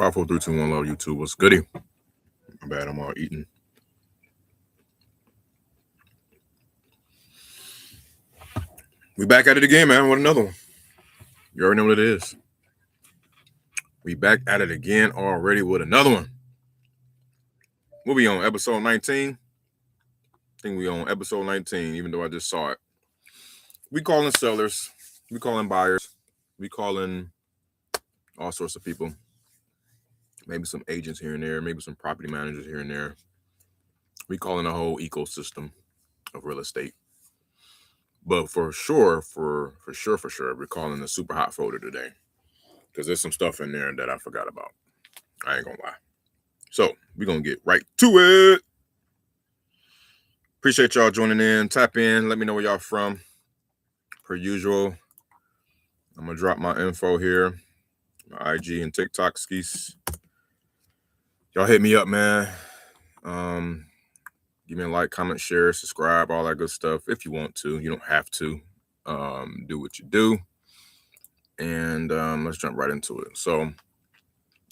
5, 4, 3, 2, 1, love YouTube. What's goody? My bad, I'm all eating. We back at it again, man. What another one? You already know what it is. We back at it again already with another one. We'll be on episode 19. I think we on episode 19, even though I just saw it. We calling sellers, we calling buyers, we calling all sorts of people. Maybe some agents here and there, maybe some property managers here and there. We calling the whole ecosystem of real estate. But for sure, we're calling the super hot folder today. Because there's some stuff in there that I forgot about. I ain't gonna lie. So we're gonna get right to it. Appreciate y'all joining in. Tap in, let me know where y'all from. Per usual, I'm gonna drop my info here. My IG and TikTok skis. Y'all hit me up, man. Give me a like, comment, share, subscribe, all that good stuff. If you want to, you don't have to. Do what you do. And let's jump right into it. So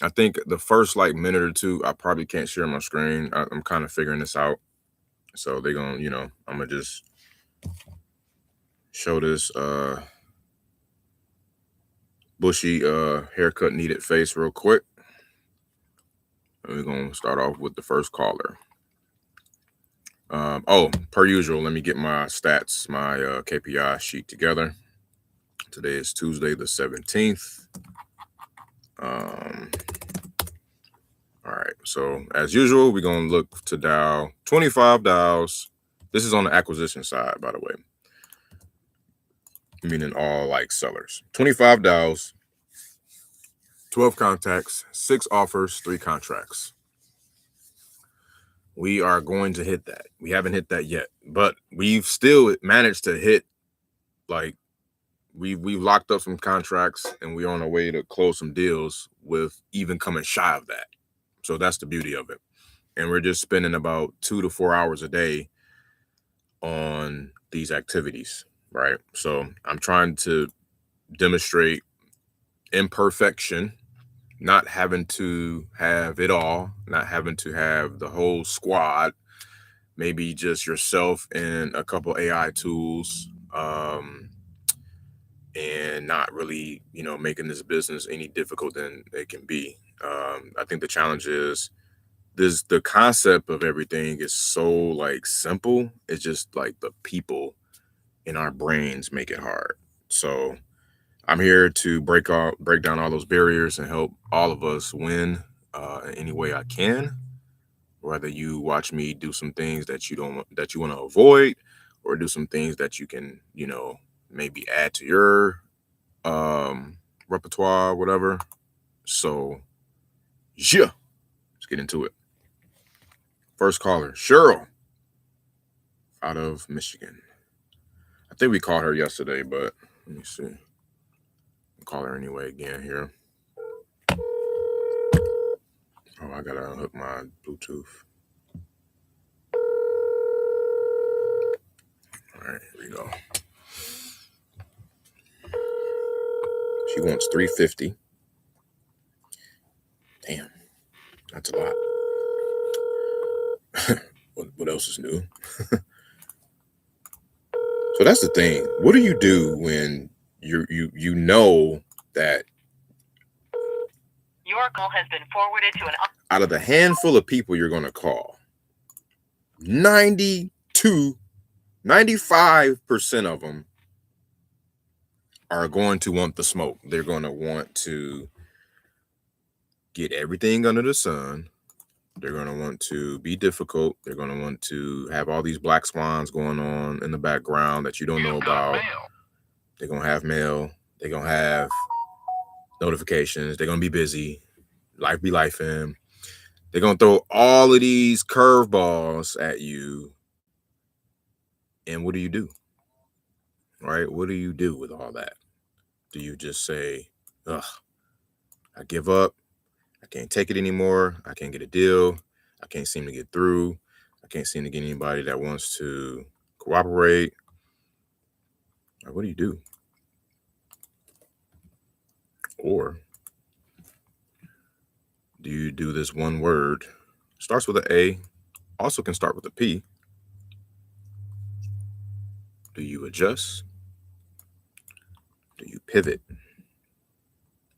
I think the first minute or two, I probably can't share my screen. I'm kind of figuring this out. So they're gonna, I'm gonna just show this bushy haircut needed face real quick. And we're gonna start off with the first caller. Per usual, let me get my stats, my KPI sheet together. Today is Tuesday the 17th. All right, so as usual, we're gonna look to dial 25 dials. This is on the acquisition side, by the way, meaning all sellers. 25 dials, 12 contacts, 6 offers, 3 contracts. We are going to hit that. We haven't hit that yet, but we've still managed to hit, we've locked up some contracts and we're on our way to close some deals with even coming shy of that. So that's the beauty of it. And we're just spending about 2 to 4 hours a day on these activities, right? So I'm trying to demonstrate imperfection, not having to have it all, not having to have the whole squad, maybe just yourself and a couple AI tools, and not really, making this business any difficult than it can be. I think the challenge is the concept of everything is so simple. It's just the people in our brains make it hard. So I'm here to break down all those barriers and help all of us win in any way I can. Whether you watch me do some things that you want to avoid, or do some things that you can, maybe add to your repertoire, whatever. So yeah, let's get into it. First caller, Cheryl, out of Michigan. I think we called her yesterday, but let me see. I'll call her anyway again here. Oh, I gotta unhook my Bluetooth. All right, here we go. She wants $350. Damn, that's a lot. What else is new? So that's the thing. What do you do when you know that your call has been forwarded to an out of the handful of people you're going to call, 95% of them are going to want the smoke. They're going to want to get everything under the sun. They're going to want to be difficult. They're going to want to have all these black swans going on in the background that you don't know about. They're going to have mail. They're going to have notifications. They're going to be busy. Life be life in. They're going to throw all of these curveballs at you. And what do you do? Right? What do you do with all that? Do you just say, ugh, I give up. I can't take it anymore. I can't get a deal. I can't seem to get through. I can't seem to get anybody that wants to cooperate. Like, what do you do? Or Do you do this one word? Starts with an A, also can start with a P. Do you adjust? Do you pivot?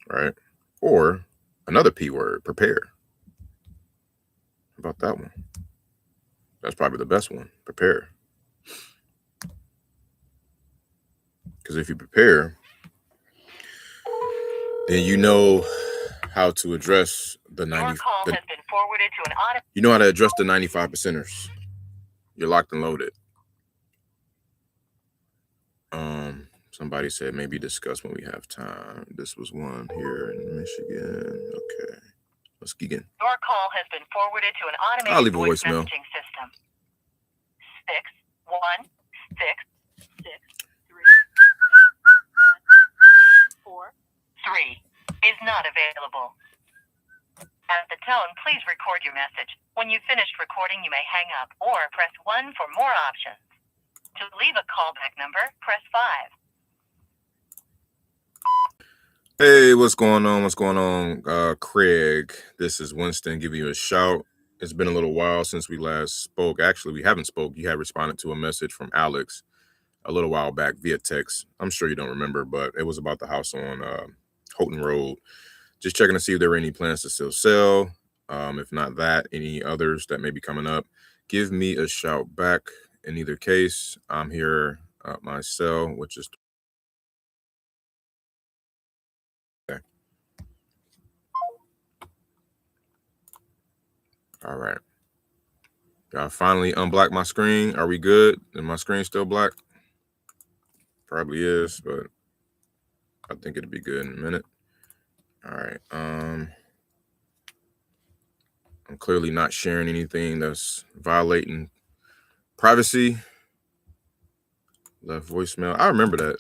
Right? Or another P word, prepare. How about that one? That's probably the best one, prepare. Because if you prepare, then you know how to address the 90. Your call has been forwarded to an audit. You know how to address the 95%ers. You're locked and loaded. Somebody said maybe discuss when we have time. This was one here in Michigan. Okay. Let's begin. Your call has been forwarded to an automated I'll leave a voice voicemail. messaging system. 616631443 is not available. At the tone, please record your message. When you've finished recording, you may hang up or press 1 for more options. To leave a callback number, press 5. Hey, what's going on? What's going on? Craig, this is Winston giving you a shout. It's been a little while since we last spoke. Actually, we haven't spoke. You had responded to a message from Alex a little while back via text. I'm sure you don't remember, but it was about the house on Houghton Road. Just checking to see if there were any plans to still sell. If not that, any others that may be coming up, give me a shout back. In either case, I'm here at my cell, which is all right. I finally unblocked my screen. Are we good? Is my screen still black? Probably is, but I think it'll be good in a minute. All right. I'm clearly not sharing anything that's violating privacy. Left voicemail. I remember that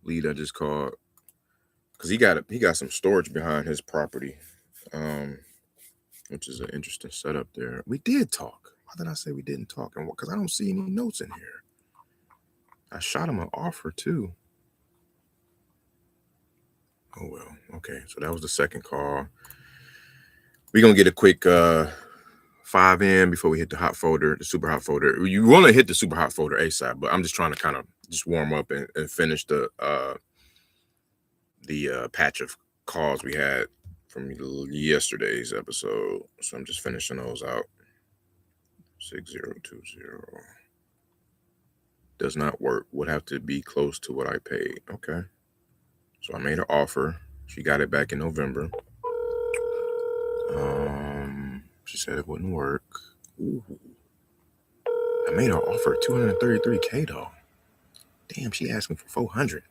lead I just called because he got some storage behind his property, which is an interesting setup there. We did talk. Why did I say we didn't talk? And because I don't see any notes in here. I shot him an offer too. Oh well. Okay, so that was the second call. We're gonna get a quick 5 in before we hit the hot folder, the super hot folder. You want to hit the super hot folder ASAP, but I'm just trying to kind of just warm up and finish the patch of calls we had from yesterday's episode. So I'm just finishing those out. 6020 does not work. Would have to be close to what I paid. Okay. So I made an offer. She got it back in November. She said it wouldn't work. Ooh. I made her offer $233K though. Damn, she asked me for $400.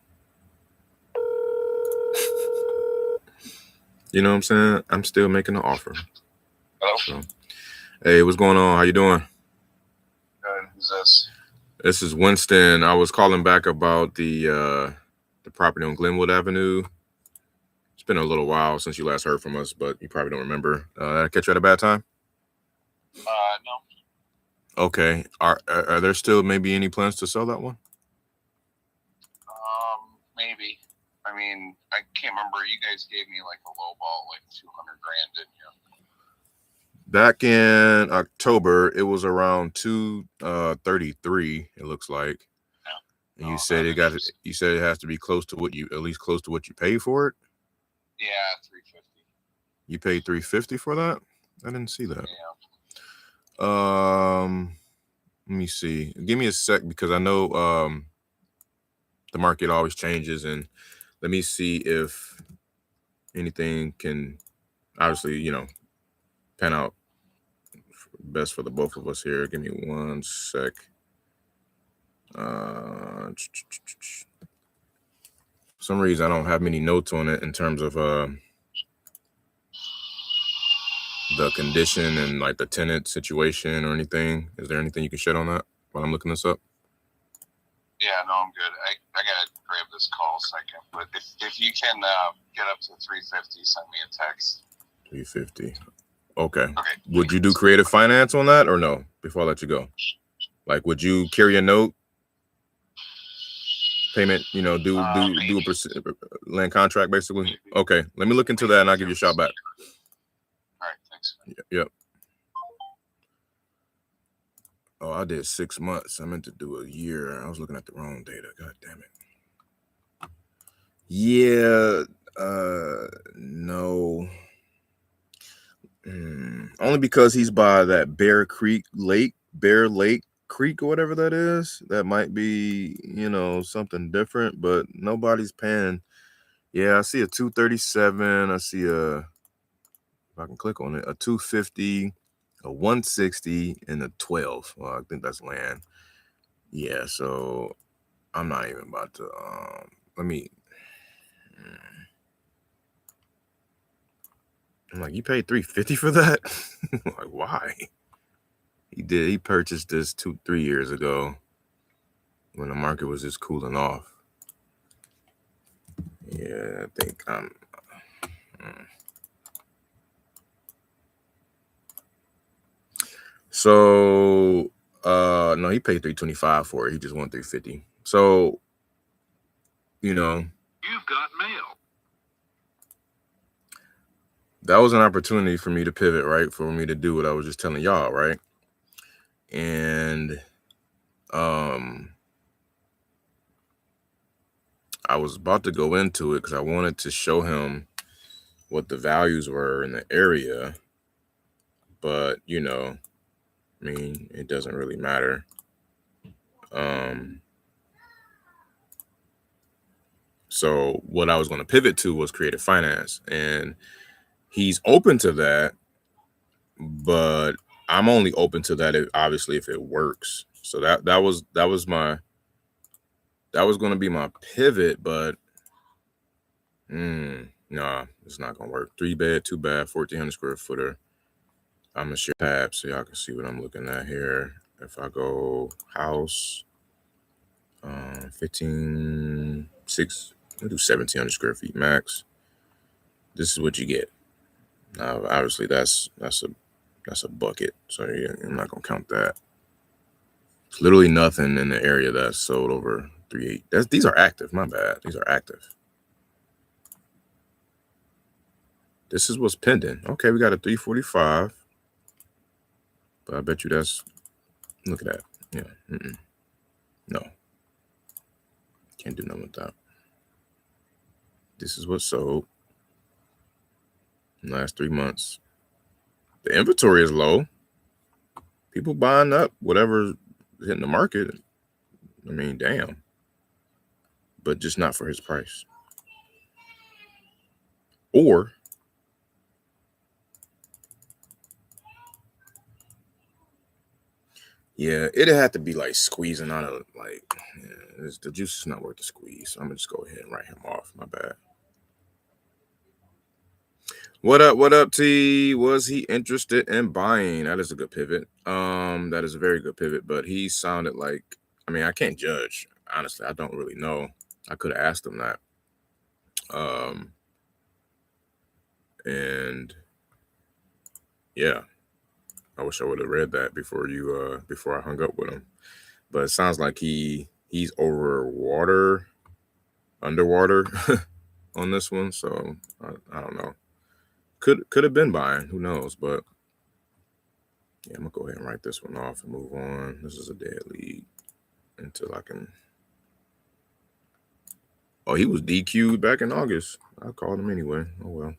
You know what I'm saying? I'm still making the offer. Hello. So, hey, what's going on? How you doing? Good. Who's this? This is Winston. I was calling back about the property on Glenwood Avenue. It's been a little while since you last heard from us, but you probably don't remember. Did I catch you at a bad time? No. Okay. Are there still maybe any plans to sell that one? Maybe. I mean, I can't remember. You guys gave me like a low ball, like $200,000, didn't you? Back in October, it was around 233. It looks like. Yeah. And you said you said it has to be close to at least close to what you paid for it. Yeah, $350. You paid $350 for that? I didn't see that. Yeah. Let me see. Give me a sec because I know the market always changes, and let me see if anything can obviously, pan out best for the both of us here. Give me one sec. For some reason I don't have many notes on it in terms of the condition and like the tenant situation or anything. Is there anything you can shed on that while I'm looking this up? Yeah, no, I'm good. I gotta grab this call a second, but if you can get up to 350, send me a text. 350. Okay. Okay. Would you do creative finance on that or no? Before I let you go, like, would you carry a note payment? Do a land contract basically. Maybe. Okay, let me look into that and I'll give you a shout back. Yep. Oh, I did 6 months. I meant to do a year. I was looking at the wrong data. God damn it. Yeah. No. Only because he's by that Bear Lake Creek or whatever that is. That might be, something different, but nobody's paying. Yeah, I see a 237. I see if I can click on it, a 250, a 160, and a 12. Well, I think that's land. Yeah, so I'm not even about to, let me, I'm like, you paid $350 for that? Like, why? He purchased this 3 years ago when the market was just cooling off. Yeah, I think so no, he paid $325 for it. He just won $350. So, You've got mail. That was an opportunity for me to pivot, right? For me to do what I was just telling y'all, right? And I was about to go into it because I wanted to show him what the values were in the area. But, it doesn't really matter. So what I was going to pivot to was creative finance. And he's open to that, but I'm only open to that obviously if it works. So that was going to be my pivot, but nah, it's not gonna work. 3 bed, 2 bath, 1,400 square footer. I'm gonna share tab so y'all can see what I'm looking at here. If I go house, 15, 6, I'll do 1,700 square feet max. This is what you get. Now, obviously, that's a bucket, so yeah, I'm not gonna count that. It's literally nothing in the area that's sold over 3.8. These are active. My bad. These are active. This is what's pending. Okay, we got a 345. But I bet you look at that. Yeah. No. Can't do nothing with that. This is what's sold in the last 3 months. The inventory is low. People buying up whatever's hitting the market. Damn. But just not for his price. Or yeah, it'd have to be like squeezing out of the juice is not worth the squeeze. So I'm gonna just go ahead and write him off. My bad. What up, T? Was he interested in buying? That is a good pivot. That is a very good pivot, but he sounded like, I can't judge. Honestly, I don't really know. I could have asked him that. And yeah, I wish I would have read that before I hung up with him. But it sounds like he's underwater on this one. So I don't know. Could have been buying, who knows? But yeah, I'm gonna go ahead and write this one off and move on. This is a dead lead until I can. Oh, he was DQ'd back in August. I called him anyway. Oh well.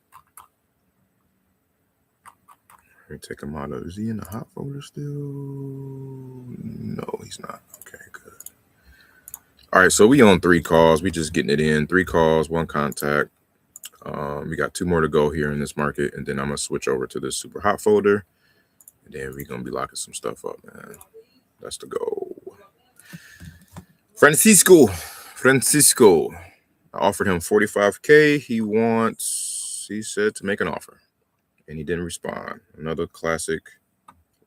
Let me take him out of. Is he in the hot folder still? No, he's not. Okay, good. All right, so we on 3 calls. We just getting it in. 3 calls, 1 contact. We got 2 more to go here in this market, and then I'm gonna switch over to this super hot folder, and then we're gonna be locking some stuff up, man. That's the goal. Francisco. I offered him $45K. He said to make an offer, and he didn't respond. Another classic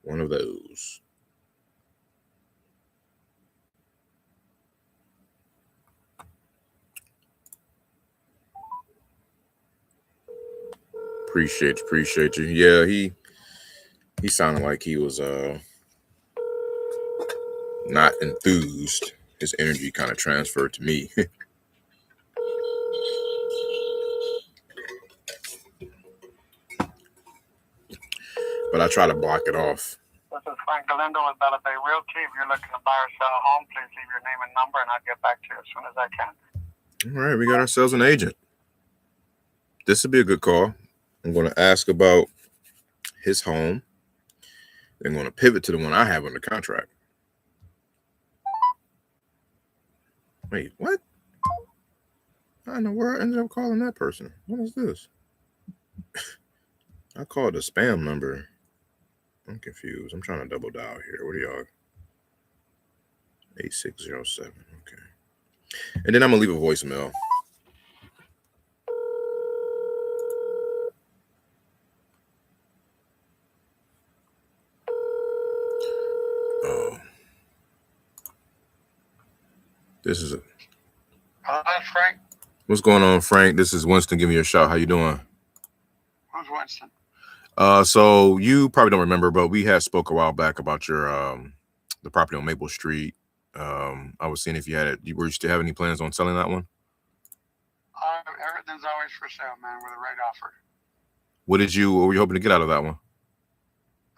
one of those. Appreciate you. Yeah, he sounded like he was not enthused. His energy kind of transferred to me. but I try to block it off. This is Frank Galindo with Bella Bay Realty. If you're looking to buy or sell a home, please leave your name and number, and I'll get back to you as soon as I can. All right, we got ourselves an agent. This would be a good call. I'm going to ask about his home. Then I'm going to pivot to the one I have under contract. Wait, what? I don't know where I ended up calling that person. What is this? I called the spam number. I'm confused. I'm trying to double dial here. What are y'all? 8607. Okay. And then I'm going to leave a voicemail. Oh. This is a... Hi, Frank. What's going on, Frank? This is Winston. Give me a shout. How you doing? Who's Winston? So you probably don't remember, but we had spoke a while back about your the property on Maple Street. I was seeing if you had it. Were you still have any plans on selling that one? Everything's always for sale, man, with the right offer. What were you hoping to get out of that one?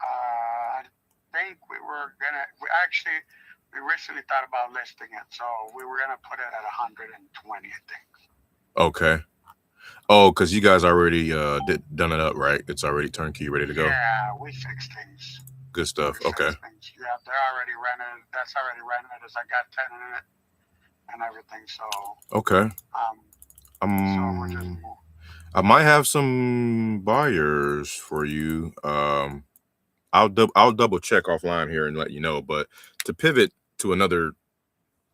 I think we recently thought about listing it, so we were gonna put it at 120, I think. Okay. Oh, because you guys already done it up, right? It's already turnkey, ready to go. Yeah, we fixed things. Good stuff. Okay. Yeah, they're already rented. That's already rented. As I got tenant in it and everything. So okay. So we're just moving. I might have some buyers for you. I'll double check offline here and let you know. But to pivot to another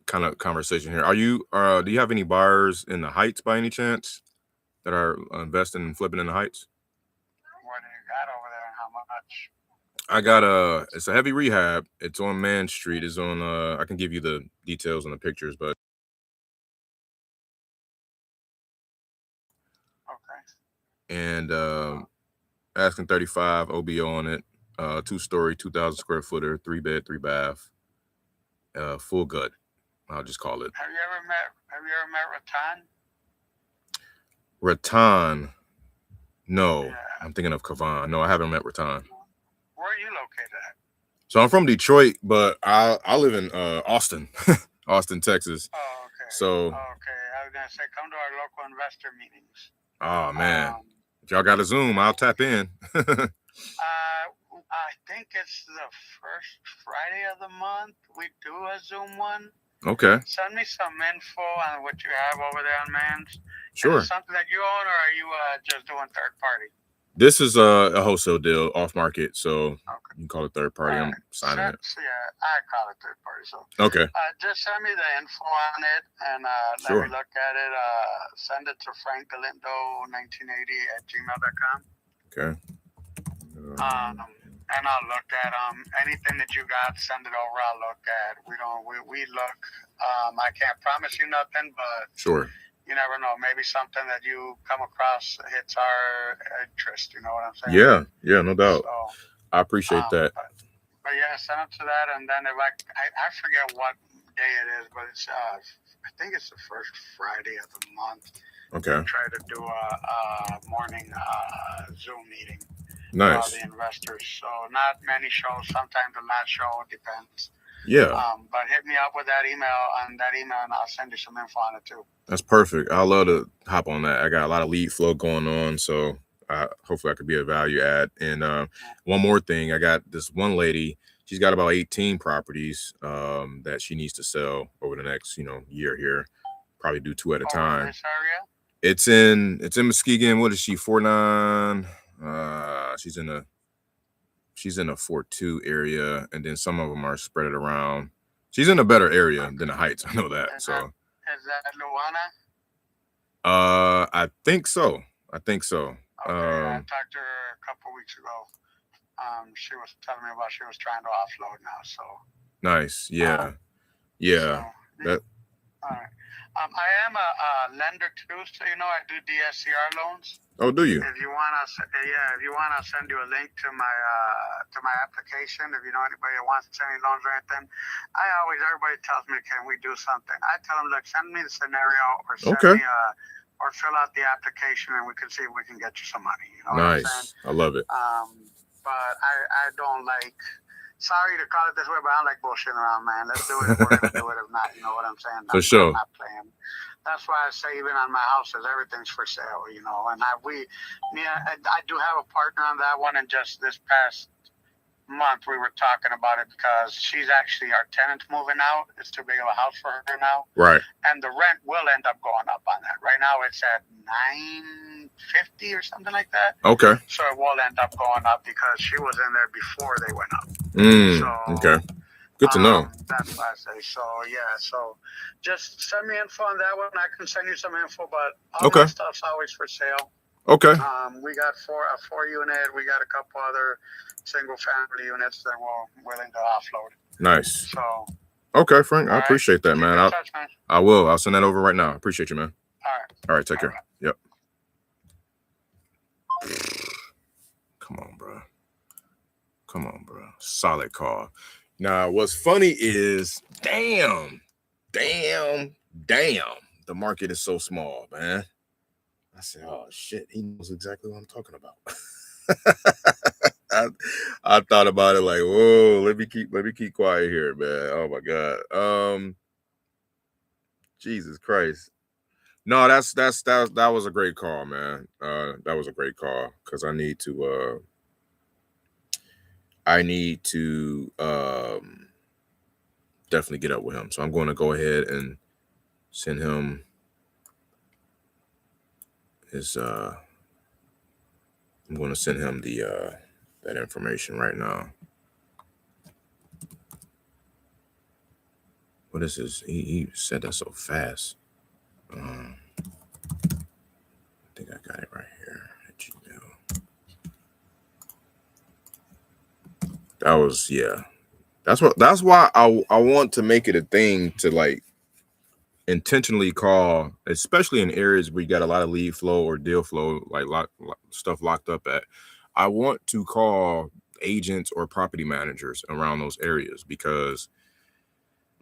kind of conversation here, do you have any buyers in the Heights by any chance that are investing and flipping in the Heights? What do you got over there and how much? I got it's a heavy rehab. It's on Man Street. It's on I can give you the details and the pictures, but okay. And asking 35 OBO on it. 2-story, 2,000 square footer, 3-bed, 3-bath, full gut. I'll just call it. Have you ever met Rattan? No, yeah. I'm thinking of Kavan. No, I haven't met Rattan. Where are you located at? So I'm from Detroit, but I live in Austin, Austin, Texas. Oh, okay. So okay, I was gonna say come to our local investor meetings. Oh man, if y'all got a Zoom, I'll tap in. I think it's the first Friday of the month. We do a Zoom one. Okay. Send me some info on what you have over there on Mans. Sure. Is it something that you own, or are you just doing third party? This is a wholesale deal, off market, so okay. You can call it third party. I'm signing it. Yeah, I call it third party. So okay. Just send me the info on it and sure. Let me look at it. Send it to frankgalindo1980@gmail.com. Okay. And I'll look at anything that you got. Send it over. I'll look at. We look. I can't promise you nothing, but sure. You never know. Maybe something that you come across hits our interest. You know what I'm saying? Yeah, no doubt. So, I appreciate that. But yeah, send it to that, and then if I forget what day it is, but it's I think it's the first Friday of the month. Okay. We try to do a morning Zoom meeting. Nice. For all the investors. So not many shows. Sometimes the last show depends. Yeah. But hit me up with that email, and I'll send you some info on it too. That's perfect. I love to hop on that. I got a lot of lead flow going on, so hopefully I could be a value add. And one more thing, I got this one lady. She's got about 18 properties that she needs to sell over the next year here. Probably do 2 at a time. In this area? It's in Muskegon. What is she? 4.9. She's in a 4.2 area, and then some of them are spread around. She's in a better area than the Heights. I know that. Is that Luana? I think so. Okay, I talked to her a couple weeks ago. She was telling me about she was trying to offload now. So nice. Yeah. That. All right. I am a lender too, so I do DSCR loans. Oh, do you? If you wanna send you a link to my application. If you know anybody that wants any loans or anything, everybody tells me, can we do something? I tell them, look, send me the scenario or send me or fill out the application, and we can see if we can get you some money. You know nice. What I'm saying? I love it. but I don't like. Sorry to call it this way, but I don't like bullshitting around, man. Let's do it if we're gonna do it. If not, you know what I'm saying? For sure. I'm not playing. That's why I say even on my houses, everything's for sale, you know. And I do have a partner on that one, and just this past month we were talking about it because she's actually our tenant moving out. It's too big of a house for her now. Right. And the rent will end up going up on that. Right now it's at $950 or something like that. Okay. So it will end up going up because she was in there before they went up. Okay. Good to know. That's what I say. So yeah, so just send me info on that one. I can send you some info, but all my stuff's always for sale. Okay. We got a 4-unit. We got a couple other single family units that we're willing to offload. Nice. So okay, Frank. I appreciate that, man. Man. I will. I'll send that over right now. Appreciate you, man. All right. Take care. Right. Yep. Come on, bro. Solid call. Now, what's funny is, damn. The market is so small, man. I said, oh shit, he knows exactly what I'm talking about. I thought about it like, whoa, let me keep quiet here, man. Oh my God. Jesus Christ. No, that was a great call, man. That was a great call because I need to definitely get up with him. So I'm going to go ahead and send him his I'm going to send him the that information right now. What is this? He said that so fast. I think I got it right here at Gmail. That was, yeah. That's why I want to make it a thing to like intentionally call, especially in areas where you got a lot of lead flow or deal flow, like stuff locked up at. I want to call agents or property managers around those areas because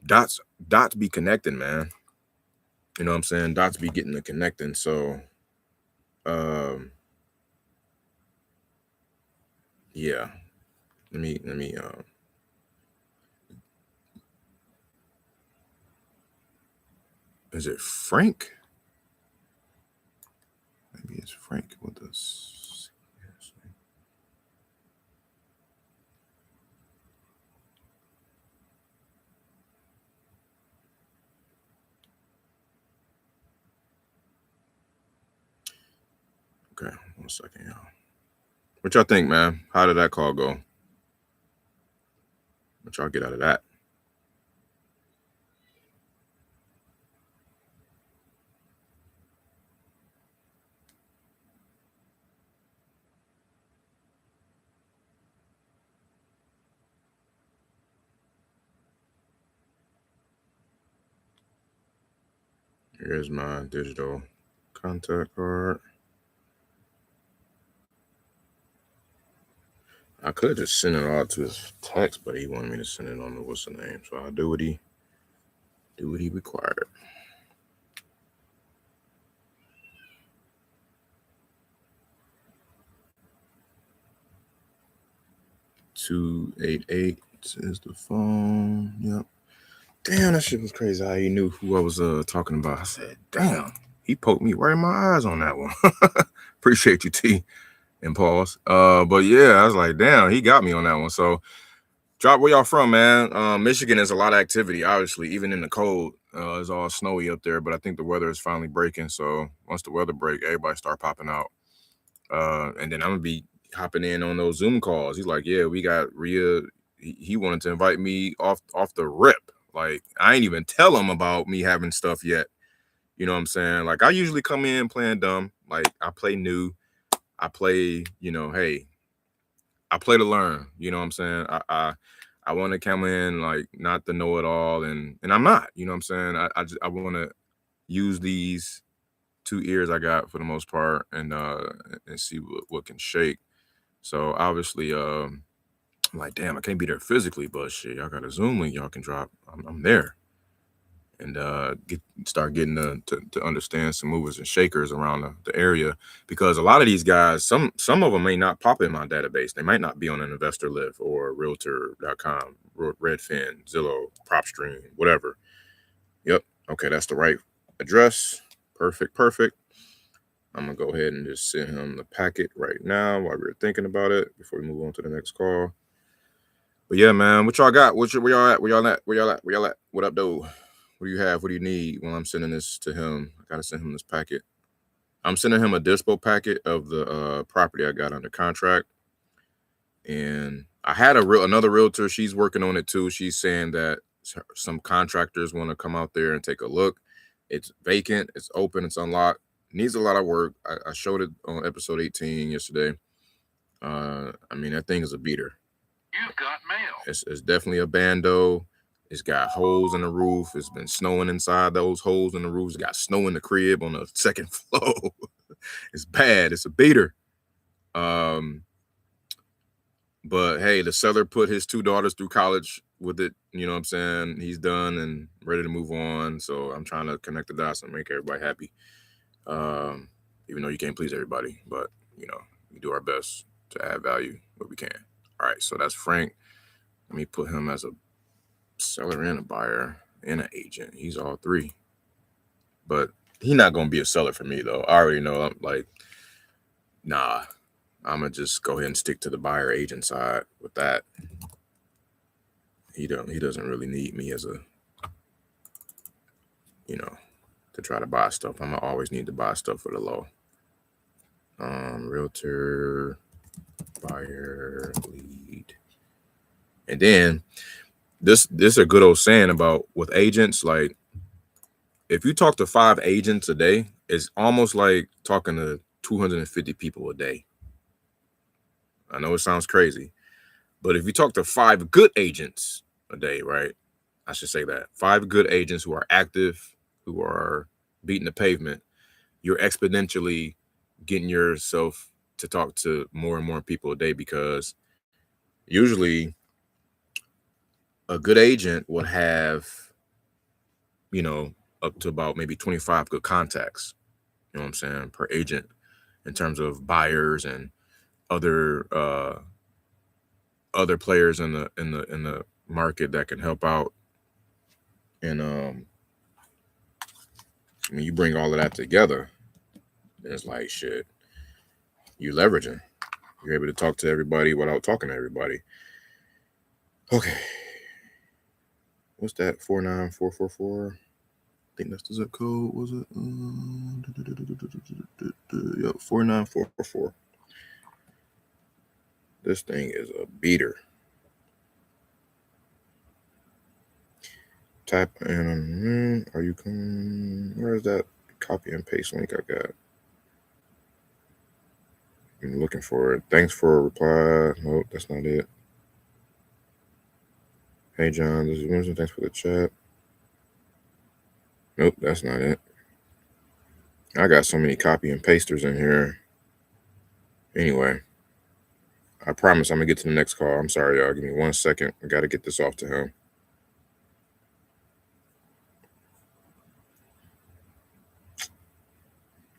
dots be connecting, man. You know what I'm saying? Dots be getting the connecting. So yeah. Let me is it Frank? Maybe it's Frank with us. Okay, 1 second, y'all. What y'all think, man? How did that call go? What y'all get out of that? Here's my digital contact card. I could just send it all to his text, but he wanted me to send it on the what's the name. So I'll do what he required. $288 is the phone. Yep. Damn, that shit was crazy how he knew who I was talking about. I said, damn, he poked me right in my eyes on that one. Appreciate you, T. And pause. But yeah, I was like, damn, he got me on that one. So drop where y'all from, man. Michigan is a lot of activity, obviously, even in the cold. It's all snowy up there, but I think the weather is finally breaking. So once the weather break, everybody start popping out. And then I'm gonna be hopping in on those Zoom calls. He's like, yeah, we got Rhea. He wanted to invite me off the rip. Like, I ain't even tell him about me having stuff yet. You know what I'm saying? Like, I usually come in playing dumb. Like, I play new. I play, hey, I play to learn. You know what I'm saying? I want to come in like not the know-it-all, and I'm not. You know what I'm saying? I want to use these 2 ears I got for the most part, and see what can shake. So obviously, I'm like, damn, I can't be there physically, but shit, y'all got a Zoom link y'all can drop. I'm there. and start getting to understand some movers and shakers around the area, because a lot of these guys, some of them may not pop in my database. They might not be on an investor lift or realtor.com, Redfin, Zillow, PropStream, whatever. Yep. Okay, that's the right address. Perfect. I'm gonna go ahead and just send him the packet right now while we're thinking about it before we move on to the next call. But yeah, man, what y'all got? Where y'all at? Where y'all at? What up, though? What do you have? What do you need? When I'm sending this to him, I gotta send him this packet. I'm sending him a dispo packet of the property I got under contract. And I had another realtor. She's working on it too. She's saying that some contractors want to come out there and take a look. It's vacant. It's open. It's unlocked. Needs a lot of work. I showed it on episode 18 yesterday. I mean, that thing is a beater. You've got mail. It's definitely a bando. It's got holes in the roof. It's been snowing inside those holes in the roof. It's got snow in the crib on the second floor. It's bad. It's a beater. But hey, the seller put his 2 daughters through college with it. You know what I'm saying? He's done and ready to move on. So I'm trying to connect the dots and make everybody happy. Even though you can't please everybody, but you know, we do our best to add value where we can. All right, so that's Frank. Let me put him as a seller and a buyer and an agent. He's all 3. But he's not gonna be a seller for me though. I already know. I'm like, nah. I'm gonna just go ahead and stick to the buyer agent side with that. He doesn't really need me as a, you know, to try to buy stuff. I'm gonna always need to buy stuff for the low. Realtor, buyer, lead. And then this is a good old saying about with agents, like if you talk to 5 agents a day, it's almost like talking to 250 people a day. I know it sounds crazy, but if you talk to 5 good agents a day, right? I should say that 5 good agents who are active, who are beating the pavement, you're exponentially getting yourself to talk to more and more people a day, because usually a good agent will have, you know, up to about maybe 25 good contacts, you know what I'm saying, per agent in terms of buyers and other players in the market that can help out. And when you bring all of that together, it's like shit, you leveraging. You're able to talk to everybody without talking to everybody. Okay. What's that? 49444. I think that's the zip code. Was it? Yep, 49444. This thing is a beater. Type in. Are you coming? Where is that copy and paste link I got? I'm looking for it. Thanks for a reply. Nope, that's not it. Hey John, this is Winston. Thanks for the chat. Nope, that's not it. I got so many copy and pasters in here. Anyway, I promise I'm gonna get to the next call. I'm sorry, y'all. Give me 1 second. I gotta get this off to him.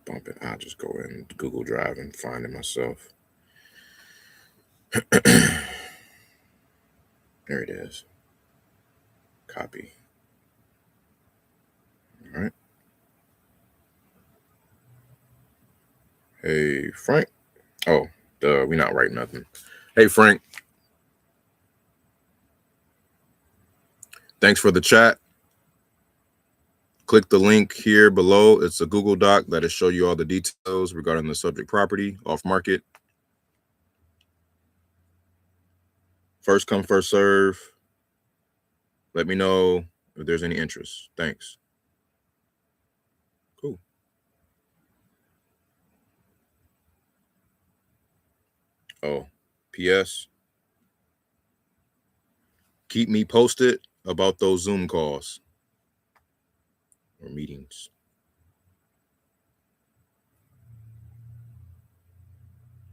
Bump it. I'll just go in Google Drive and find it myself. There it is. Copy. All right. Hey, Frank. Oh, we're not writing nothing. Hey, Frank. Thanks for the chat. Click the link here below. It's a Google Doc that'll show you all the details regarding the subject property off market. First come, first serve. Let me know if there's any interest. Thanks. Cool. Oh, P.S. Keep me posted about those Zoom calls or meetings.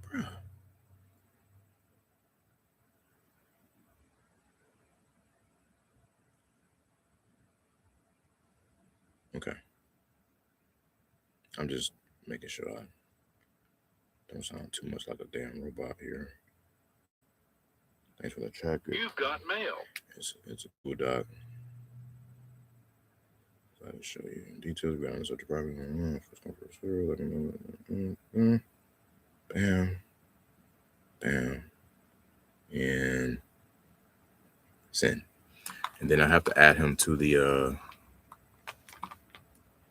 Bruh. Okay. I'm just making sure I don't sound too much like a damn robot here. Thanks for the check. You've got mail. It's a cool doc. I can show you details behind such a property. Bam. Bam. And send. And then I have to add him to the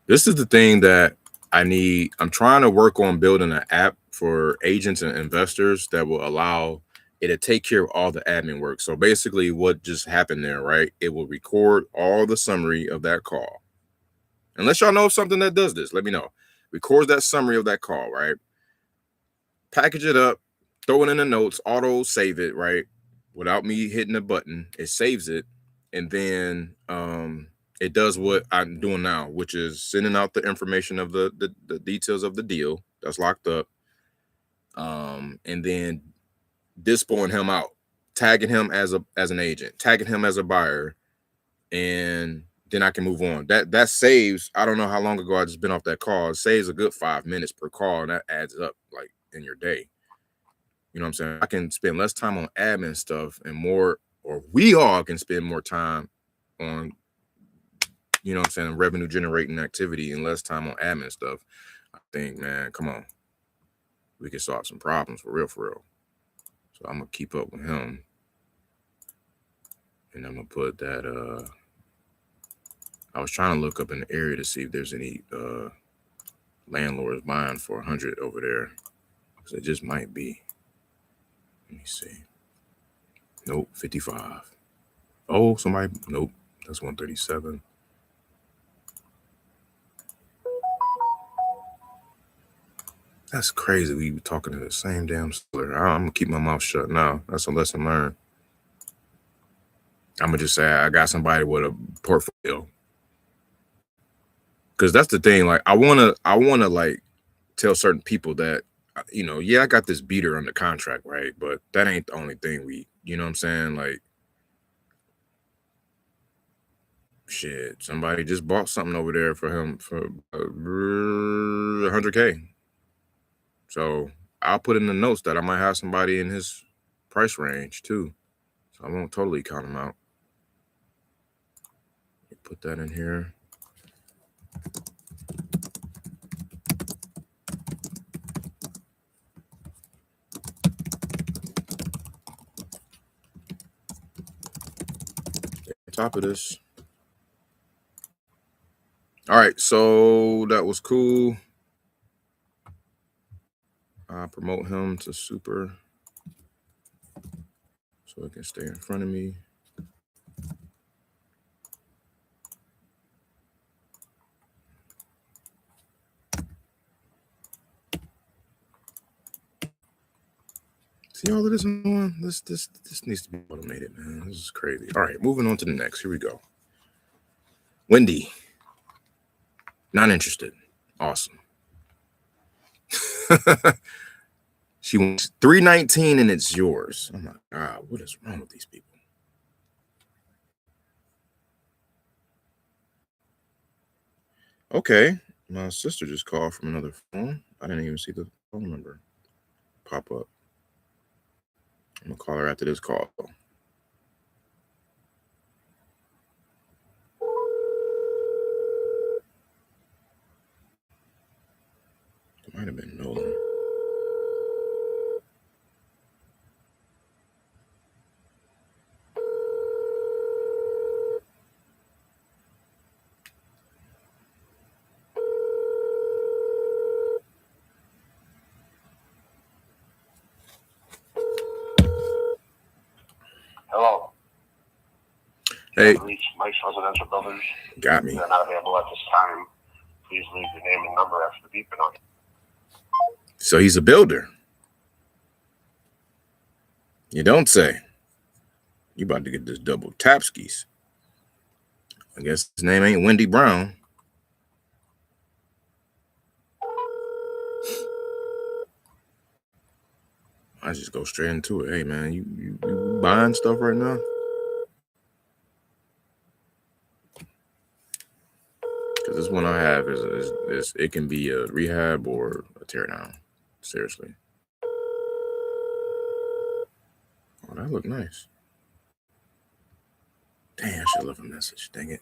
this is the thing that I need. I'm trying to work on building an app for agents and investors that will allow it to take care of all the admin work. So basically what just happened there, right? It will record all the summary of that call. Unless y'all know of something that does this, let me know. Records that summary of that call, right? Package it up, throw it in the notes, auto save it, right? Without me hitting the button, it saves it. And then it does what I'm doing now, which is sending out the information of the details of the deal that's locked up. And then dispoing him out, tagging him as an agent, tagging him as a buyer, and then I can move on. That saves, I don't know how long ago I just been off that call. It saves a good 5 minutes per call, and that adds up like in your day. You know what I'm saying? I can spend less time on admin stuff and more, or we all can spend more time on, you know what I'm saying, revenue generating activity and less time on admin stuff. I think, man, come on. We can solve some problems for real. So I'm gonna keep up with him. And I'm gonna put that I was trying to look up in the area to see if there's any landlords buying for 100 over there. Because it just might be. Let me see. Nope, 55. Oh, somebody, nope, that's 137. That's crazy. We be talking to the same damn seller. I'm gonna keep my mouth shut now. That's a lesson learned. I'm gonna just say I got somebody with a portfolio. Because that's the thing. Like I wanna like tell certain people that, you know, yeah, I got this beater under contract, right? But that ain't the only thing you know what I'm saying? Like, shit, somebody just bought something over there for him for 100K. So I'll put in the notes that I might have somebody in his price range too. So I won't totally count him out. Put that in here. Top of this. All right, so that was cool. I'll promote him to super so it can stay in front of me. See all of this on? This needs to be automated, man. This is crazy. All right, moving on to the next. Here we go. Wendy. Not interested. Awesome. She wants 319 and it's yours. Oh my God, what is wrong with these people? Okay, my sister just called from another phone. I didn't even see the phone number pop up. I'm gonna call her after this call. It might have been Nolan. Hello. Hey. Reach Mike's Residential Builders. Got me. They're not available at this time. Please leave your name and number after the beeping on it. So he's a builder. You don't say. You about to get this double tapskis. I guess his name ain't Wendy Brown. I just go straight into it. Hey man, you buying stuff right now? Cause Because this one I have is it can be a rehab or a tear down. Seriously. Oh, that looked nice. Dang, I should have left a message. Dang it.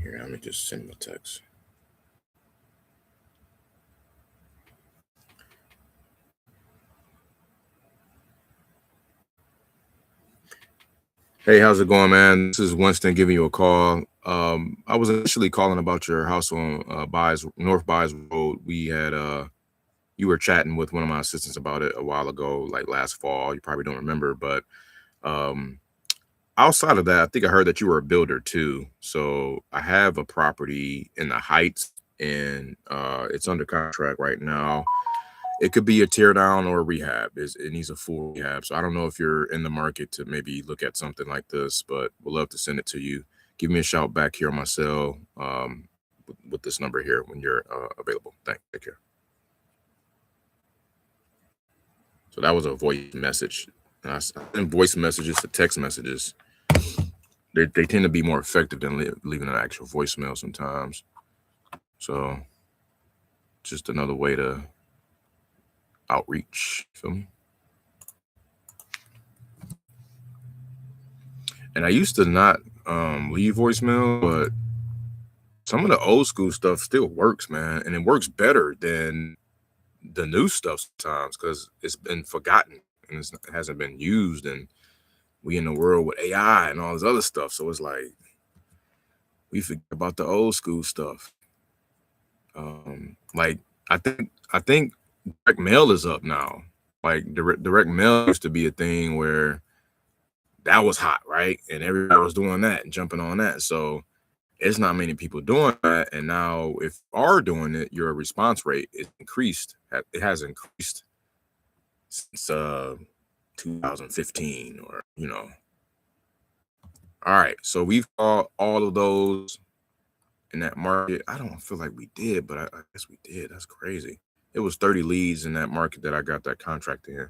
Here, let me just send him a text. Hey, how's it going, man? This is Winston giving you a call. I was initially calling about your house on North Byes Road. We had you were chatting with one of my assistants about it a while ago, like last fall. You probably don't remember, but outside of that, I think I heard that you were a builder too. So I have a property in the Heights, and it's under contract right now. It could be a tear down or a rehab. It needs a full rehab. So I don't know if you're in the market to maybe look at something like this, but we'd love to send it to you. Give me a shout back here on my cell with this number here when you're available. Take care. So that was a voice message. And I send voice messages to text messages. They tend to be more effective than leaving an actual voicemail sometimes. So just another way to outreach. Feel me? And I used to not leave voicemail, but some of the old school stuff still works, man. And it works better than the new stuff sometimes because it's been forgotten and it hasn't been used. And we in the world with AI and all this other stuff. So it's like we forget about the old school stuff. Like I think direct mail is up now. Like direct mail used to be a thing where that was hot, right? And everybody was doing that and jumping on that. So it's not many people doing that. And now if you are doing it, your response rate is increased. It has increased since 2015 or, All right. So we've called all of those in that market. I don't feel like we did, but I guess we did. That's crazy. It was 30 leads in that market that I got that contract in.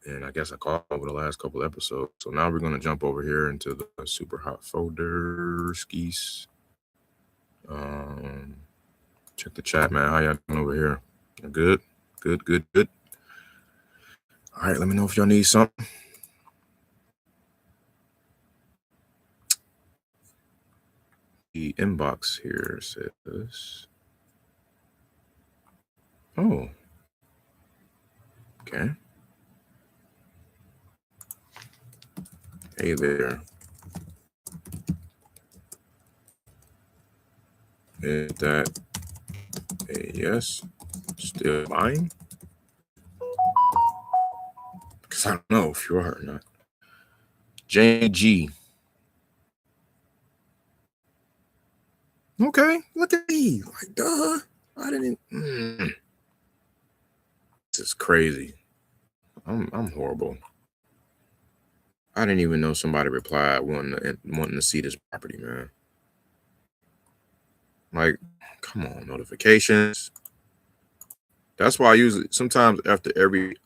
And I guess I called over the last couple episodes. So now we're going to jump over here into the super hot folder skis. Check the chat, man. How y'all doing over here? Good. All right, let me know if y'all need something. The inbox here says, oh, okay. Hey there. Is that a yes? Still buying? Because I don't know if you are or not. JG. Okay, look at me. Like, duh. I didn't. This is crazy. I'm horrible. I didn't even know somebody replied wanting to see this property, man. Like, come on, notifications. That's why I usually sometimes after every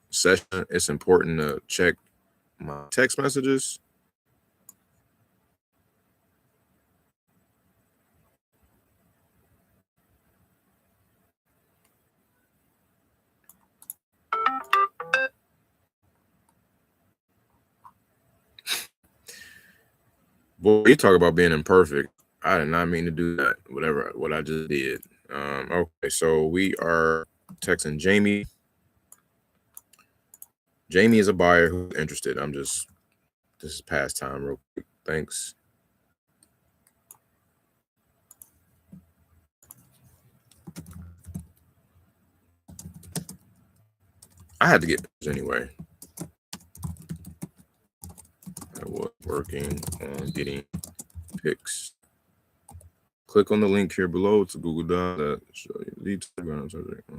session, it's important to check my text messages. Boy, you talk about being imperfect. I did not mean to do that. What I just did. Okay, so we are texting Jamie. Jamie is a buyer who's interested. This is pastime real quick. Thanks. I had to get pictures anyway. I was working on getting pics. Click on the link here below to Google Docs that show you lead to subject.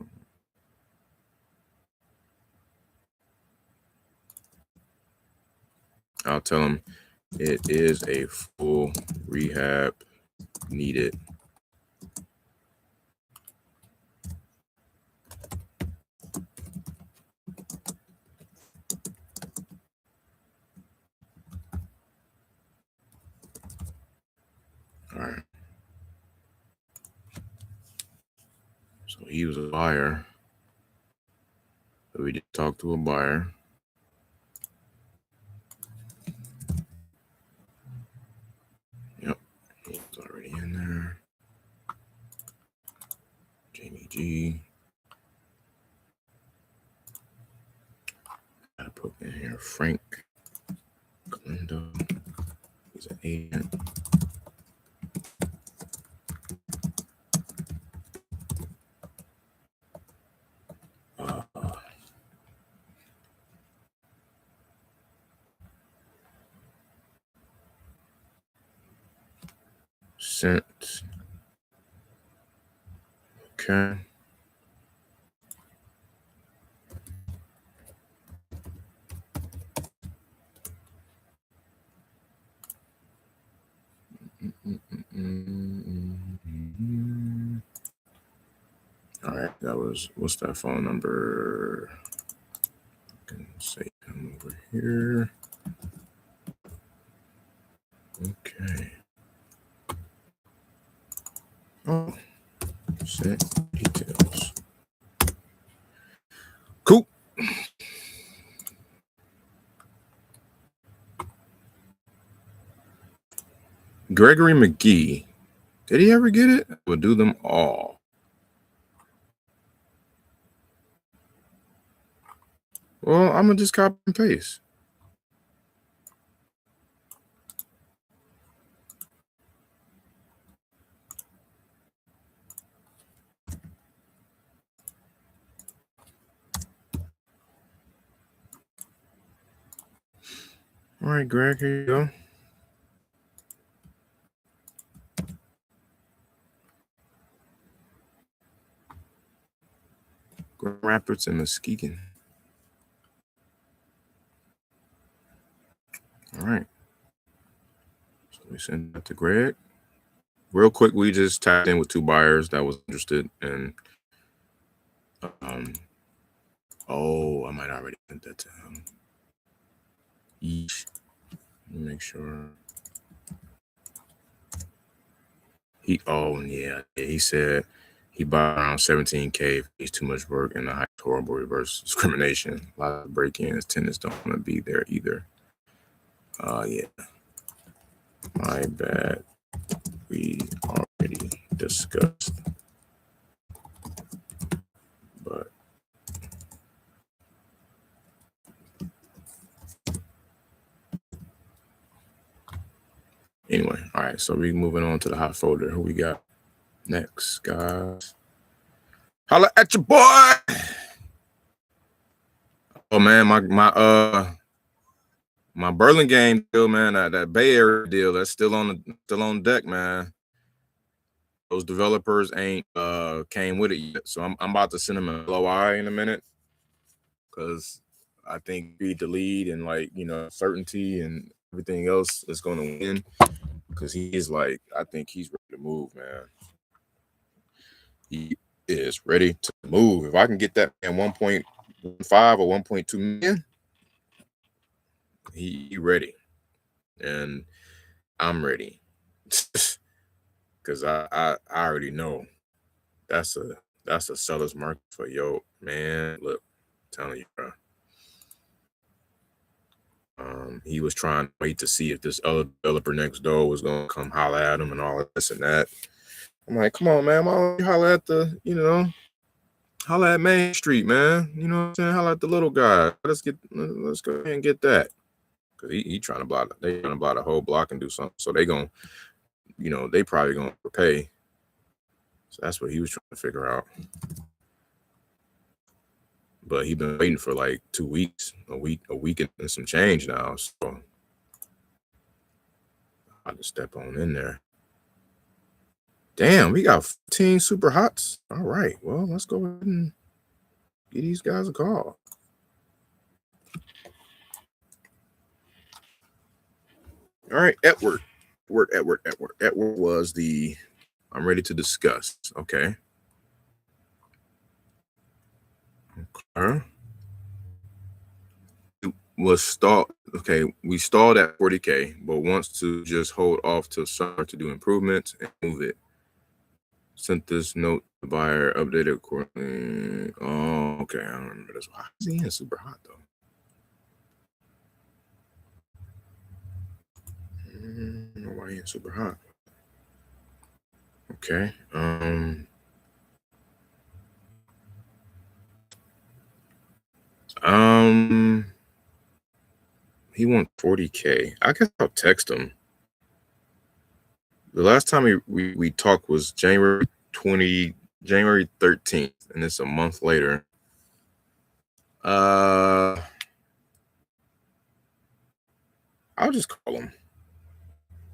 I'll tell them it is a full rehab needed. All So he was a buyer. So we just talked to a buyer. Yep, he's already in there. Jamie G. Gotta put in here Frank Galindo. He's an agent. Sent. Okay. All right, that was, what's that phone number? I can say him over here. Okay. Oh, set details. Cool. Gregory McGee. Did he ever get it? We'll do them all. Well, I'm gonna just copy and paste. All right, Greg, here you go. Grand Rapids and Muskegon. All right. So we send that to Greg. Real quick, we just tapped in with 2 buyers that was interested in. Oh, I might already send that to him. Each. Let me make sure. He said he bought around 17K. He's too much work and the horrible reverse discrimination. A lot of break-ins. Tenants don't want to be there either. Yeah. My bad. We already discussed. But anyway, all right. So we moving on to the hot folder. Who we got next, guys? Holla at your boy. Oh man, my Burlingame deal, man, that Bay Area deal, that's still on deck, man. Those developers ain't came with it yet, so I'm about to send them a LOI in a minute, because I think read the lead and certainty and everything else is going to win, because he is I think he's ready to move, man. He is ready to move. If I can get that man 1.15 or 1.2 million, he ready, and I'm ready, because I already know that's a seller's market for yo, man. Look, I'm telling you, bro. He was trying to wait to see if this other developer next door was gonna come holler at him and all this and that. I'm like, come on, man, why don't you holler at holler at Main Street, man? You know what I'm saying? Holler at the little guy. Let's go ahead and get that. Cause he trying to buy the whole block and do something. So they gonna, they probably gonna pay. So that's what he was trying to figure out. But he been waiting for 2 weeks, a week and some change now. So I just step on in there. Damn, we got 15 super hots. All right, well, let's go ahead and give these guys a call. All right, Edward was the I'm ready to discuss. Okay. Was stalled. Okay, we stalled at 40K, but wants to just hold off till summer to do improvements and move it. Sent this note The buyer updated accordingly. Oh, okay. I don't remember this. Why is he in super hot though? Why he in super hot? Okay. He wants 40K. I guess I'll text him. The last time we talked was January 13th, and it's a month later. I'll just call him.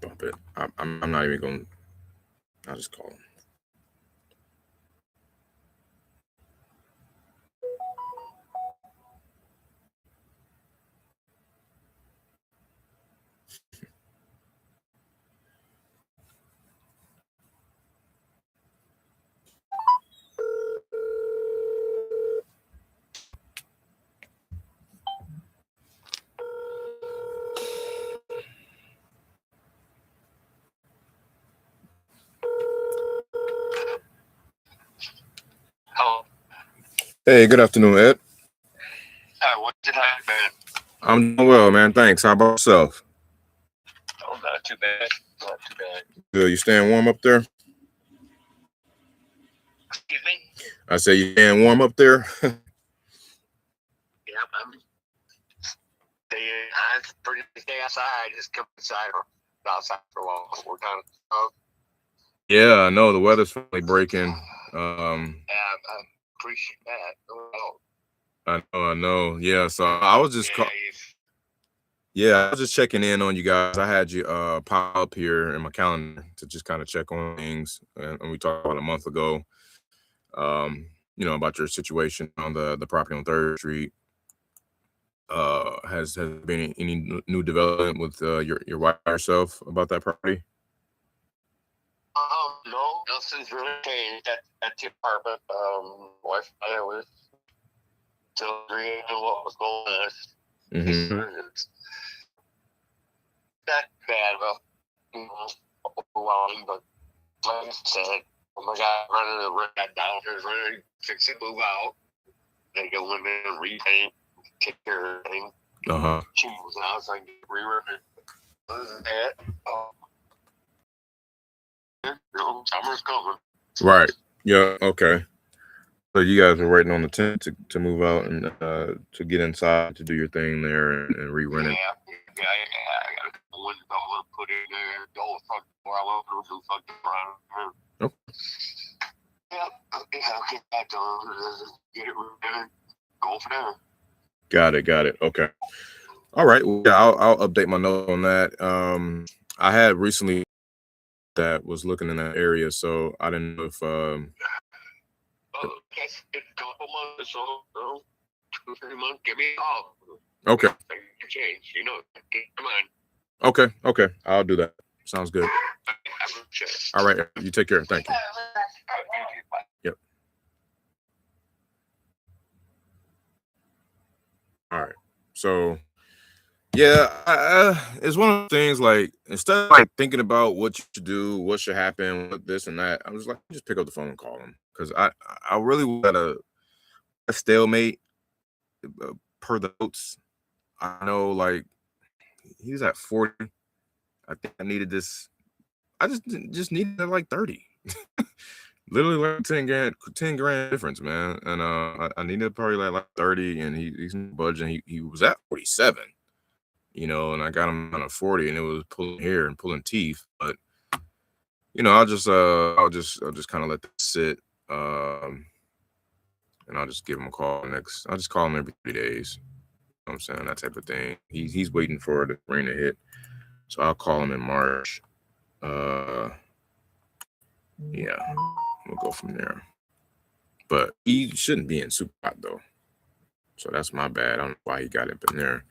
Bump it. I'm not even going. I'll just call him. Hello. Hey, good afternoon, Ed. What did I man? I'm doing well, man. Thanks. How about yourself? Oh, not too bad. Not too bad. Good. You staying warm up there? Excuse me? I say you staying warm up there? Yeah, I'm pretty stay outside. Just come inside or outside for a while. We're kind of Yeah, I know the weather's finally breaking. I appreciate that. I know. Yeah, so I was just I was just checking in on you guys. I had you pop up here in my calendar to just kind of check on things, and we talked about a month ago. About your situation on the property on 3rd Street. Has there been any new development with your wife yourself about that property? No, nothing's really changed at the apartment. Wife and I was still agreeing on what was going on. It's not bad, overwhelming, but like I said, oh my God, running the red down here is ready to fix it, move out. They go in there and repaint, take care of everything. She moves out, so I can get rewritten. Other than that, summer's coming. Right. Yeah. Okay. So you guys are waiting on the tenant to move out and to get inside to do your thing there and re-rent it. Yeah. I got a couple windows I want to put in there. Go front door. I want to do front door. Okay. Yeah. I'll get that done. Get it redone. Go from there. Got it. Okay. All right. Well, yeah, I'll update my note on that. I had recently that was looking in that area, so I didn't know if Okay, in a couple months or so, 2-3 months, give me a call. Okay. Change, keep in mind. Okay. I'll do that. Sounds good. All right. You take care. Thank you. Yep. All right. So, yeah, it's one of the things like instead of like thinking about what you should do, what should happen, what this and that, I was like, just pick up the phone and call him because I really was at a stalemate per the notes. I know, like he was at 40. I think I needed this. I just needed like 30. Literally like 10 grand difference, man. And I needed probably like 30, and he's budging. He was at 47, and I got him on a 40, and it was pulling hair and pulling teeth. But I'll just kind of let that sit. And I'll just give him a call I'll just call him every 3 days. You know what I'm saying? That type of thing. He's waiting for the rain to hit. So I'll call him in March. Yeah, we'll go from there. But he shouldn't be in super hot though. So that's my bad. I don't know why he got up in there.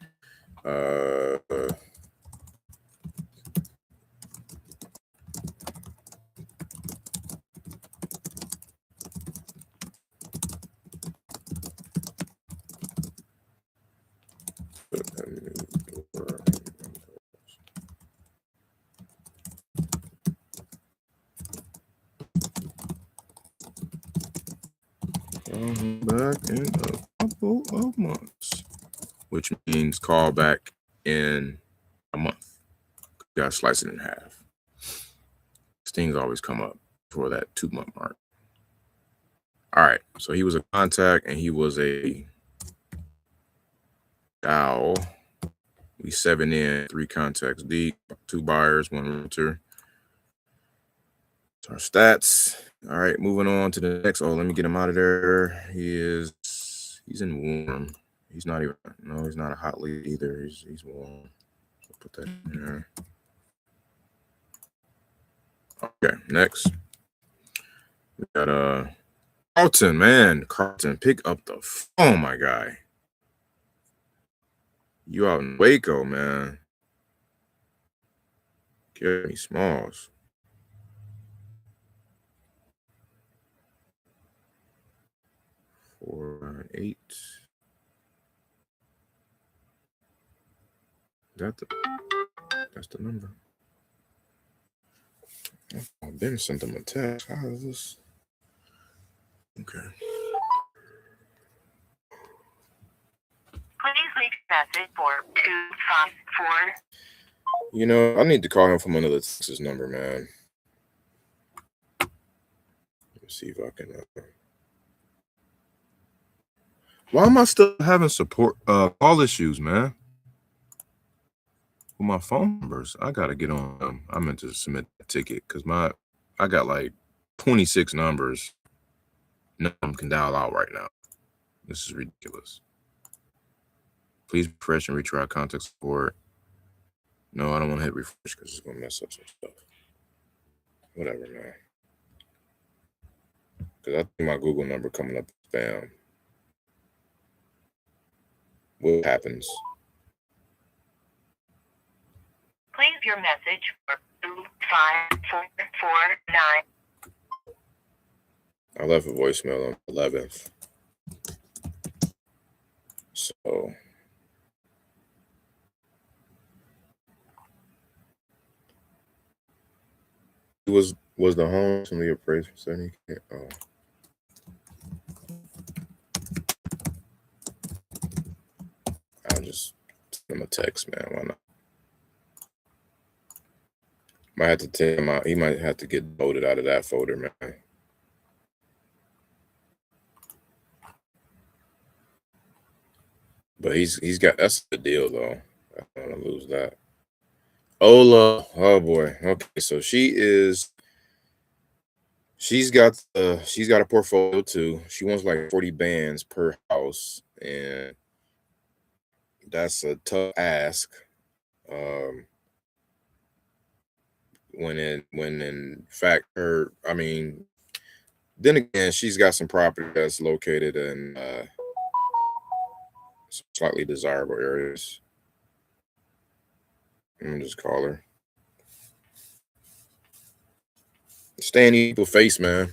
back in a couple of months, which means call back in a month. You gotta slice it in half. Things always come up for that 2-month mark. All right, so he was a contact and he was a dial. We 7 in, 3 contacts deep, 2 buyers, 1 realtor. Our stats. All right, moving on to the next. Oh, let me get him out of there. He's in warm. He's not even, no, he's not a hot lead either. He's warm. So put that in there. Okay, next. We got Carlton, man. Carlton, pick up the phone, my guy. You out in Waco, man. Give me smalls. Four, 9, 8. That's the number. I've been sent them a text. How is this? Okay. Please leave message for 254. You know, I need to call him from another Texas number, man. Let's see if I can. Why am I still having support call issues, man? With my phone numbers, I gotta get on them. I meant to submit a ticket because I got like 26 numbers. None of them can dial out right now. This is ridiculous. Please refresh and retry contact support. No, I don't want to hit refresh because it's gonna mess up some stuff. Whatever, man. Because I think my Google number coming up spam. What happens? Leave your message for 25449. I left a voicemail on the 11th. So was the home somebody appraised for 70K? Oh. I'll just send him a text, man. Why not? Might have to take him out. He might have to get voted out of that folder, man. But he's got, that's the deal though. I don't want to lose that. Ola, oh boy. Okay, so she's got a portfolio too. She wants like 40 bands per house, and that's a tough ask. When in fact then again, she's got some property that's located in slightly desirable areas. Let me just call her. Stay in people's face, man.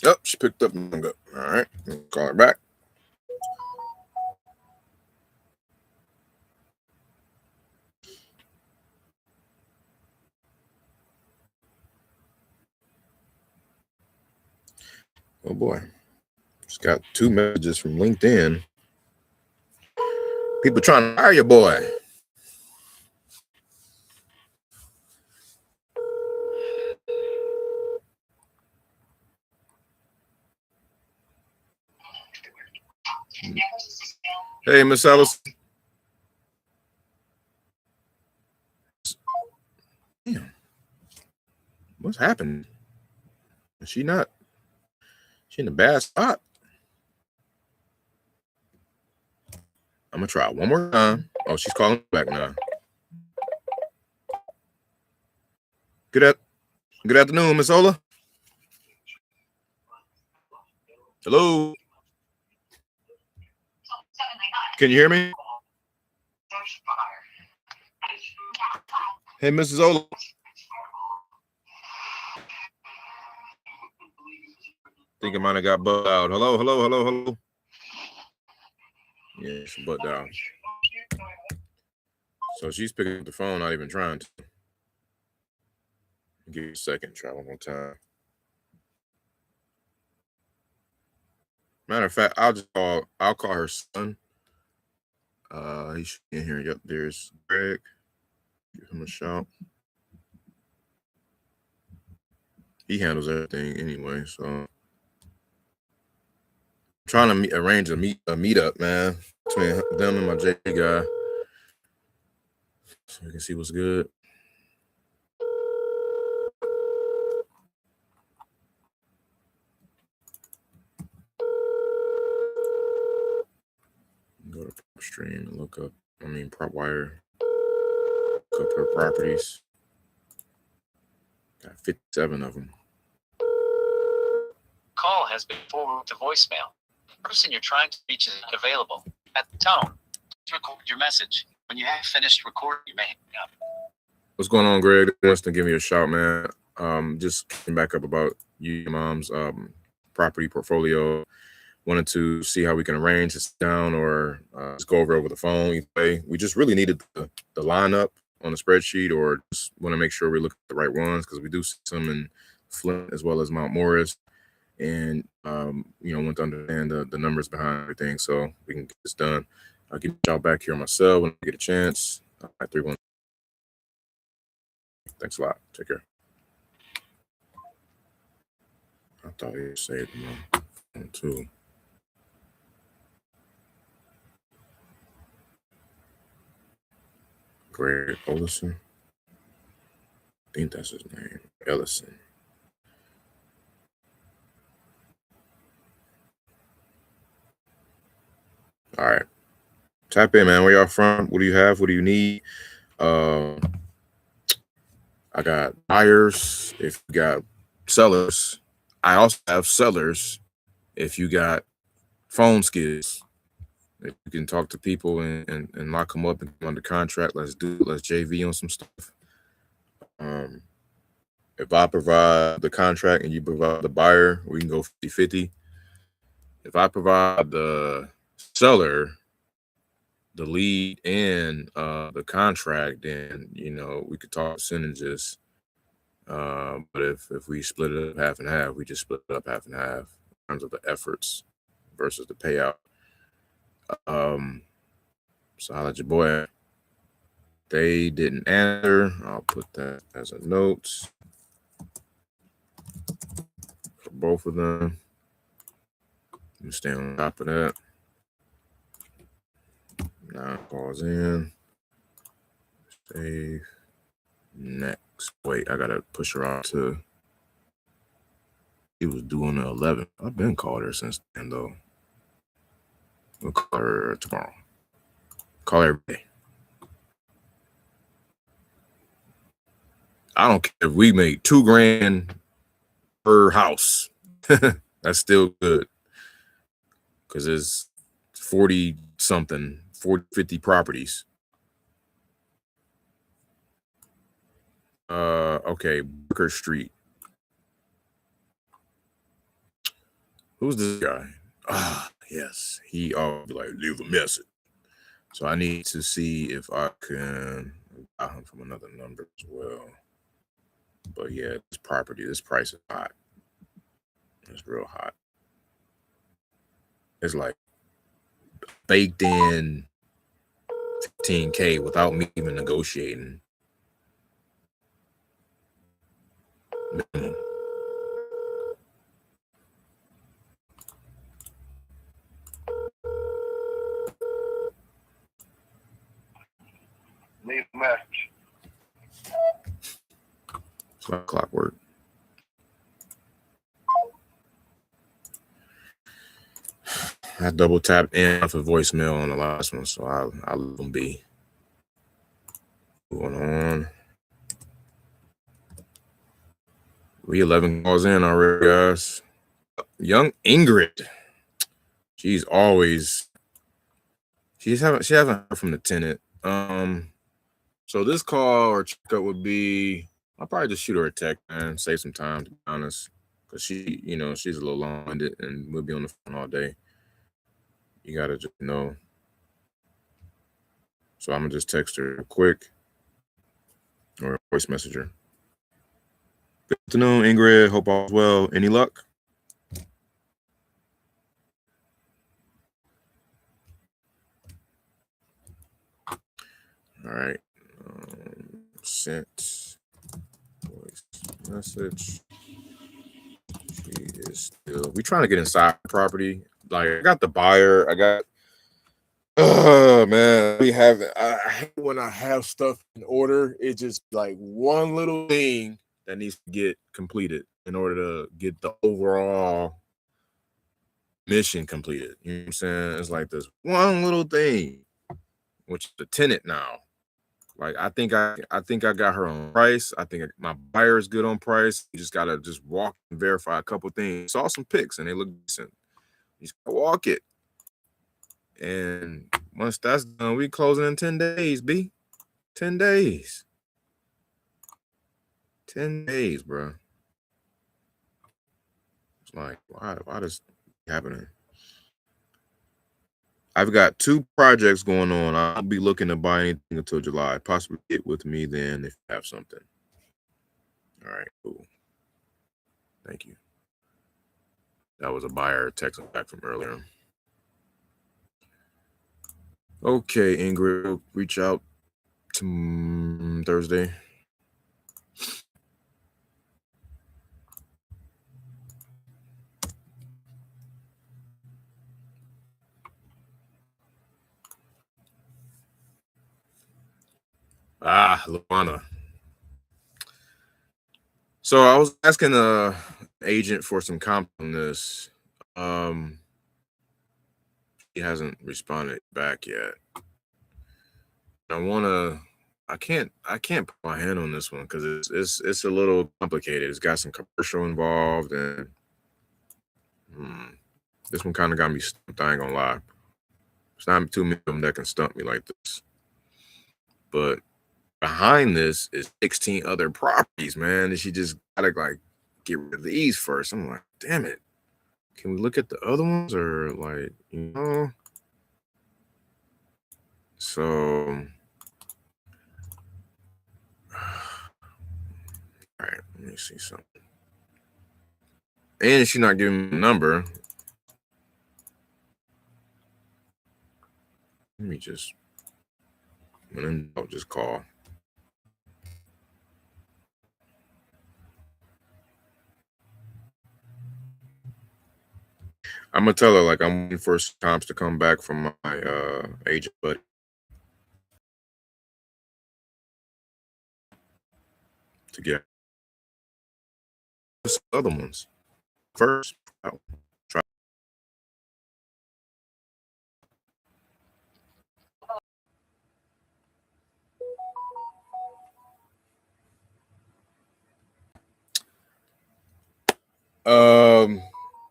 Oh, she picked up. All right, call her back. Oh boy, just got 2 messages from LinkedIn. People trying to hire your boy. Hey, Miss Ellis. Damn. What's happened? Is she not? She in a bad spot. I'm gonna try one more time. Oh, she's calling back now. Good afternoon, Miss Ola. Hello. Can you hear me? Hey, Mrs. Ola. Think I might have got bugged out. Hello. Yeah, she butt down. So she's picking up the phone, not even trying to. Give you a second, try one more time. Matter of fact, I'll call her son. He should be in here. Yep, there's Greg. Give him a shout. He handles everything anyway, so I'm trying to arrange a meetup, man, between them and my J guy, so we can see what's good. Go to PropStream and look up. PropWire. Look up her properties. Got 57 of them. Call has been forwarded to voicemail. The person you're trying to reach is not available. At the tone, record your message. When you have finished recording, you may hang up. What's going on, Greg? Wants to give me a shout, man. Just came back up about you, mom's property portfolio. Wanted to see how we can arrange this down or just go over the phone. Either way. We just really needed the lineup on the spreadsheet, or just want to make sure we look at the right ones, because we do see some in Flint as well as Mount Morris, and want to understand the numbers behind everything so we can get this done. I'll get y'all back here myself when I get a chance. 3-1. Thanks a lot. Take care. I thought he saved my phone too. Greg Olison. I think that's his name. Ellison. All right. Tap in, man. Where y'all from? What do you have? What do you need? I got buyers. If you got sellers, I also have sellers. If you got phone skills, if you can talk to people and lock them up and come under contract, let's do it. Let's JV on some stuff. If I provide the contract and you provide the buyer, we can go 50-50. If I provide the seller, the lead, and the contract, then we could talk percentages. But if we split it up half and half, we just split it up half and half in terms of the efforts versus the payout. So I'll let your boy. They didn't answer. I'll put that as a note for both of them. Let me stay on top of that. 9 calls in. Save. Next. Wait, I gotta push her out to. He was doing the 11. I've been called her since then, though. We'll call her tomorrow. Call her every day. I don't care if we make $2,000 per house. That's still good. Because there's 40-something, 50 properties. Okay, Booker Street. Who's this guy? Yes. He always like leave a message. So I need to see if I can buy him from another number as well. But yeah, this price is hot. It's real hot. It's like baked in $15K without me even negotiating. Minimum. Leave a message. It's like clockwork. I double tapped in for voicemail on the last one, so I'll let them be. Going on. We 11 calls in already, guys. Young Ingrid. She hasn't heard from the tenant. So this call or checkup would be, I'll probably just shoot her a text and save some time, to be honest, because she, she's a little long-winded and we'll be on the phone all day. You gotta just know So I'm gonna just text her quick or voice messenger. Good afternoon, Ingrid. Hope all's well. Any luck? All right. Sent voice message. She is still. We trying to get inside the property. Like I got the buyer. I got. Oh man, we have. I hate when I have stuff in order. It's just like one little thing that needs to get completed in order to get the overall mission completed. You know what I'm saying? It's like this one little thing, which is the tenant now. Like I think I got her on price. I think my buyer is good on price. You just gotta just walk and verify a couple things. Saw some pics and they look decent. You just gotta walk it. And once that's done, we closing in 10 days, B. 10 days. 10 days, bro. It's like, why does happening? I've got 2 projects going on. I'll be looking to buy anything until July. Possibly get with me then if you have something. All right, cool. Thank you. That was a buyer texting back from earlier. Okay, Ingrid, we'll reach out to Thursday. Luana. So I was asking the agent for some comp on this. He hasn't responded back yet. I can't put my hand on this one because it's a little complicated. It's got some commercial involved, and this one kind of got me stumped. I ain't gonna lie. It's not too many of them that can stump me like this. But behind this is 16 other properties, man. And she just gotta like get rid of these first. I'm like, damn it. Can we look at the other ones or like, you know? So, all right, let me see something. And she's not giving me a number. Let me just, when I'll just call. I'm gonna tell her like I'm waiting for comps to come back from my agent, but to get other ones first. I'll try.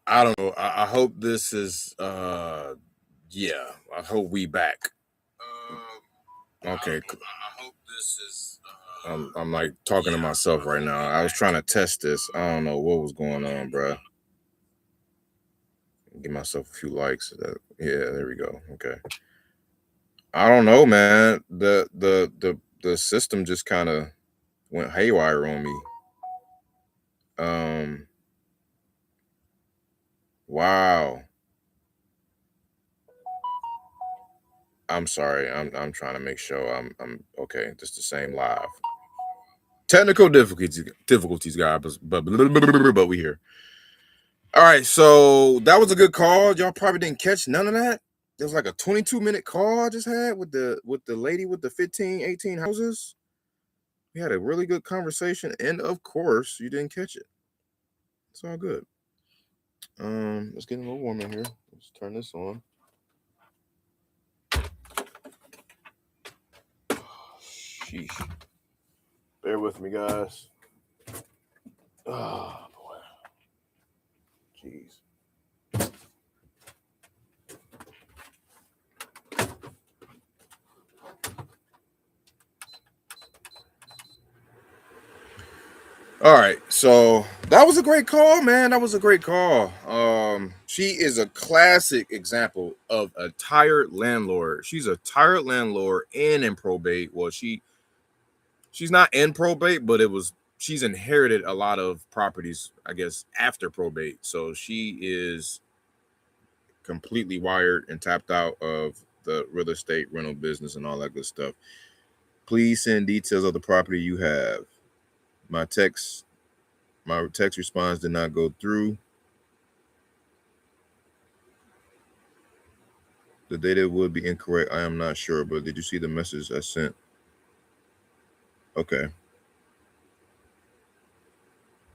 I don't know. I hope this is yeah. I hope we back. Okay. I hope this is I'm like talking to myself right now. I was trying to test this. I don't know what was going on, bro. Give myself a few likes. Yeah, there we go. Okay. I don't know, man. The system just kind of went haywire on me. Wow. I'm sorry. I'm trying to make sure I'm okay. Just the same live. Technical difficulties, guys, but we here. All right, so that was a good call. Y'all probably didn't catch none of that. There was like a 22-minute call I just had with the lady with the 15, 18 houses. We had a really good conversation, and of course, you didn't catch it. It's all good. Let's get a little warm in here. Let's turn this on. Sheesh. Bear with me, guys. Oh boy. Jeez. All right, so that was a great call, man. That was a great call. she is a classic example of a tired landlord. She's a tired landlord and in probate. Well, she's not in probate, but she's inherited a lot of properties, I guess, after probate. So she is completely wired and tapped out of the real estate rental business and all that good stuff. Please send details of the property you have. My text response did not go through. The data would be incorrect. I am not sure, but did you see the message I sent? Okay.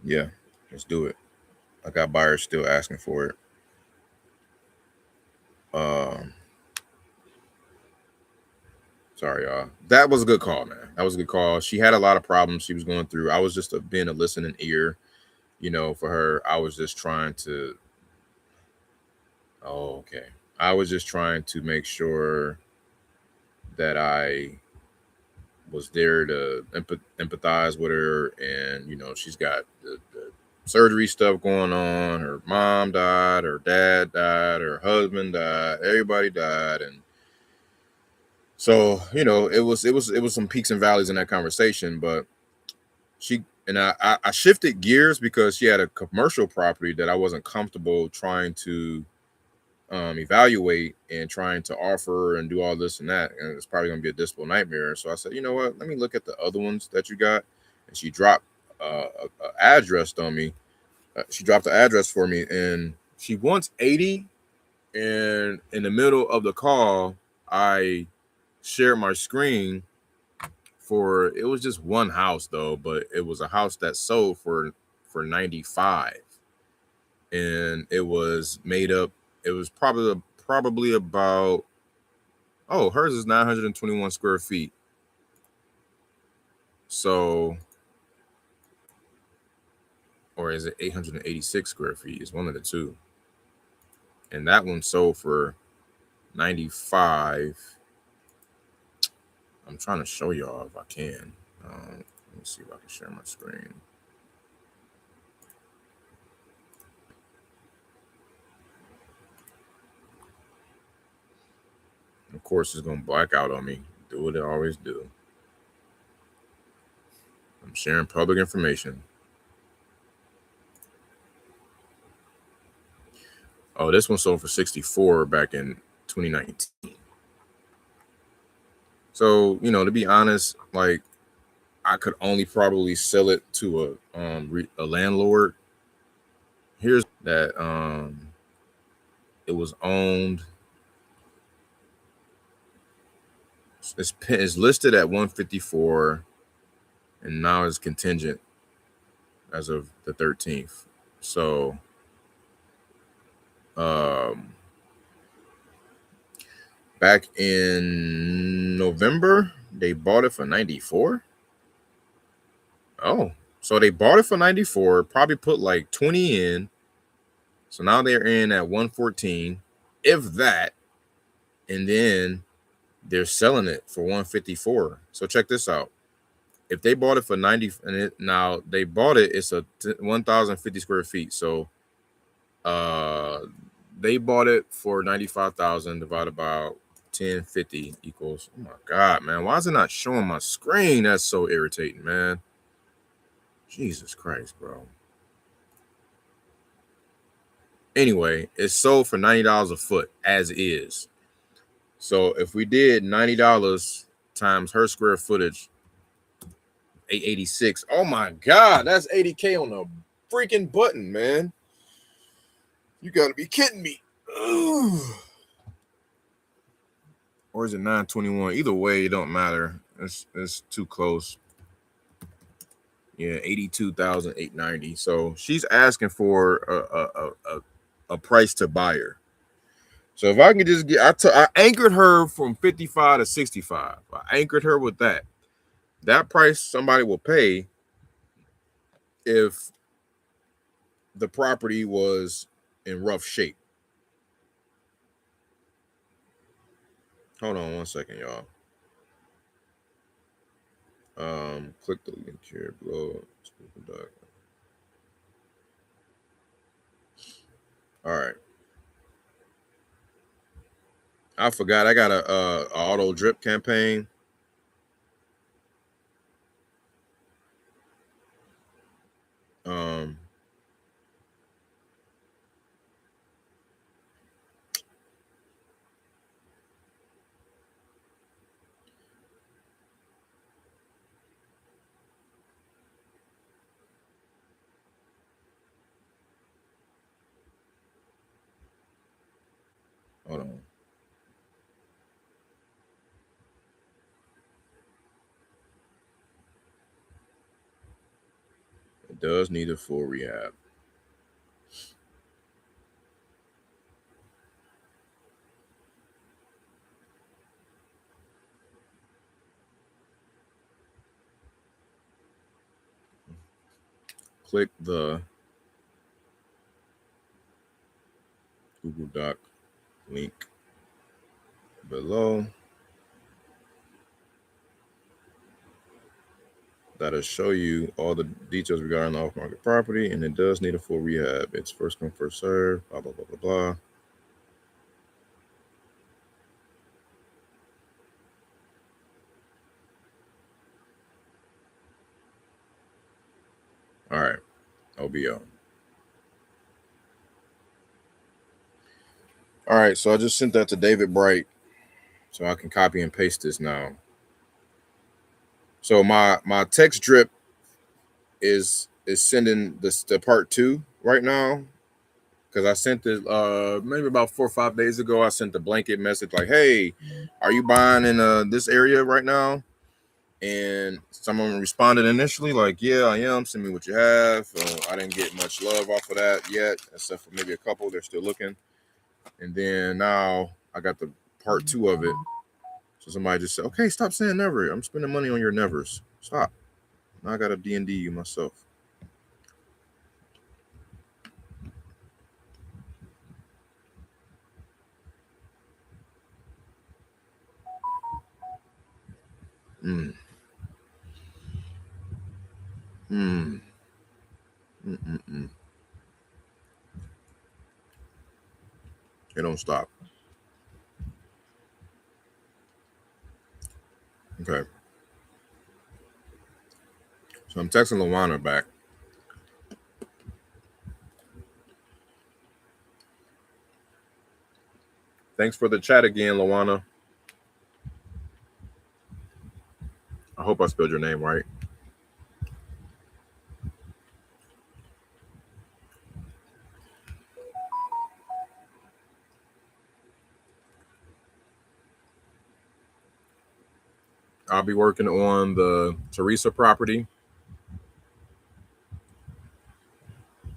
Yeah, let's do it. I got buyers still asking for it. Sorry, y'all. That was a good call, man. That was a good call. She had a lot of problems she was going through. I was just being a listening ear, for her. I was just trying to. Oh, okay. I was just trying to make sure that I was there to empathize with her, and she's got the surgery stuff going on. Her mom died, her dad died, her husband died, everybody died, and so it was some peaks and valleys in that conversation. But I shifted gears because she had a commercial property that I wasn't comfortable trying to evaluate and trying to offer and do all this and that, and it's probably gonna be a dispo nightmare. So I said, you know what, let me look at the other ones that you got. And she dropped a address on me. She dropped the address for me, and she wants 80. And in the middle of the call, I shared my screen for, it was just one house though, but it was a house that sold for 95, and it was made up. It was probably about, hers is 921 square feet. So, or is it 886 square feet? It's one of the two. And that one sold for 95. I'm trying to show y'all if I can. Let me see if I can share my screen. Of course, it's going to black out on me. Do what it always do. I'm sharing public information. Oh, this one sold for 64 back in 2019. So, to be honest, like, I could only probably sell it to a landlord. Here's that it was owned. It's listed at 154, and now it's contingent as of the 13th. So, back in November, they bought it for 94. Oh, so they bought it for 94, probably put like 20 in. So now they're in at 114, if that, and then they're selling it for 154. So check this out. If they bought it for 90, and now they bought it, it's a 1,050 square feet. So they bought it for 95,000 divided by 1050 equals, oh my God, man, why is it not showing my screen? That's so irritating, man. Jesus Christ, bro. Anyway, it's sold for $90 a foot as is. So if we did $90 times her square footage, 886. Oh my God, that's 80K on the freaking button, man. You gotta be kidding me. Ugh. Or is it 921? Either way, it don't matter. It's too close. Yeah, 82,890. So she's asking for a price to buyer. So if I can just get, I anchored her from 55 to 65. I anchored her with that. That price somebody will pay if the property was in rough shape. Hold on one second, y'all. Click the link here below. All right. I forgot I got a auto drip campaign. Hold on. It does need a full rehab. Click the Google Doc link below. That'll show you all the details regarding the off-market property, and it does need a full rehab. It's first come, first serve, blah, blah, blah, blah, blah. All right, OBO. All right, so I just sent that to David Bright, so I can copy and paste this now. So my text drip is sending this to part 2 right now, because I sent it maybe about 4 or 5 days ago. I sent the blanket message like, "Hey, are you buying in this area right now?" And someone responded initially like, "Yeah, I am. Send me what you have." I didn't get much love off of that yet, except for maybe a couple. They're still looking. And then now I got the part 2 of it. So somebody just said, "Okay, stop saying never. I'm spending money on your nevers. Stop." Now I got a D&D you myself. It don't stop. Okay. So I'm texting Luana back. Thanks for the chat again, Luana. I hope I spelled your name right. I'll be working on the Teresa property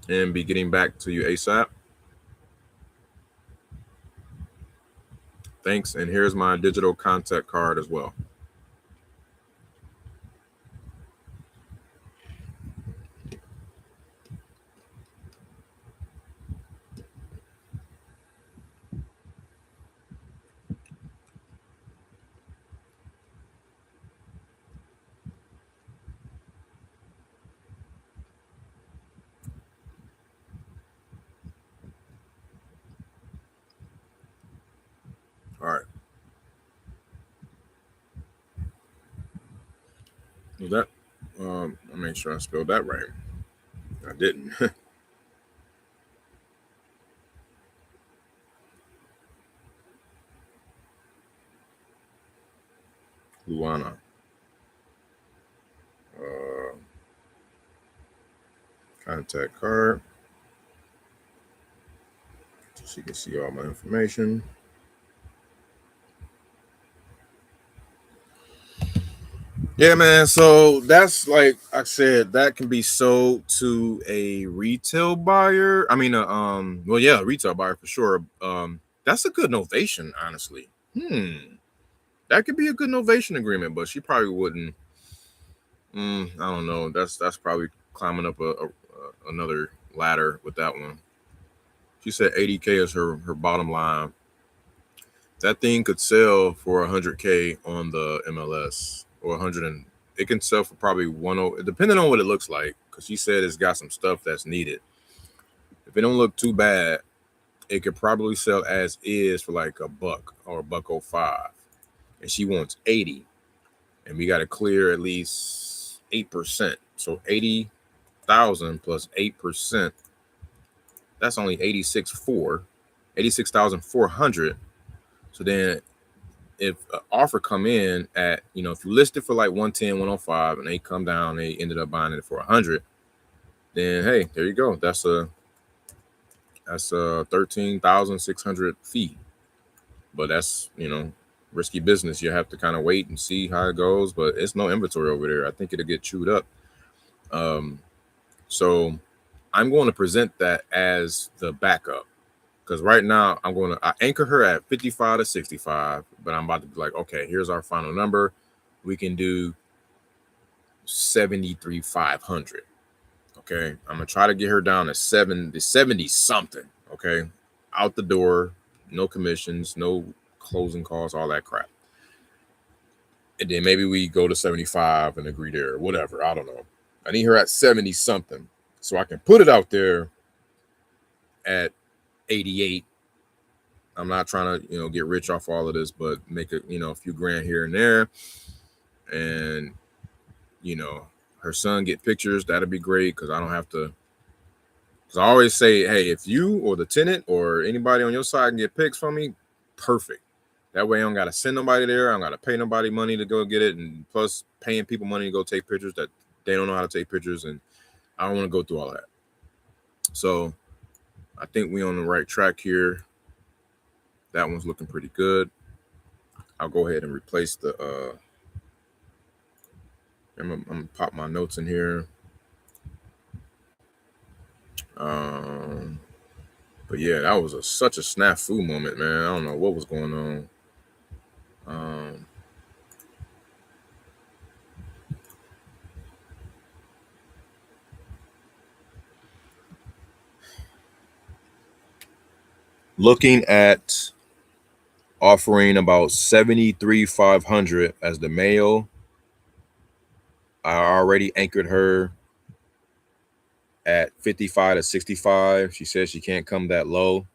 and be getting back to you ASAP. Thanks. And here's my digital contact card as well. All right. Was that? I'll make sure I spelled that right. I didn't. Luana. Contact card. So you can see all my information. Yeah, man. So that's, like I said, that can be sold to a retail buyer. I mean, well, yeah, a retail buyer for sure. That's a good novation, honestly. That could be a good novation agreement, but she probably wouldn't. I don't know. That's probably climbing up another ladder with that one. She said 80K is her bottom line. That thing could sell for 100K on the MLS, or 100, and it can sell for probably 10, depending on what it looks like. Because she said it's got some stuff that's needed. If it don't look too bad, it could probably sell as is for like $1 or $1.05, and she wants 80, and we got to clear at least 8%. So 80,000 plus 8%, that's only 86,400. So then if an offer come in at, you know, if you list it for like 110, 105, and they come down, they ended up buying it for 100, then hey, there you go. That's a 13,600 fee. But that's, you know, risky business. You have to kind of wait and see how it goes. But it's no inventory over there. I think it'll get chewed up. So I'm going to present that as the backup, because right now I anchor her at 55 to 65, but I'm about to be like, okay, here's our final number. We can do 73,500. Okay, I'm gonna try to get her down to 70 something. Okay, out the door, no commissions, no closing costs, all that crap. And then maybe we go to 75 and agree there, whatever. I don't know. I need her at 70 something so I can put it out there at 88. I'm not trying to, you know, get rich off all of this, but make it, you know, a few grand here and there. And, you know, her son get pictures. That'd be great, because I don't have to. Because I always say, hey, if you or the tenant or anybody on your side can get pics from me, perfect. That way I don't got to send nobody there. I don't got to pay nobody money to go get it. And plus paying people money to go take pictures that they don't know how to take pictures. And I don't want to go through all that. So I think we on the right track here. That one's looking pretty good. I'll go ahead and replace the, I'm gonna pop my notes in here. But yeah, that was such a snafu moment, man. I don't know what was going on. Looking at offering about 73,500 as the male. I already anchored her at 55 to 65. She says she can't come that low.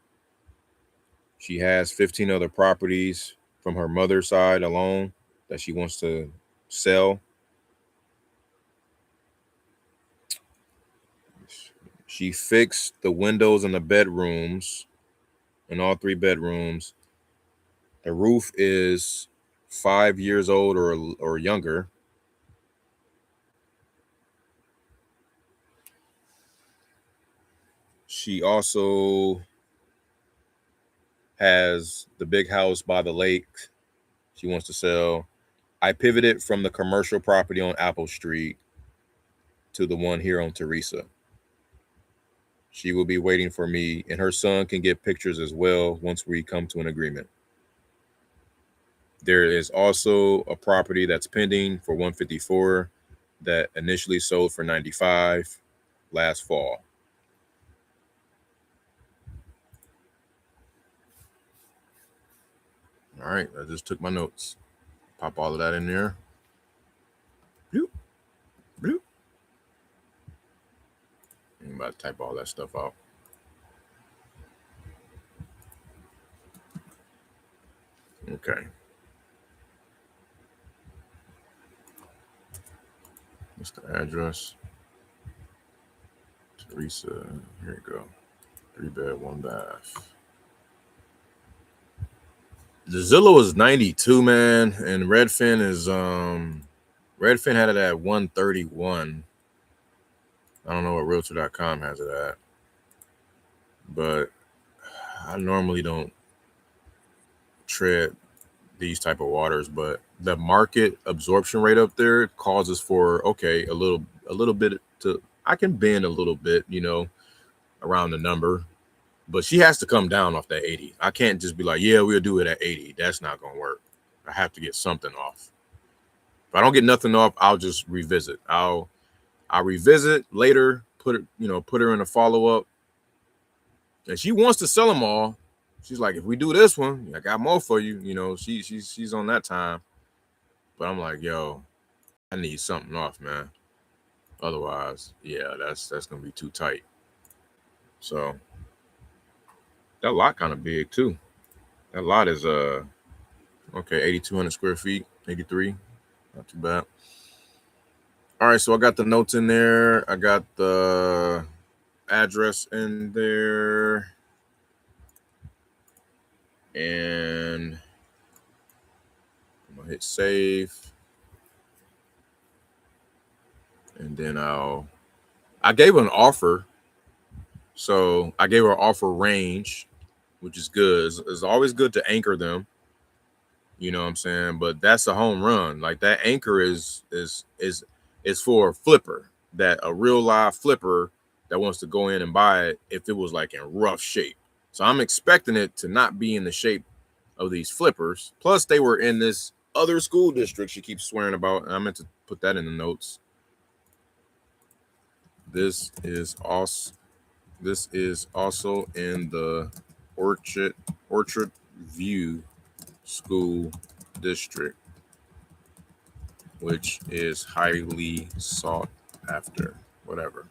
She has 15 other properties from her mother's side alone that she wants to sell. She fixed the windows in the bedrooms, in all 3 bedrooms. The roof is 5 years old or younger. She also has the big house by the lake she wants to sell. I pivoted from the commercial property on Apple Street to the one here on Teresa. She will be waiting for me, and her son can get pictures as well once we come to an agreement. There is also a property that's pending for 154 that initially sold for 95 last fall. All right, I just took my notes. Pop all of that in there. Bloop, bloop. I'm about to type all that stuff out. Okay. What's the address? Teresa. Here you go. 3 bed, 1 bath. The Zillow is 92, man, and Redfin is Redfin had it at 131. I don't know what Realtor.com has it at, but I normally don't tread these type of waters. But the market absorption rate up there causes for a little bit to, I can bend a little bit, you know, around the number. But she has to come down off that 80. I can't just be like, yeah, we'll do it at 80. That's not going to work. I have to get something off. If I don't get nothing off, I'll just revisit. I'll revisit later, put her in a follow-up. And she wants to sell them all. She's like, if we do this one, I got more for you. You know, she's on that time. But I'm like, yo, I need something off, man. Otherwise, yeah, that's going to be too tight. So That lot kind of big too. That lot is okay, 8,200 square feet, 83. Not too bad. All right, so I got the notes in there. I got the address in there. And I'm gonna hit save. And then I gave her an offer. So I gave her an offer range, which is good. It's always good to anchor them. You know what I'm saying? But that's a home run. Like that anchor is for a flipper, that a real live flipper that wants to go in and buy it if it was like in rough shape. So I'm expecting it to not be in the shape of these flippers. Plus they were in this other school district she keeps swearing about. And I meant to put that in the notes. This is also in the Orchard View School District, which is highly sought after. Whatever.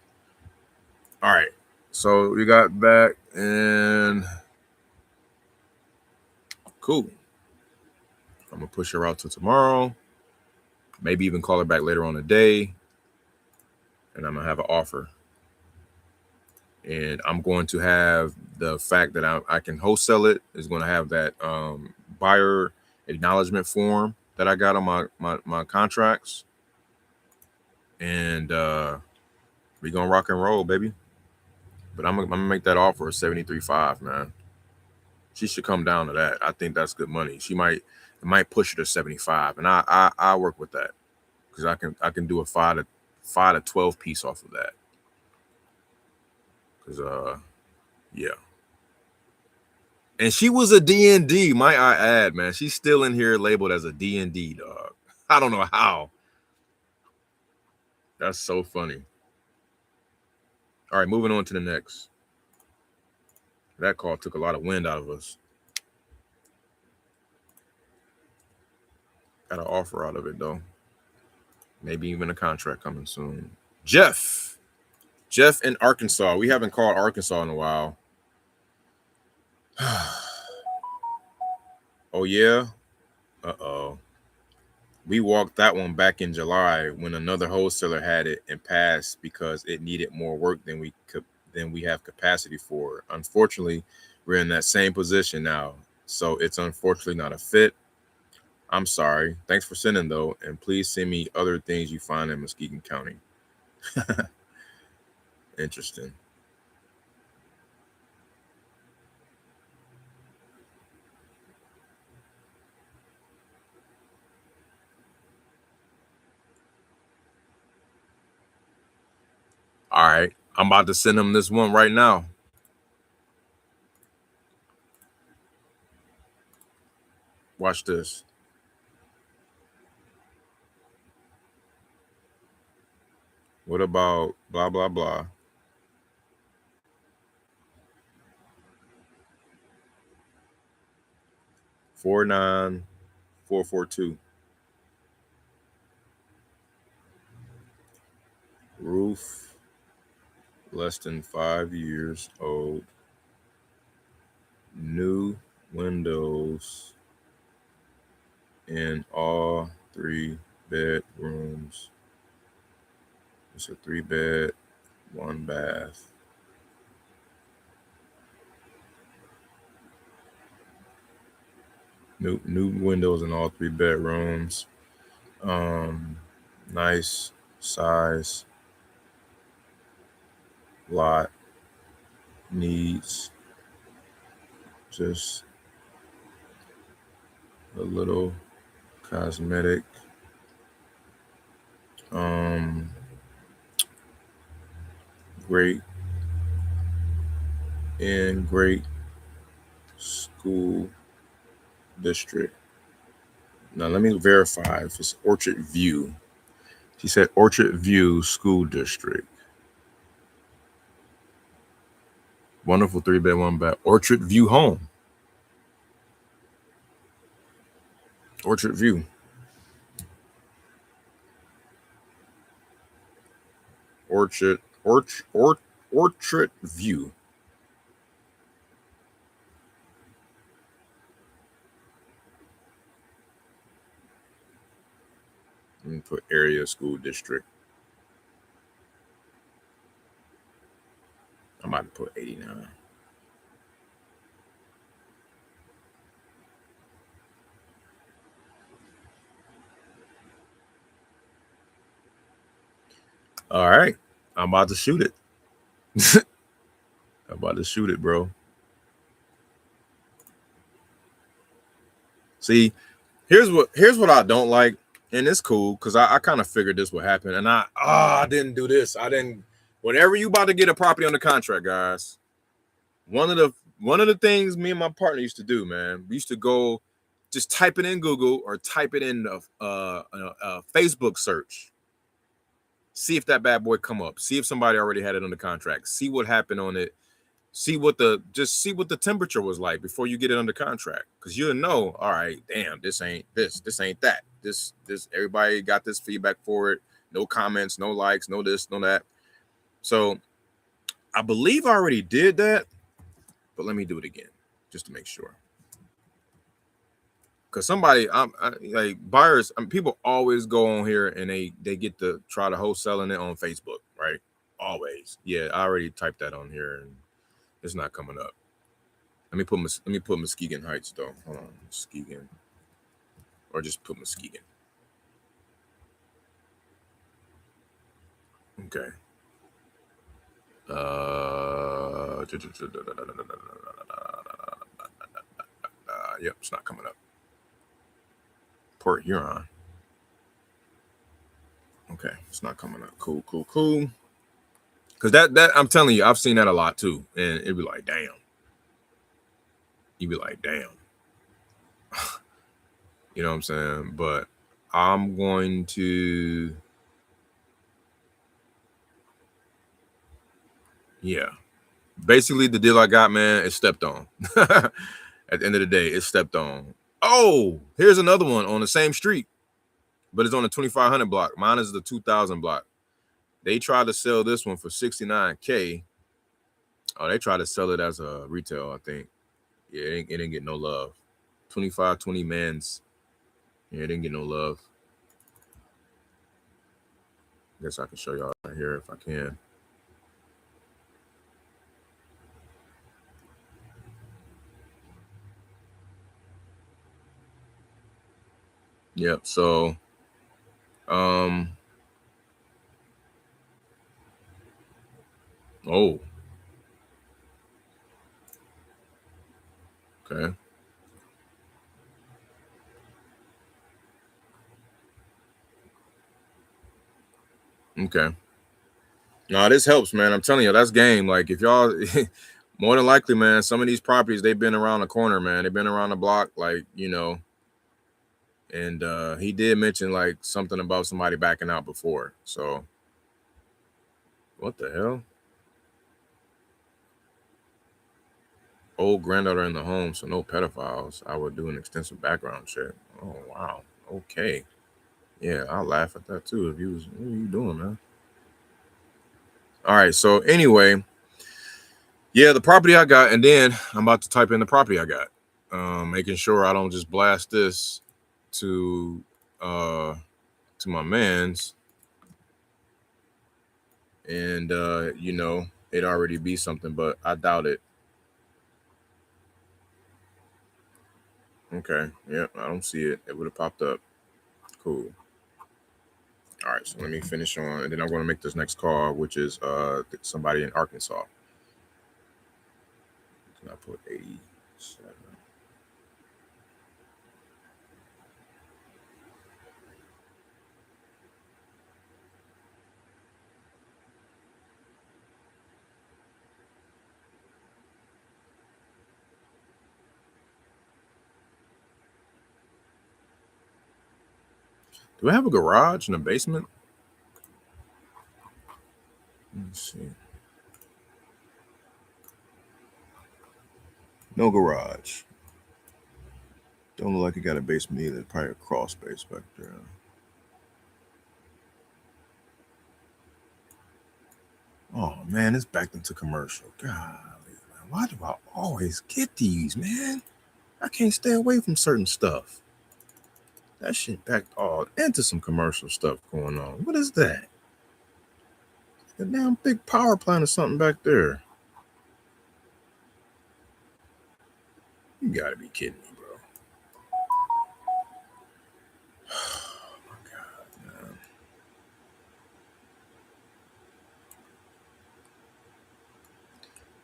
All right. So we got back and cool. I'm gonna push her out to tomorrow. Maybe even call her back later on the day. And I'm gonna have an offer. And I'm going to have the fact that I can wholesale it is going to have that buyer acknowledgement form that I got on my contracts. And we gonna rock and roll, baby. But I'm gonna make that offer of 73.5, man. She should come down to that. I think that's good money. It might push her to 75, and I work with that because I can do a 5 to 12 piece off of that. Because yeah. And she was a D&D, might I add, man. She's still in here labeled as a D&D, dog. I don't know how. That's so funny. All right, moving on to the next. That call took a lot of wind out of us. Got an offer out of it, though. Maybe even a contract coming soon. Jeff in Arkansas. We haven't called Arkansas in a while. Oh, yeah? Uh-oh. We walked that one back in July when another wholesaler had it and passed because it needed more work than we have capacity for. Unfortunately, we're in that same position now, so it's unfortunately not a fit. I'm sorry. Thanks for sending though, and please send me other things you find in Muskegon County. Interesting. All right, I'm about to send him this one right now. Watch this. What about blah, blah, blah? $49,442. Roof less than 5 years old. New windows in all 3 bedrooms. It's a 3-bed, 1 bath. New windows in all 3 bedrooms. Nice size lot. Needs just a little cosmetic. Great school district. Now let me verify if it's Orchard View. She said Orchard View School District. Wonderful 3-bed, 1 bath. Orchard View home. Orchard View. Orchard View. put area, school district. I might put 89. All right. I'm about to shoot it. I'm about to shoot it, bro. See, here's what I don't like, and it's cool because I kind of figured this would happen, and I didn't do this. I didn't. Whenever you about to get a property under contract, guys, one of the things me and my partner used to do, man, we used to go just type it in Google or type it in a Facebook search. See if that bad boy come up. See if somebody already had it under contract. See what happened on it. See what the temperature was like before you get it under contract, because you'll know, all right, damn, this ain't that. This everybody got this feedback for it. No comments, no likes, no this, no that. So I believe I already did that, but let me do it again just to make sure. Because somebody, like buyers, people always go on here and they get to try to wholesaling it on Facebook, right? Always. Yeah, I already typed that on here and it's not coming up. Let me put Muskegon Heights though. Hold on, Muskegon, or just put Muskegon. Okay. Yep, it's not coming up. Port Huron. Okay, it's not coming up. Cool. Because that I'm telling you, I've seen that a lot too, and it'd be like, damn. You'd be like, damn. You know what I'm saying? But I'm going to, yeah. Basically, the deal I got, man, is stepped on. At the end of the day, it's stepped on. Oh, here's another one on the same street, but it's on the 2500 block. Mine is the 2000 block. They tried to sell this one for $69K. Oh, they tried to sell it as a retail, I think. Yeah, it didn't get no love. 2520 mans. Yeah, it didn't get no love. Guess I can show y'all right here if I can. Yep. So, oh, okay. Okay. No, this helps, man. I'm telling you, that's game. Like, if y'all, more than likely, man, some of these properties, they've been around the corner, man. They've been around the block, like, you know. And he did mention, like, something about somebody backing out before. So, what the hell? Old granddaughter in the home, so no pedophiles. I would do an extensive background check. Oh, wow. Okay. Yeah, I'll laugh at that, too. If you was, what are you doing, man? All right, so anyway, yeah, the property I got, and then I'm about to type in the property I got, making sure I don't just blast this to my man's, and you know, it'd already be something, but I doubt it. Okay, yeah, I don't see it. It would have popped up. Cool. All right, so let me finish on, and then I'm going to make this next call, which is somebody in Arkansas. Can I put 87? Do I have a garage in the basement? Let's see. No garage. Don't look like it got a basement either. Probably a crawl space back there. Oh man, it's backed into commercial. Golly, man. Why do I always get these, man? I can't stay away from certain stuff. That shit backed all into some commercial stuff going on. What is that? A damn big power plant or something back there. You gotta be kidding me, bro. Oh my God, man.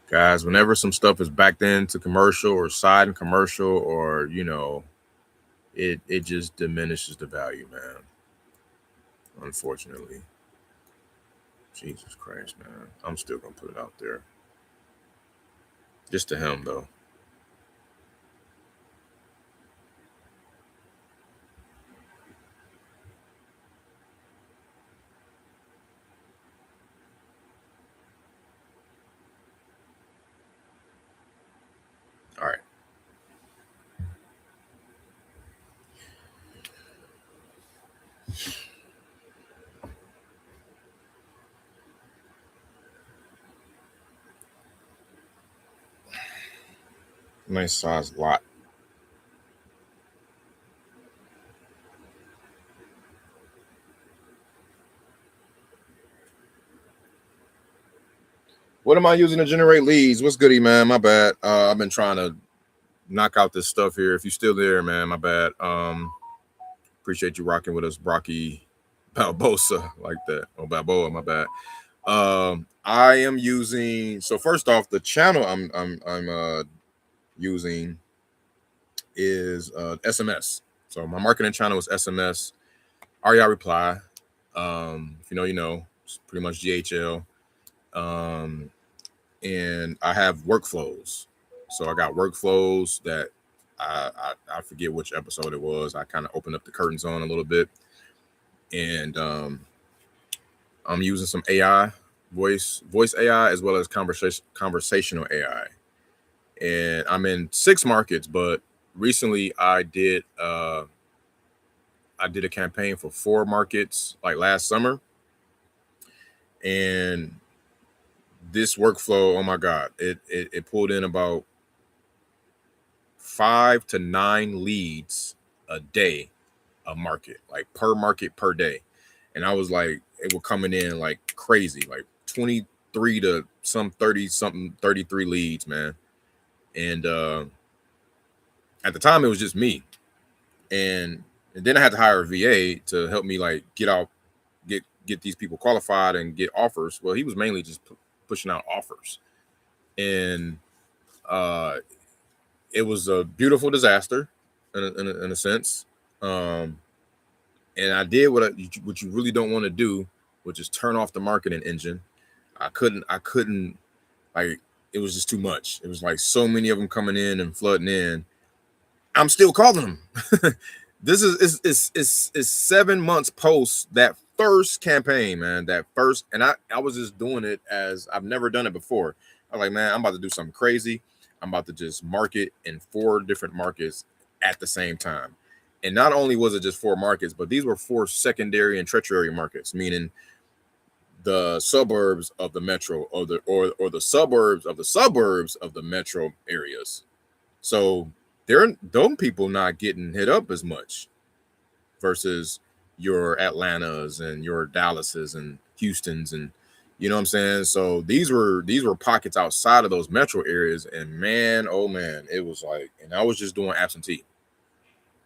Guys, whenever some stuff is backed into commercial or side in commercial, or it just diminishes the value, man. Unfortunately. Jesus Christ, man. I'm still gonna put it out there. Just to him, though. All right. Nice size lot. What am I using to generate leads? What's goody, man? My bad. I've been trying to knock out this stuff here. If you're still there, man, my bad. Appreciate you rocking with us, Brocky Balboa, like that. Oh, Balboa, my bad. I am using. So first off, the channel I'm using is SMS. So my marketing channel is SMS. REI Reply. If you know, you know. It's pretty much GHL. And I have workflows. So I got workflows that I forget which episode it was. I kind of opened up the curtains on a little bit, and I'm using some AI, voice AI, as well as conversational AI. And I'm in 6 markets, but recently I did a campaign for 4 markets like last summer, and this workflow, oh my God, it pulled in about 5 to 9 leads a day, a market, like per market per day. And I was like, it was coming in like crazy, like 23 to some 30 something, 33 leads, man. And at the time it was just me. And then I had to hire a VA to help me like get these people qualified and get offers. Well, he was mainly just pushing out offers. And it was a beautiful disaster in a sense. And I did what you really don't want to do, which is turn off the marketing engine. I couldn't like, it was just too much. It was like so many of them coming in and flooding in. I'm still calling them. This is 7 months post that first campaign, man. That first, and I was just doing it as I've never done it before. I'm like, man, I'm about to do something crazy. I'm about to just market in 4 different markets at the same time. And not only was it just 4 markets, but these were 4 secondary and tertiary markets, meaning the suburbs of the metro or the suburbs of the metro areas. So those people not getting hit up as much versus your Atlantas and your Dallases and Houstons, and you know what I'm saying? So these were pockets outside of those metro areas, and man, oh man, it was like, and I was just doing absentee.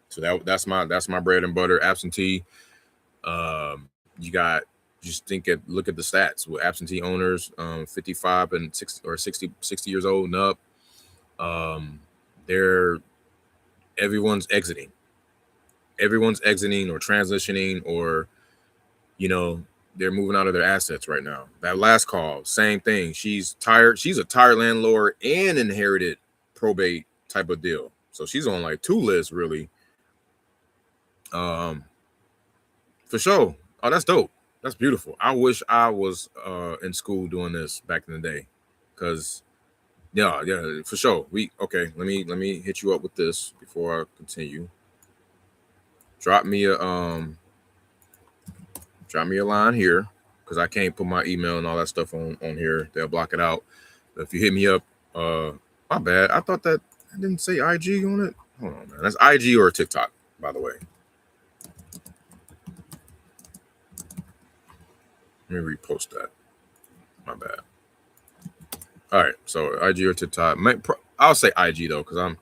So that's my bread and butter, absentee. You got, just look at the stats with absentee owners, 55 and 60 or 60 years old and up. Everyone's exiting or transitioning, or they're moving out of their assets right now. That last call, same thing. She's tired. She's a tired landlord and inherited probate type of deal. So she's on like 2 lists, really. For sure. Oh, that's dope. That's beautiful. I wish I was in school doing this back in the day, because yeah, for sure. Okay. Let me hit you up with this before I continue. Drop me a line here, because I can't put my email and all that stuff on here. They'll block it out. But if you hit me up, my bad. I thought that I didn't say IG on it. Hold on, man. That's IG or TikTok, by the way. Let me repost that. My bad. All right, so IG or TikTok. I'll say IG though, because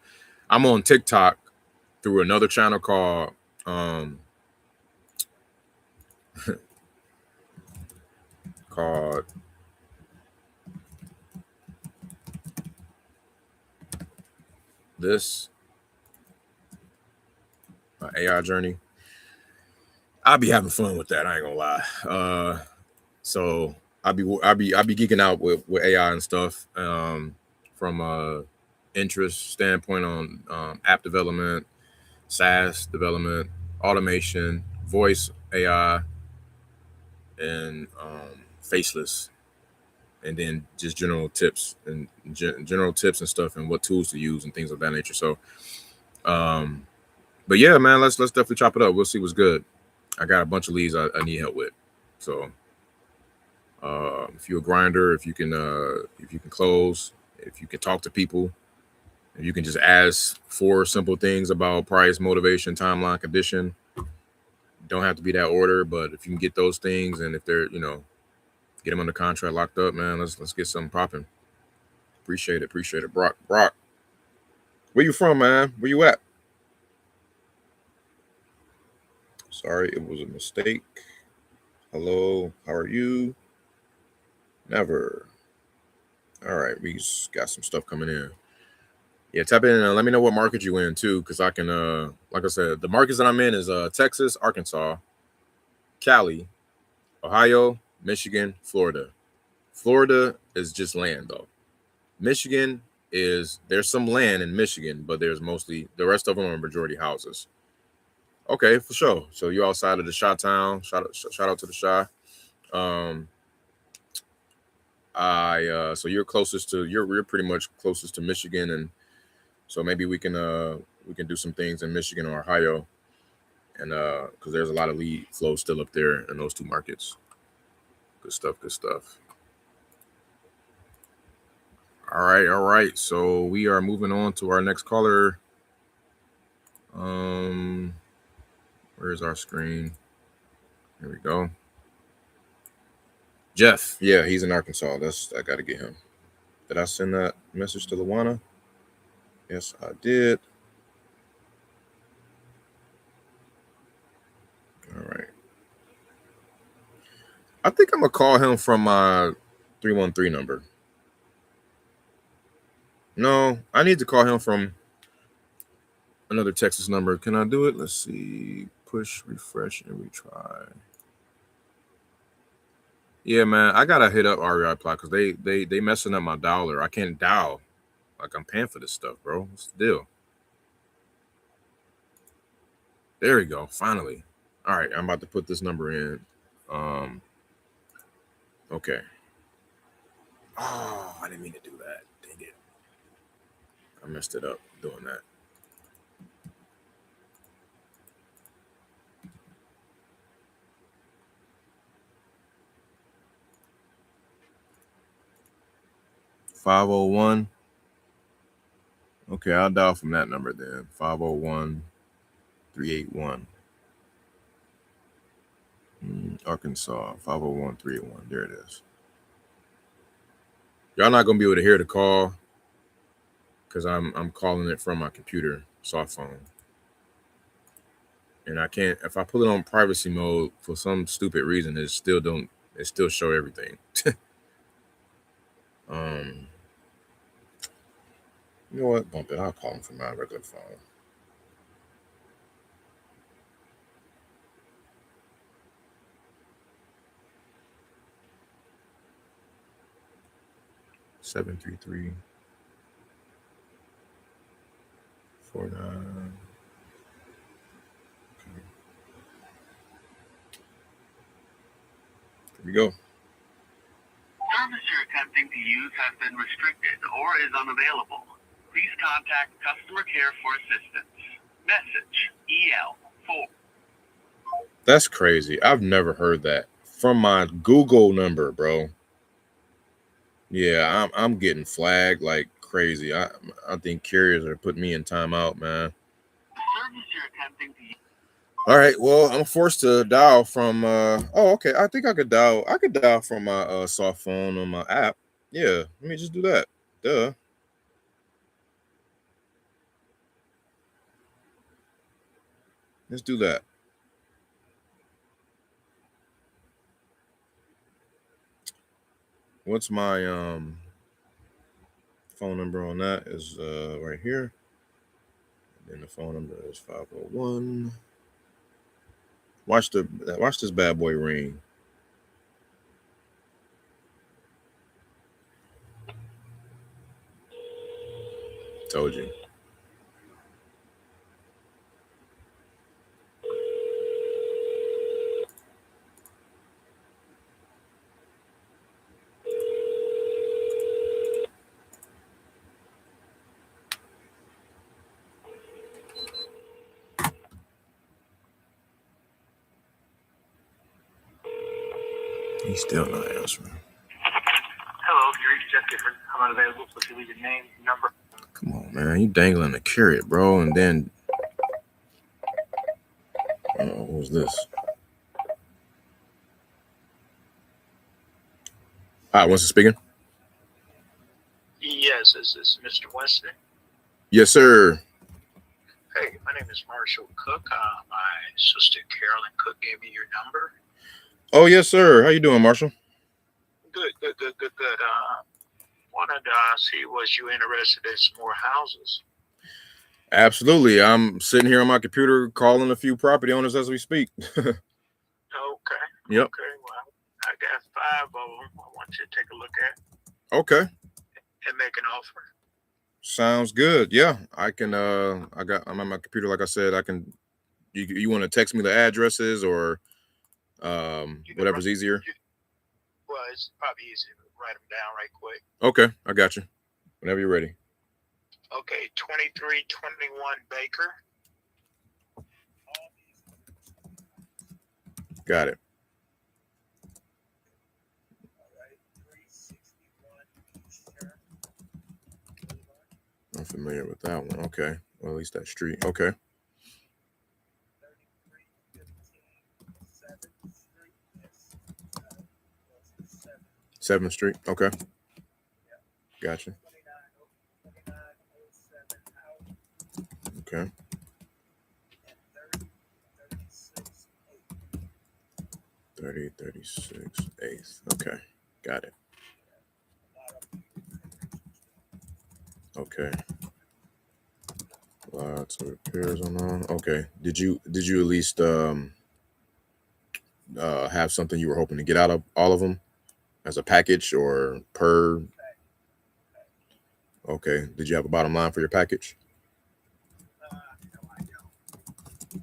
I'm on TikTok through another channel called called this AI journey. I'll be having fun with that. I ain't gonna lie. So I'll be geeking out with AI and stuff from a interest standpoint on app development, SaaS development, automation, voice AI, and faceless, and then just general tips and general tips and stuff, and what tools to use and things of that nature. So, but yeah, man, let's definitely chop it up. We'll see what's good. I got a bunch of leads I need help with. So, if you're a grinder, if you can close, if you can talk to people, if you can just ask 4 simple things about price, motivation, timeline, condition. Don't have to be that order, but if you can get those things, and if they're, get them under contract locked up, man, let's get something popping. Appreciate it. Brock, where you from, man? Where you at? Sorry, it was a mistake. Hello, how are you? Never. All right, we just got some stuff coming in. Yeah, tap in and let me know what market you in too, because I can, like I said, the markets that I'm in is Texas, Arkansas, Cali, Ohio, Michigan, Florida. Florida is just land though. Michigan there's some land in Michigan, but there's mostly, the rest of them are majority houses. Okay, for sure. So you outside of the Chi town. Shout out to the Chi. So you're closest to, you're pretty much closest to Michigan, and so maybe we can do some things in Michigan or Ohio, and because there's a lot of lead flow still up there in those 2 markets. Good stuff. All right. So we are moving on to our next caller. Where's our screen? Here we go. Jeff. Yeah, he's in Arkansas. I got to get him. Did I send that message to Luana? Yes, I did. All right. I think I'm going to call him from my 313 number. No, I need to call him from another Texas number. Can I do it? Let's see. Push, refresh, and retry. Yeah, man, I gotta hit up REI Plot because they messing up my dialer. I can't dial. Like, I'm paying for this stuff, bro. What's the deal? There we go. Finally. All right, I'm about to put this number in. Okay. Oh, I didn't mean to do that. Dang it. I messed it up doing that. $501. Okay, I'll dial from that number then. 501-381. Arkansas, 501-381. There it is. Y'all not gonna be able to hear the call because I'm calling it from my computer, soft phone. And I can't, if I put it on privacy mode for some stupid reason, it still show everything. You know what? Bump it. I'll call him from my regular phone. Seven 733-49. Here we go. Service you're attempting to use has been restricted or is unavailable. Please contact customer care for assistance. Message EL4. That's crazy. I've never heard that from my Google number, bro. Yeah, I'm getting flagged like crazy. I think carriers are putting me in timeout, man. The service you're attempting to use. All right. Well, I'm forced to dial from. Oh, okay. I think I could dial. I could dial from my soft phone on my app. Yeah. Let me just do that. Duh. Let's do that. What's my phone number on that is right here. And the phone number is 501. Watch this bad boy ring. Told you. He's still not answering. Hello, you reached Jeff Gifford. I'm unavailable, so if you leave your name, number. Come on, man. You dangling the carrot, bro. And then what was this? Hi, what's speaking? Yes, this is Mr. Wesley. Yes, sir. Hey, my name is Marshall Cook. My sister Carolyn Cook gave me your number. Oh, yes, sir. How you doing, Marshall? Good. Wanted to see, was you interested in some more houses? Absolutely. I'm sitting here on my computer calling a few property owners as we speak. Okay. Yep. Okay, well, I got 5 of them I want you to take a look at. Okay. And make an offer. Sounds good. Yeah, I can. I'm on my computer. Like I said, I can. You want to text me the addresses or whatever's easier? Well, it's probably easy to write them down right quick. Okay, I got you. Whenever you're ready. Okay, 2321 Baker. Got it. I'm familiar with that one. Okay. Well, at least that street. Okay. 7th Street. Okay. Gotcha. Okay. 3036 8th. Okay. Got it. Okay. Lots of repairs on. Okay. Did you at least have something you were hoping to get out of all of them as a package or per? Okay. Did you have a bottom line for your package?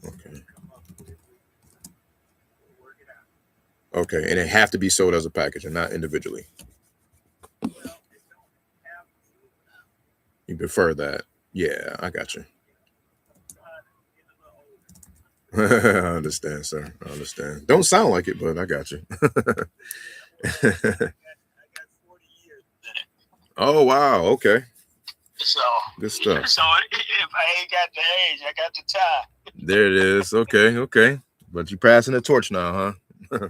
Okay. Okay. And it have to be sold as a package and not individually. You prefer that? Yeah, I got you. I understand, sir. I understand. Don't sound like it, but I got you. Oh, wow. Okay. So good stuff. So if I ain't got the age, I got the time. There it is. Okay. But you're passing the torch now, huh? Yeah, I'm a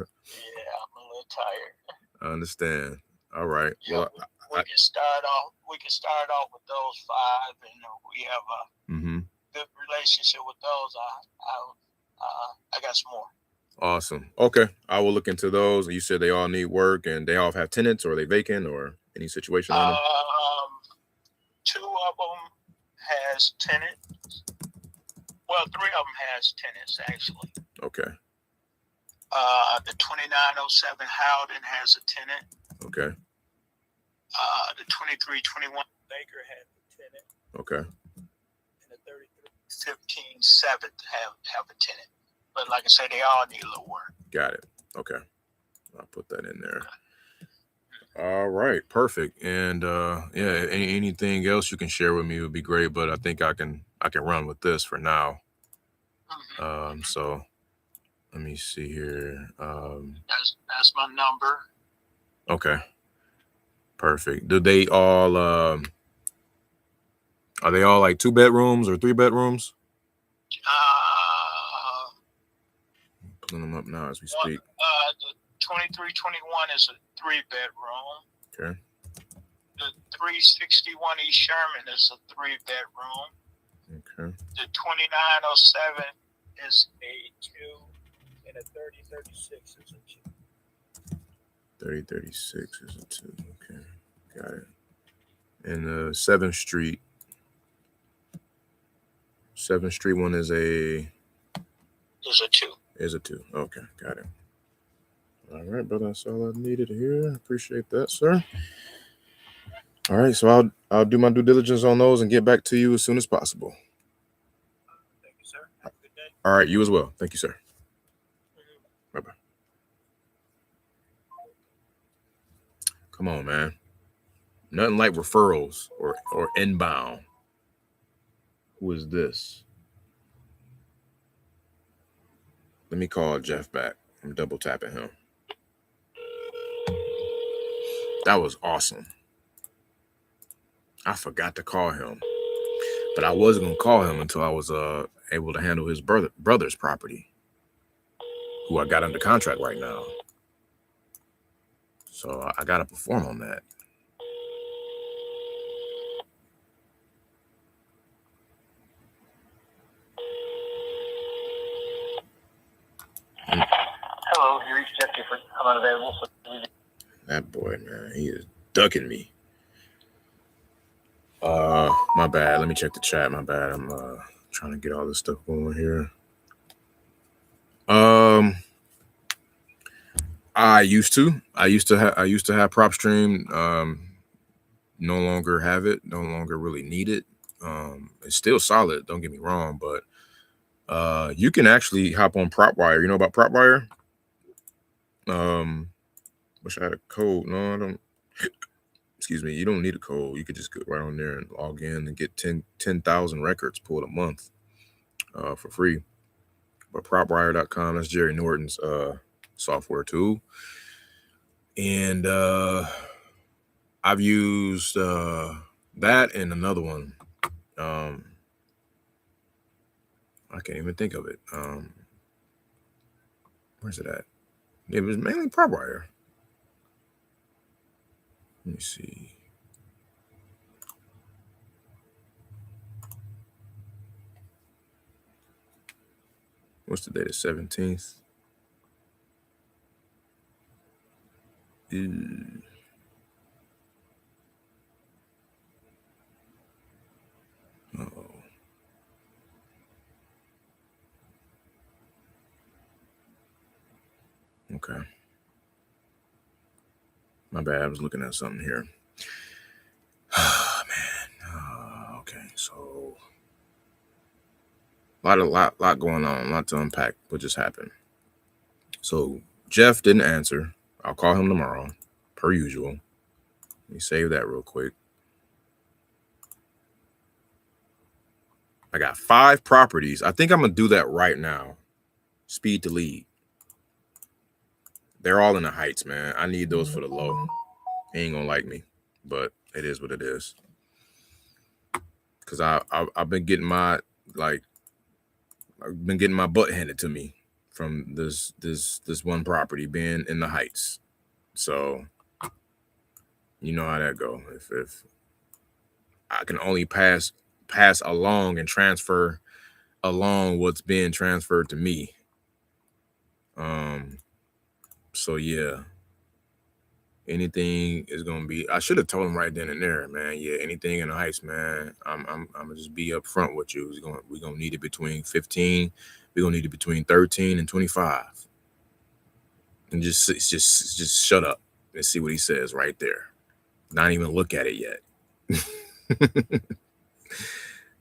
little tired. I understand. All right. Yeah, well, we can start off. We can start off with those 5, and we have a good relationship with those. I got some more. Awesome. Okay, I will look into those. You said they all need work, and they all have tenants, or are they vacant, or any situation on them? 2 of them has tenants. Well, 3 of them has tenants actually. Okay. The 2907 Howden has a tenant. Okay. The 2321 Baker has a tenant. Okay. And the 3315 7th have a tenant. But like I said, they all need a little work. Got it. Okay. I'll put that in there. All right. Perfect. And yeah, anything else you can share with me would be great, but I think I can run with this for now. So let me see here. That's my number. Okay. Perfect. Do they all are they all like 2 bedrooms or 3 bedrooms? Pulling them up now as we speak. The 2321 is a 3-bedroom. Okay. The 361 East Sherman is a 3-bedroom. Okay. The 2907 is a 2, and the 3036 is a 2. 3036 is a 2. Okay, got it. And the 7th Street one is a 2. Is a 2. Okay, got it. All right, brother. That's all I needed to hear. Appreciate that, sir. All right, so I'll do my due diligence on those and get back to you as soon as possible. Thank you, sir. Have a good day. All right, you as well. Thank you, sir. Bye-bye. Come on, man. Nothing like referrals or inbound. Who is this? Let me call Jeff back. I'm double tapping him. That was awesome. I forgot to call him, but I wasn't going to call him until I was able to handle his brother's property, who I got under contract right now. So I got to perform on that. Hello, you reached Jeff Gifford. I'm unavailable. That boy, man, he is ducking me. My bad. Let me check the chat. My bad. I'm trying to get all this stuff going here. I used to have PropStream. No longer have it. No longer really need it. It's still solid. Don't get me wrong, but you can actually hop on PropWire. You know about PropWire? Wish I had a code. No, I don't. Excuse me. You don't need a code. You could just go right on there and log in and get 10,000 records pulled a month for free. But PropWire.com, that's Jerry Norton's software tool. And I've used that and another one. I can't even think of it. Where's it at? It was mainly PropWire. Let me see. What's the date? The 17th. Uh-oh. Okay. My bad. I was looking at something here. Oh, man. Okay. So a lot going on. A lot to unpack. What just happened? So Jeff didn't answer. I'll call him tomorrow, per usual. Let me save that real quick. I got 5 properties. I think I'm going to do that right now. Speed to lead. They're all in the Heights, man. I need those for the low. He ain't going to like me, but it is what it is. Because I've been getting my butt handed to me from this one property being in the Heights. So you know how that go. If I can only pass along and transfer along what's being transferred to me. So yeah, anything is gonna be. I should have told him right then and there, man. Yeah, anything in the Heights, man. I'm gonna just be up front with you. We're gonna need it between 15. We're gonna need it between 13 and 25. And just shut up and see what he says right there. Not even look at it yet.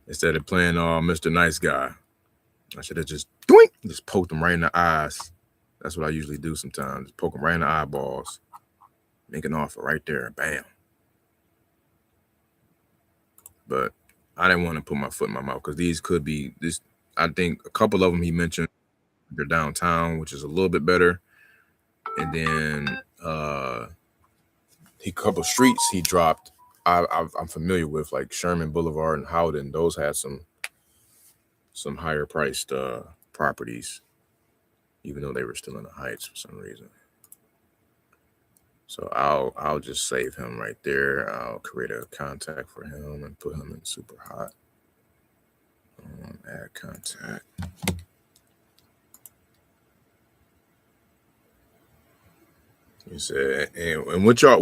Instead of playing Mr. Nice Guy, I should have just poked him right in the eyes. That's what I usually do sometimes. Just poke him right in the eyeballs. Make an offer right there. Bam. But I didn't want to put my foot in my mouth because these could be this. I think a couple of them he mentioned they're downtown, which is a little bit better. And then a couple streets he dropped. I'm familiar with, like Sherman Boulevard and Howden. Those had some higher priced properties. even though they were still in the Heights for some reason. So I'll just save him right there. I'll create a contact for him and put him in super hot. Add contact. He said, and what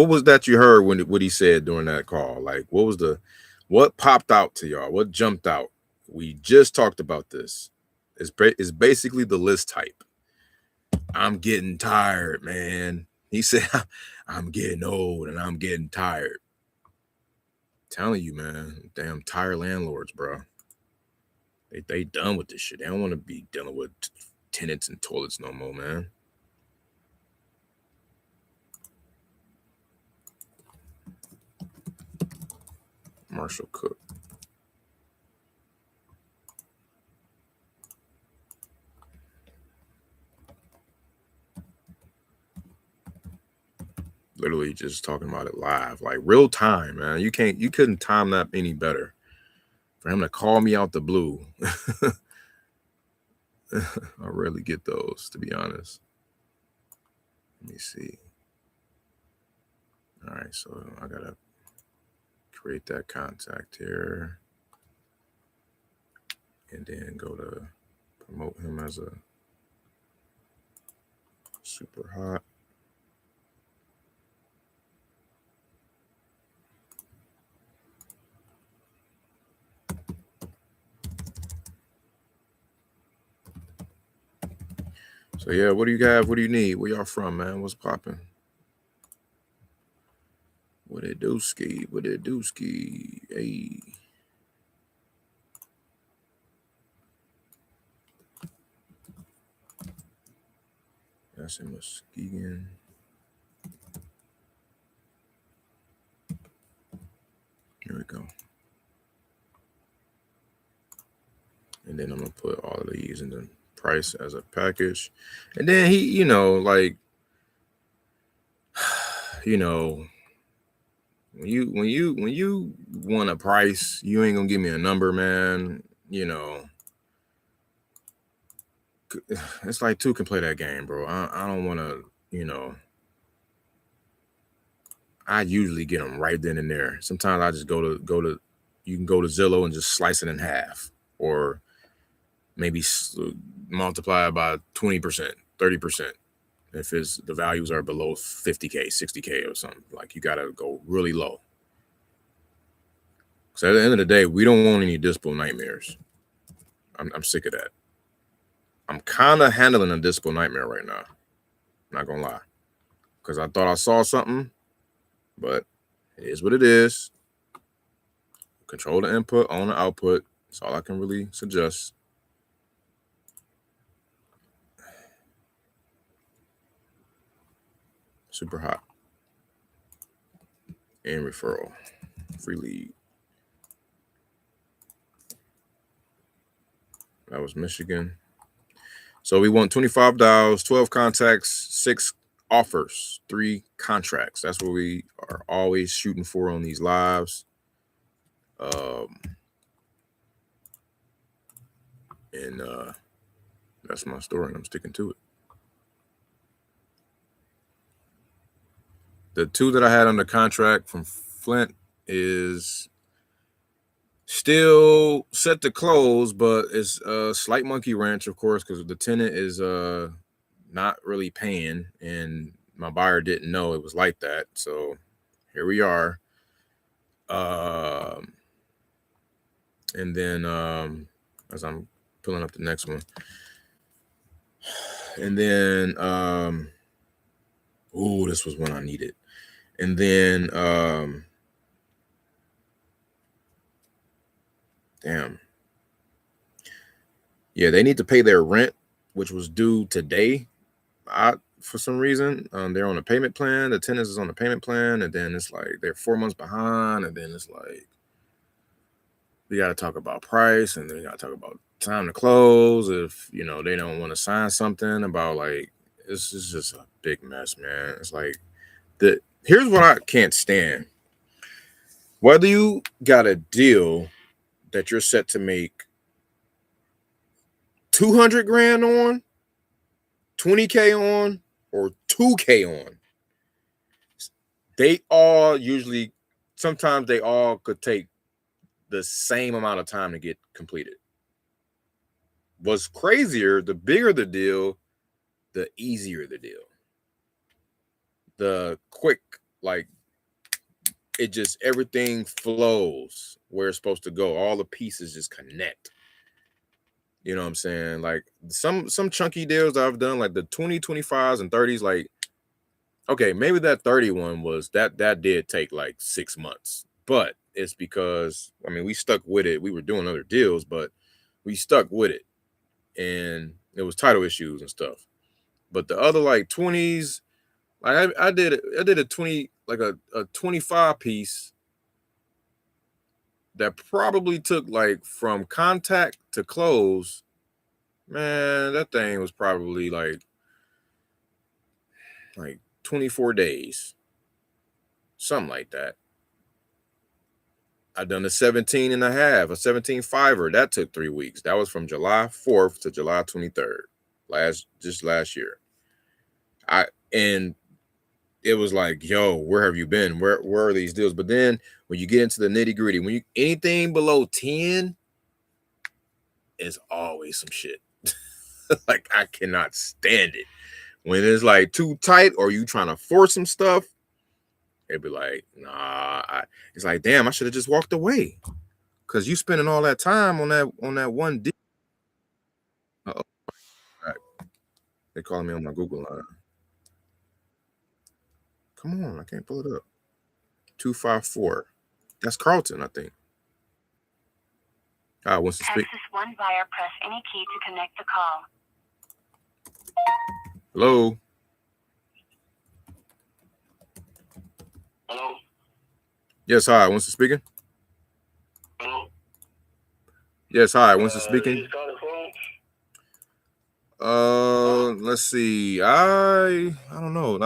was that you heard when what he said during that call? Like, what popped out to y'all? What jumped out? We just talked about this. It's basically the list type. I'm getting tired, man. He said, I'm getting old and I'm getting tired. I'm telling you, man, damn tired landlords, bro. They done with this shit. They don't want to be dealing with tenants and toilets no more, man. Marshall Cook. Literally just talking about it live, like real time, man. You couldn't time that any better. For him to call me out the blue. I rarely get those, to be honest. Let me see. All right, so I gotta create that contact here. And then go to promote him as a super hot. So yeah, what do you have? What do you need? Where y'all from, man? What's popping? What it do, ski? What it do, ski? Hey. That's in Muskegon. Here we go. And then I'm gonna put all of these in the price as a package. And then he, you know, like, you know, when you want a price, you ain't gonna give me a number, man. You know, it's like two can play that game, bro. I don't want to, you know. I usually get them right then and there. Sometimes I just go to. You can go to Zillow and just slice it in half, or maybe multiply it by 20%, 30%. If the values are below 50K, 60K or something, like you gotta go really low. So at the end of the day, we don't want any dispo nightmares. I'm sick of that. I'm kind of handling a dispo nightmare right now. Not gonna lie, because I thought I saw something, but it is what it is. Control the input, own the output. That's all I can really suggest. Super hot. And referral. Free lead. That was Michigan. So we want $25, 12 contacts, 6 offers, 3 contracts. That's what we are always shooting for on these lives. And that's my story, and I'm sticking to it. The 2 that I had under contract from Flint is still set to close, but it's a slight monkey wrench, of course, because the tenant is not really paying, and my buyer didn't know it was like that. So here we are. And then as I'm pulling up the next one, and then this was one I needed. And then damn. Yeah, they need to pay their rent, which was due today. For some reason, they're on a payment plan. The tenants is on a payment plan, and then it's like they're 4 months behind, and then it's like we got to talk about price, and then we got to talk about time to close. If you know they don't want to sign something about like this is just a big mess, man. It's like here's what I can't stand. Whether you got a deal that you're set to make $200,000 on, 20K on or 2K on, they all usually, sometimes they all could take the same amount of time to get completed. What's crazier, the bigger the deal, the easier the deal. The quick, like, it just, everything flows where it's supposed to go. All the pieces just connect. You know what I'm saying? Like some chunky deals I've done, like the 20, 25s and 30s, like, okay, maybe that 31 was that did take like 6 months, but it's because, I mean, we stuck with it. We were doing other deals, but we stuck with it, and it was title issues and stuff. But the other like 20s, like I did a 20, like a 25 piece that probably took, like, from contact to close, man, that thing was probably like 24 days, something like that. I done a 17 and a half, a 17 fiver. That took 3 weeks. That was from July 4th to July 23rd, last year. And it was like, yo, where have you been? Where are these deals? But then when you get into the nitty gritty, when you, anything below 10, is always some shit. Like, I cannot stand it. When it's like too tight or you trying to force some stuff, it'd be like, nah. It's like, damn, I should have just walked away, because you spending all that time on that one deal. Uh-oh. Right. They calling me on my Google line. Come on, I can't pull it up. 254. That's Carlton, I think. Wants to speak. Access one buyer, press any key to connect the call. Hello. Hello? Yes, hi. Winston speaking. Hello? Yes, hi. Winston speaking. You got a phone? Let's see. I don't know.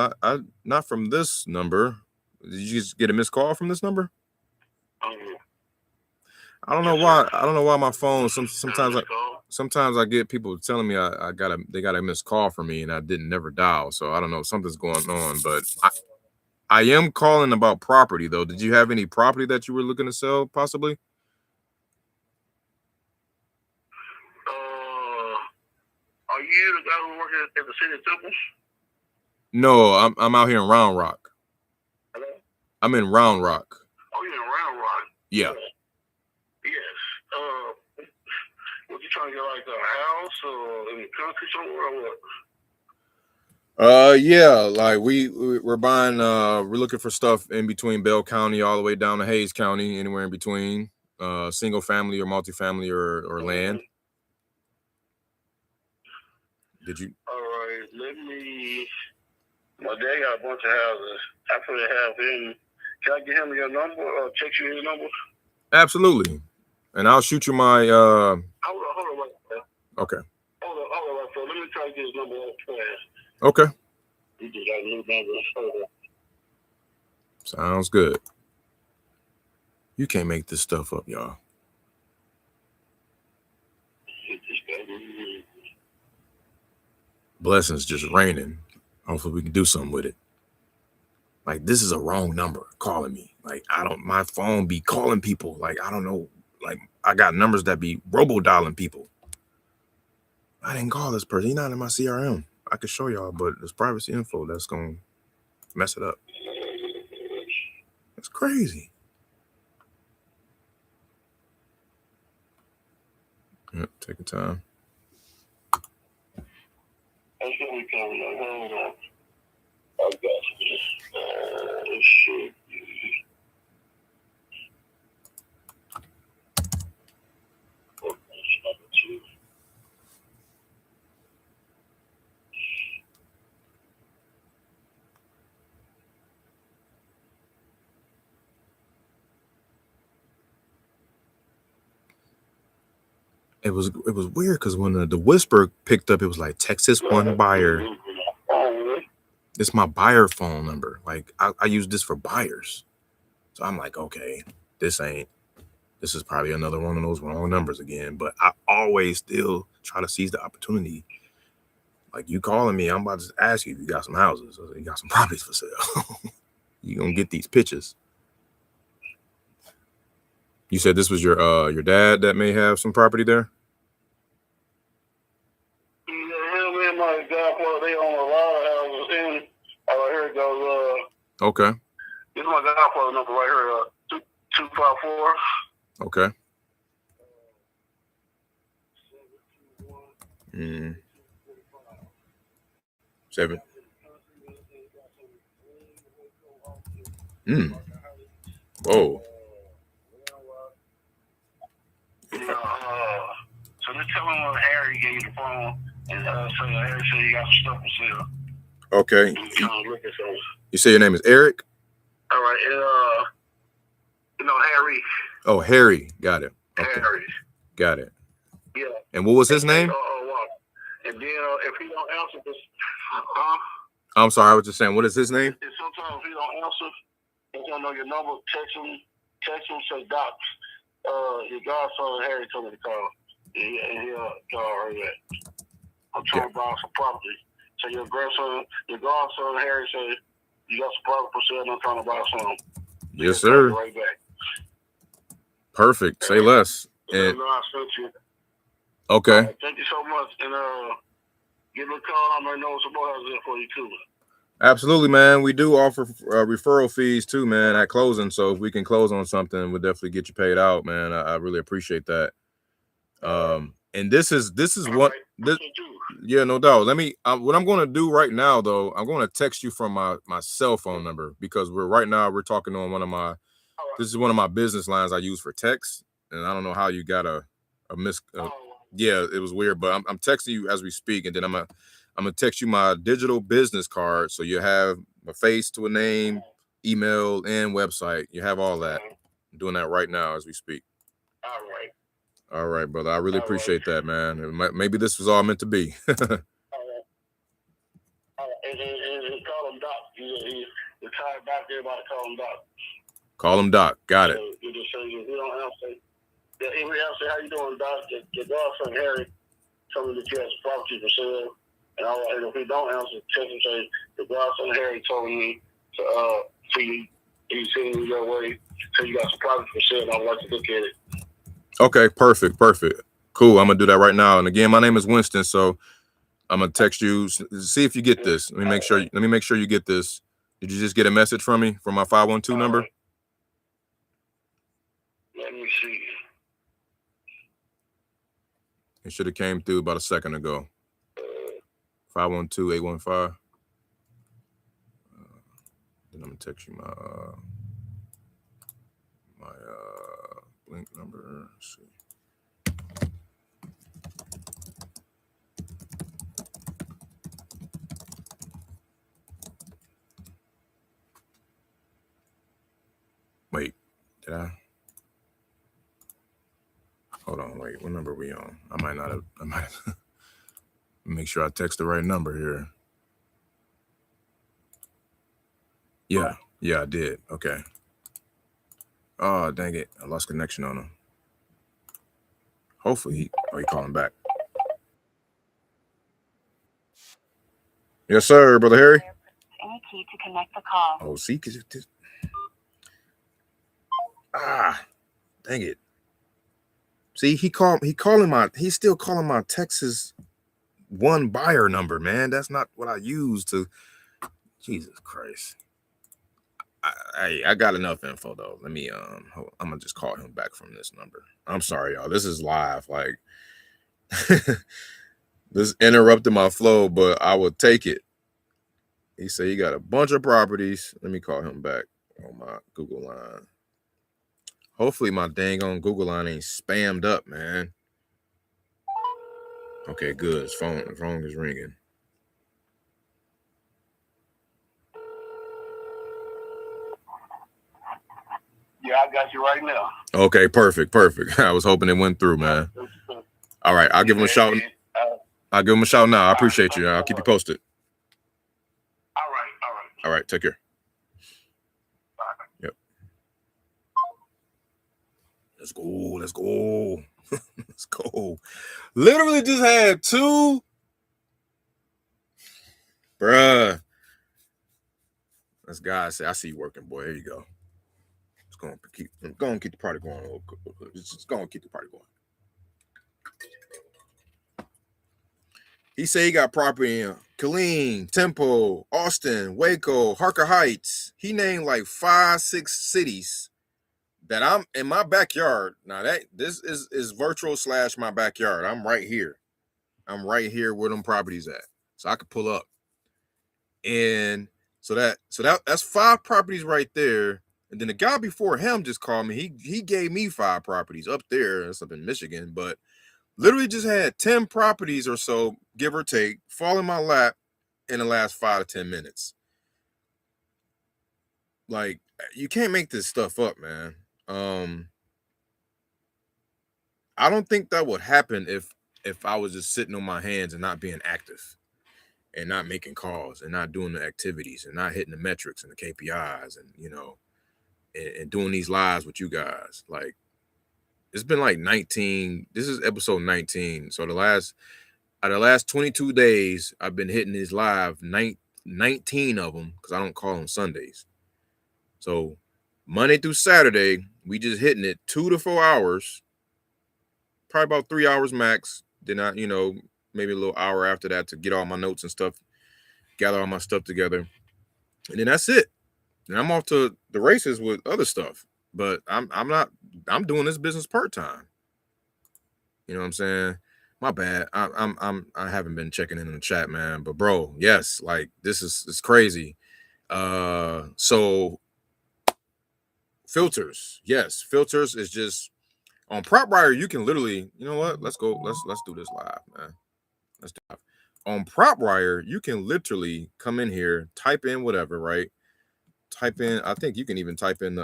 Not from this number. Did you just get a missed call from this number? I don't know why. I don't know why my phone. Sometimes I get people telling me they got a missed call from me, and I didn't never dial. So I don't know, something's going on. But I am calling about property though. Did you have any property that you were looking to sell, possibly? Are you the guy who works at the city of Temples? No, I'm out here in Round Rock. Hello? I'm in Round Rock. Oh, you're in Round Rock? Yeah. Yes. Was you trying to get like a house or in the country somewhere or what? Yeah, like we're buying, we're looking for stuff in between Bell County all the way down to Hayes County, anywhere in between, single family or multifamily or land. Did you? All right, my dad got a bunch of houses. I probably have him. Can I get him your number or text you his number? Absolutely. And I'll shoot you my, Hold on right there. Okay. Hold on right there. Let me try to get his number up fast. Okay. You just got a new number. Hold on. Sounds good. You can't make this stuff up, y'all. Blessings just raining. Hopefully we can do something with it. Like, this is a wrong number calling me. Like, my phone be calling people. Like, I don't know. Like, I got numbers that be robo-dialing people. I didn't call this person. He's not in my CRM. I could show y'all, but it's privacy info that's going to mess it up. It's crazy. Yep, take your time. I got you. Shit. It was weird because when the whisper picked up, it was like Texas one buyer. It's my buyer phone number. Like, I use this for buyers. So I'm like, okay, this is probably another one of those wrong numbers again. But I always still try to seize the opportunity. Like, you calling me, I'm about to ask you if you got some houses or you got some properties for sale. You gonna get these pitches. You said this was your dad that may have some property there? Yeah, him and my godfather, they own a lot of houses. And right here it goes. Okay. This is my godfather number right here. 254. Okay. Seven. Whoa. So just tell him Harry gave you the phone, and so Harry said you got some stuff for sale. Okay. You say your name is Eric? All right, and Harry. Oh, Harry. Got it. Okay. Harry. Got it. Yeah. And what was his name? And then if he don't answer this, I'm sorry, I was just saying, what is his name? And sometimes if he don't answer, he's gonna know your number. Text him, say Doc. Your godson Harry told me to call. And he'll call her back. I'm trying to buy some property. So your godson Harry said you got some property for sale and I'm trying to buy some. Yes, sir. Right back. Perfect. Say less. And I sent you. Okay. Thank you so much. And give me a call. I might know some more houses there for you too. Absolutely, man. We do offer referral fees too, man, at closing. So if we can close on something, we'll definitely get you paid out, man. I really appreciate that. And this is what this, yeah, no doubt. Let me what I'm going to do right now, though, I'm going to text you from my cell phone number, because we're talking on this is one of my business lines I use for text, and I don't know how you got a yeah, it was weird, but I'm texting you as we speak, and then I'm gonna text you my digital business card, so you have a face to a name, email, and website. You have all that. I'm doing that right now as we speak. All right, brother. I really appreciate that, man. Maybe this was all meant to be. And call him Doc. He's retired back there. Everybody call him Doc. Call him Doc. Got it. You just say if you don't answer. If he answer, how you doing, Doc? Your godson Harry told me that you have some property for sale. And if he don't answer, text him say the godson Harry told me to see you sending me your way. So you got some property for sale, and I'd like to look at it. Okay, perfect. Cool. I'm gonna do that right now. And again, my name is Winston, so I'm gonna text you. See if you get this. Let me make sure you get this. Did you just get a message from me from my 512 number? Let me see. It should have came through about a second ago. 512-815. Then I'm gonna text you my link number. Let's see. Wait, did I? Hold on, wait. What number are we on? I might have. Make sure I text the right number here. Yeah, I did. Okay. Oh, dang it. I lost connection on him. Hopefully he calling back. Yes, sir, Brother Harry. Any key to connect the call. Oh, see, dang it. See, he's still calling my Texas one buyer number, man. That's not what I use to. Jesus Christ. I got enough info though. Let me I'm gonna just call him back from this number. I'm sorry, y'all. This is live. Like this interrupted my flow, but I will take it. He said he got a bunch of properties. Let me call him back on my Google line. Hopefully my dang on Google line ain't spammed up, man. Okay, good. His phone is ringing. Yeah, I got you right now. Okay, perfect. I was hoping it went through, man. All right, I'll give him a shout. I'll give him a shout now. I appreciate you. I'll keep you posted. All right, take care. Yep. Let's go. Let's go. Literally just had two Bruh. That's God say, I see you working, boy. There you go. It's going to keep the party going. It's going to keep the party going. He said he got property in Killeen, Temple, Austin, Waco, Harker Heights. He named like 5-6 cities that I'm in my backyard. Now this is virtual / my backyard. I'm right here. I'm right here where them properties at. So I could pull up. And so that's 5 properties right there. And then the guy before him just called me. He gave me 5 properties up there. That's up in Michigan, but literally just had 10 properties or so, give or take, fall in my lap in the last 5 to 10 minutes. Like, you can't make this stuff up, man. I don't think that would happen if I was just sitting on my hands and not being active and not making calls and not doing the activities and not hitting the metrics and the KPIs and, you know, and doing these lives with you guys. Like, it's been like 19. This is episode 19. So out of the last 22 days, I've been hitting these live 19 of them because I don't call them Sundays. So Monday through Saturday, we just hitting it 2 to 4 hours, probably about 3 hours max. Then I, you know, maybe a little hour after that to get all my notes and stuff, gather all my stuff together. And then that's it. And I'm off to the races with other stuff. But I'm doing this business part-time. You know what I'm saying? My bad. I haven't been checking in the chat, man. But bro, yes, like it's crazy. So filters. Yes, filters is just on PropWire. You can literally, you know what? Let's go. Let's do this live, man. Let's do it. On PropWire, you can literally come in here, type in whatever, right? Type in, I think you can even type in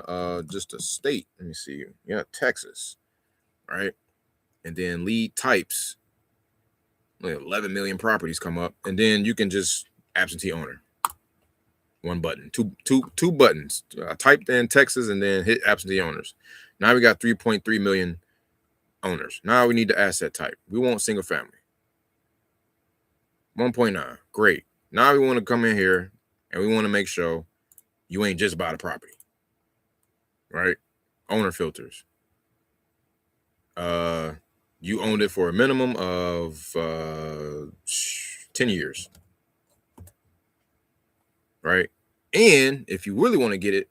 just a state. Let me see. Yeah, Texas, right? And then lead types. 11 million properties come up, and then you can just absentee owner. One button, two buttons. I typed in Texas and then hit absentee owners. Now we got 3.3 million owners. Now we need the asset type. We want single family. 1.9. Great. Now we want to come in here and we want to make sure you ain't just bought a property, right? Owner filters. You owned it for a minimum of 10 years, right? And if you really want to get it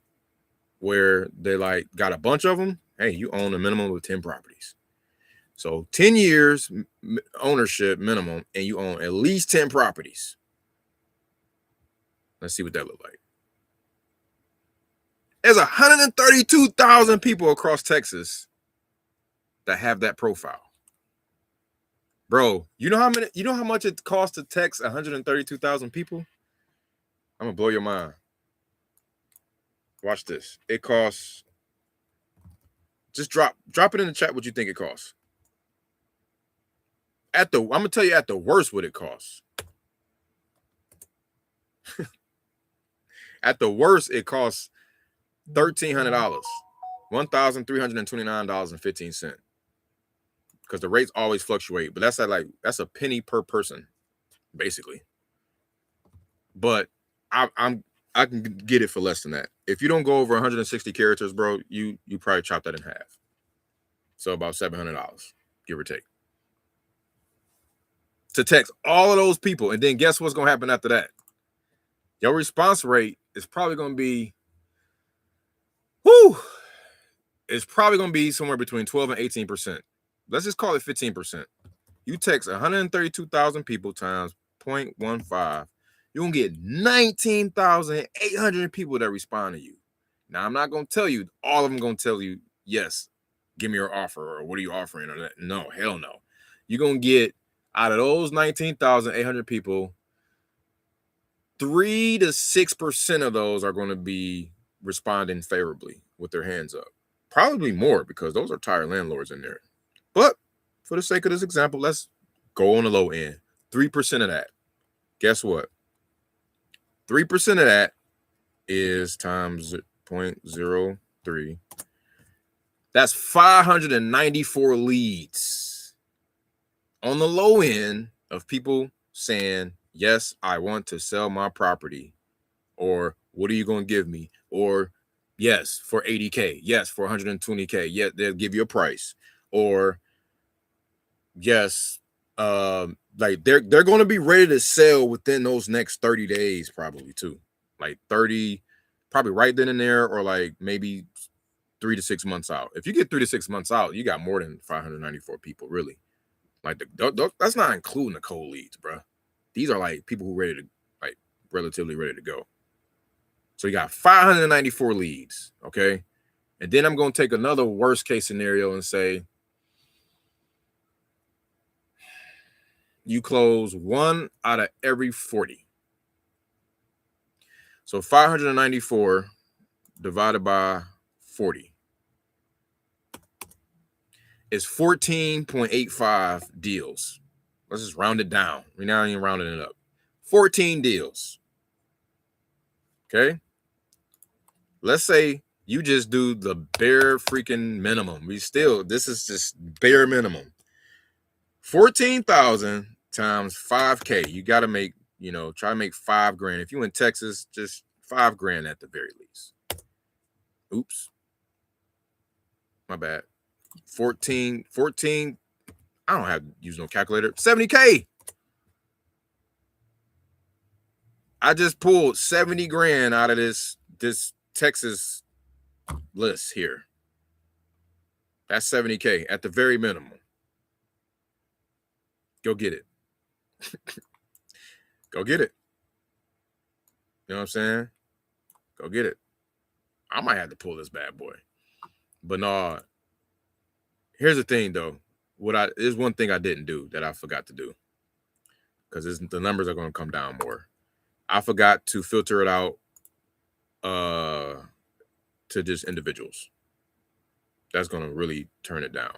where they like got a bunch of them, hey, you own a minimum of 10 properties. So 10 years ownership minimum, and you own at least 10 properties. Let's see what that look like. There's 132,000 people across Texas that have that profile. Bro, you know how much it costs to text 132,000 people? I'm gonna blow your mind. Watch this. It costs. Just drop it in the chat what you think it costs. I'm gonna tell you at the worst what it costs. At the worst, it costs $1,300, $1,329.15. Because the rates always fluctuate, but that's a penny per person, basically. But I can get it for less than that. If you don't go over 160 characters, bro, you probably chop that in half. So about $700, give or take. To text all of those people, and then guess what's gonna happen after that? Your response rate is probably gonna be, it's probably gonna be somewhere between 12 and 18%. Let's just call it 15%. You text 132,000 people times 0.15. You're going to get 19,800 people that respond to you. Now, I'm not going to tell you, all of them going to tell you, yes, give me your offer, or what are you offering? Or that. No, hell no. You're going to get, out of those 19,800 people, 3 to 6% of those are going to be responding favorably with their hands up. Probably more, because those are tired landlords in there. But for the sake of this example, let's go on the low end. 3% of that. Guess what? 3% of that is times 0.03. That's 594 leads on the low end of people saying, yes, I want to sell my property, or what are you going to give me? Or yes, for 80K, yes, for 120K, yeah, they'll give you a price. Or yes, like they're going to be ready to sell within those next 30 days, probably too. Like 30, probably right then and there, or like maybe 3 to 6 months out. If you get 3 to 6 months out, you got more than 594 people, really. Like that's not including the cold leads, bro. These are like people who ready to, like, relatively ready to go. So you got 594 leads, okay? And then I'm going to take another worst case scenario and say you close 1 out of every 40. So 594 divided by 40 is 14.85 deals. Let's just round it down. We're not even rounding it up. 14 deals. Okay? Let's say you just do the bare freaking minimum. This is just bare minimum. 14,000 times 5K. You got to make, try to make $5,000. If you in Texas, just $5,000 at the very least. Oops. My bad. 14. I don't have to use no calculator. 70K. I just pulled $70,000 out of this Texas list here. That's 70K at the very minimum. Go get it. Go get it. You know what I'm saying? Go get it. I might have to pull this bad boy. But no, here's the thing though. There's one thing I didn't do that I forgot to do. Because the numbers are going to come down more. I forgot to filter it out to just individuals. That's going to really turn it down.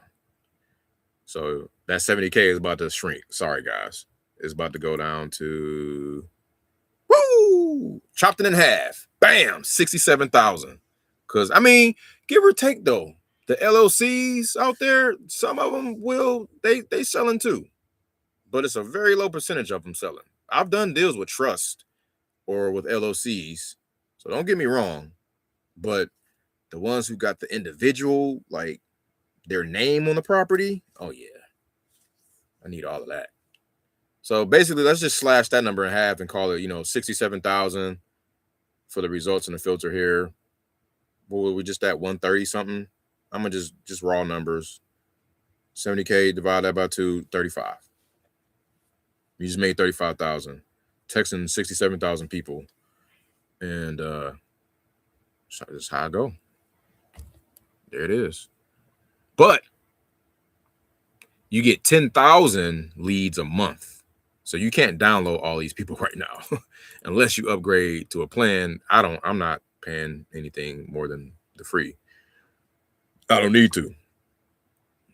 So that 70K is about to shrink. Sorry, guys. It's about to go down to, woo, chopped it in half. Bam, 67,000. Because, I mean, give or take, though, the LLCs out there, some of them they selling too. But it's a very low percentage of them selling. I've done deals with trust or with LLCs. So don't get me wrong. But the ones who got the individual, like, their name on the property, oh yeah, I need all of that. So basically, let's just slash that number in half and call it, 67,000 for the results in the filter here. What were we just at, 130 something? I'm gonna just raw numbers. 70K divide that by 2, 35. You just made 35,000, texting 67,000 people, and that's how I go. There it is. But you get 10,000 leads a month. So you can't download all these people right now unless you upgrade to a plan. I'm not paying anything more than the free. I don't need to.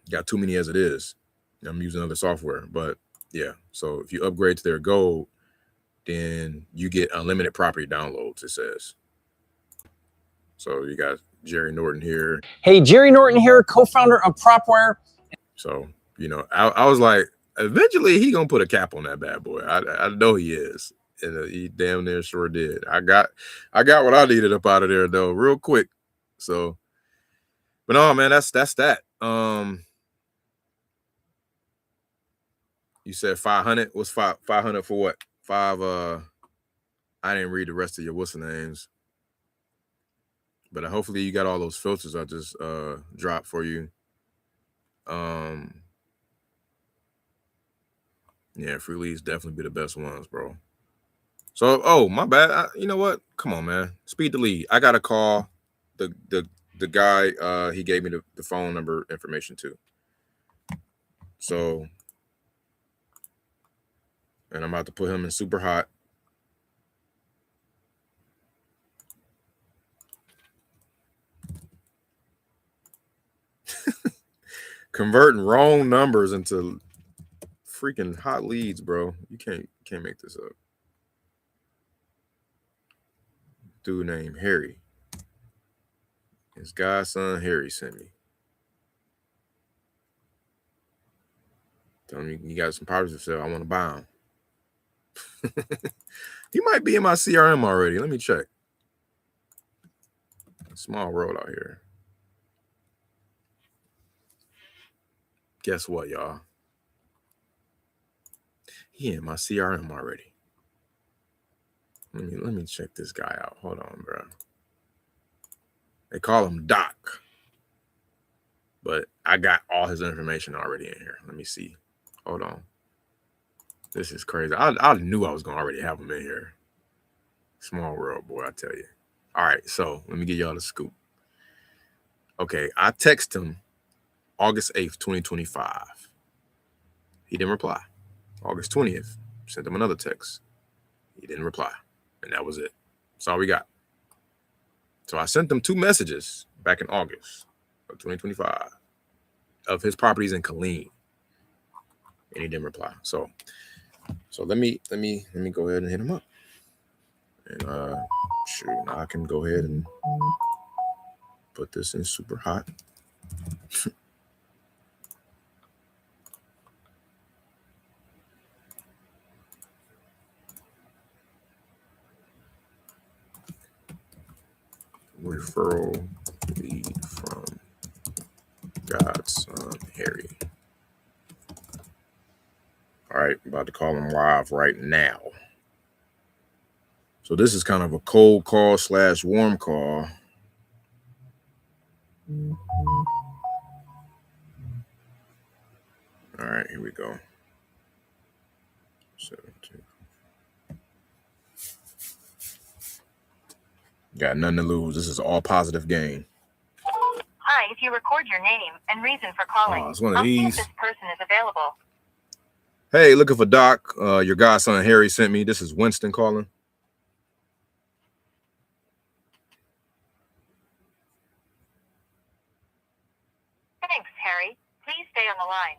Got too many as it is. I'm using other software, but yeah. So if you upgrade to their gold, then you get unlimited property downloads, it says. So you got Jerry Norton here. Hey, Jerry Norton here, co-founder of PropWare. So, I was like, eventually he gonna put a cap on that bad boy. I know he is, and he damn near sure did. I got what I needed up out of there though, real quick. So, but no, man, that's that. You said 500. What's 500 for what? I didn't read the rest of your what's the names, but hopefully you got all those filters I just dropped for you. Yeah, free leads definitely be the best ones, bro. So, oh, my bad. You know what? Come on, man. Speed the lead. I got to call the guy he gave me the phone number information to. So, and I'm about to put him in super hot. Converting wrong numbers into freaking hot leads, bro. You can't make this up. Dude named Harry. His godson Harry sent me. Tell me you got some properties to sell. I want to buy them. He might be in my CRM already. Let me check. Small world out here. Guess what, y'all? He in my CRM already. Let me check this guy out. Hold on, bro. They call him Doc, but I got all his information already in here. Let me see. Hold on. This is crazy. I knew I was gonna already have him in here. Small world, boy, I tell you. All right, so let me give y'all the scoop. Okay, I text him August 8th, 2025. He didn't reply. August 20th, sent him another text. He didn't reply. And that was it. That's all we got. So I sent him 2 messages back in August of 2025 of his properties in Killeen. And he didn't reply. So let me go ahead and hit him up. And shoot, now I can go ahead and put this in super hot. Referral lead from Godson Harry. All right, I'm about to call him live right now. So this is kind of a cold call / warm call. All right, here we go. 17. Got nothing to lose. This is all positive gain. Hi, if you record your name and reason for calling, it's one of I'll see if these. this person is available. Hey, looking for Doc. Your godson Harry sent me. This is Winston calling. Thanks, Harry. Please stay on the line.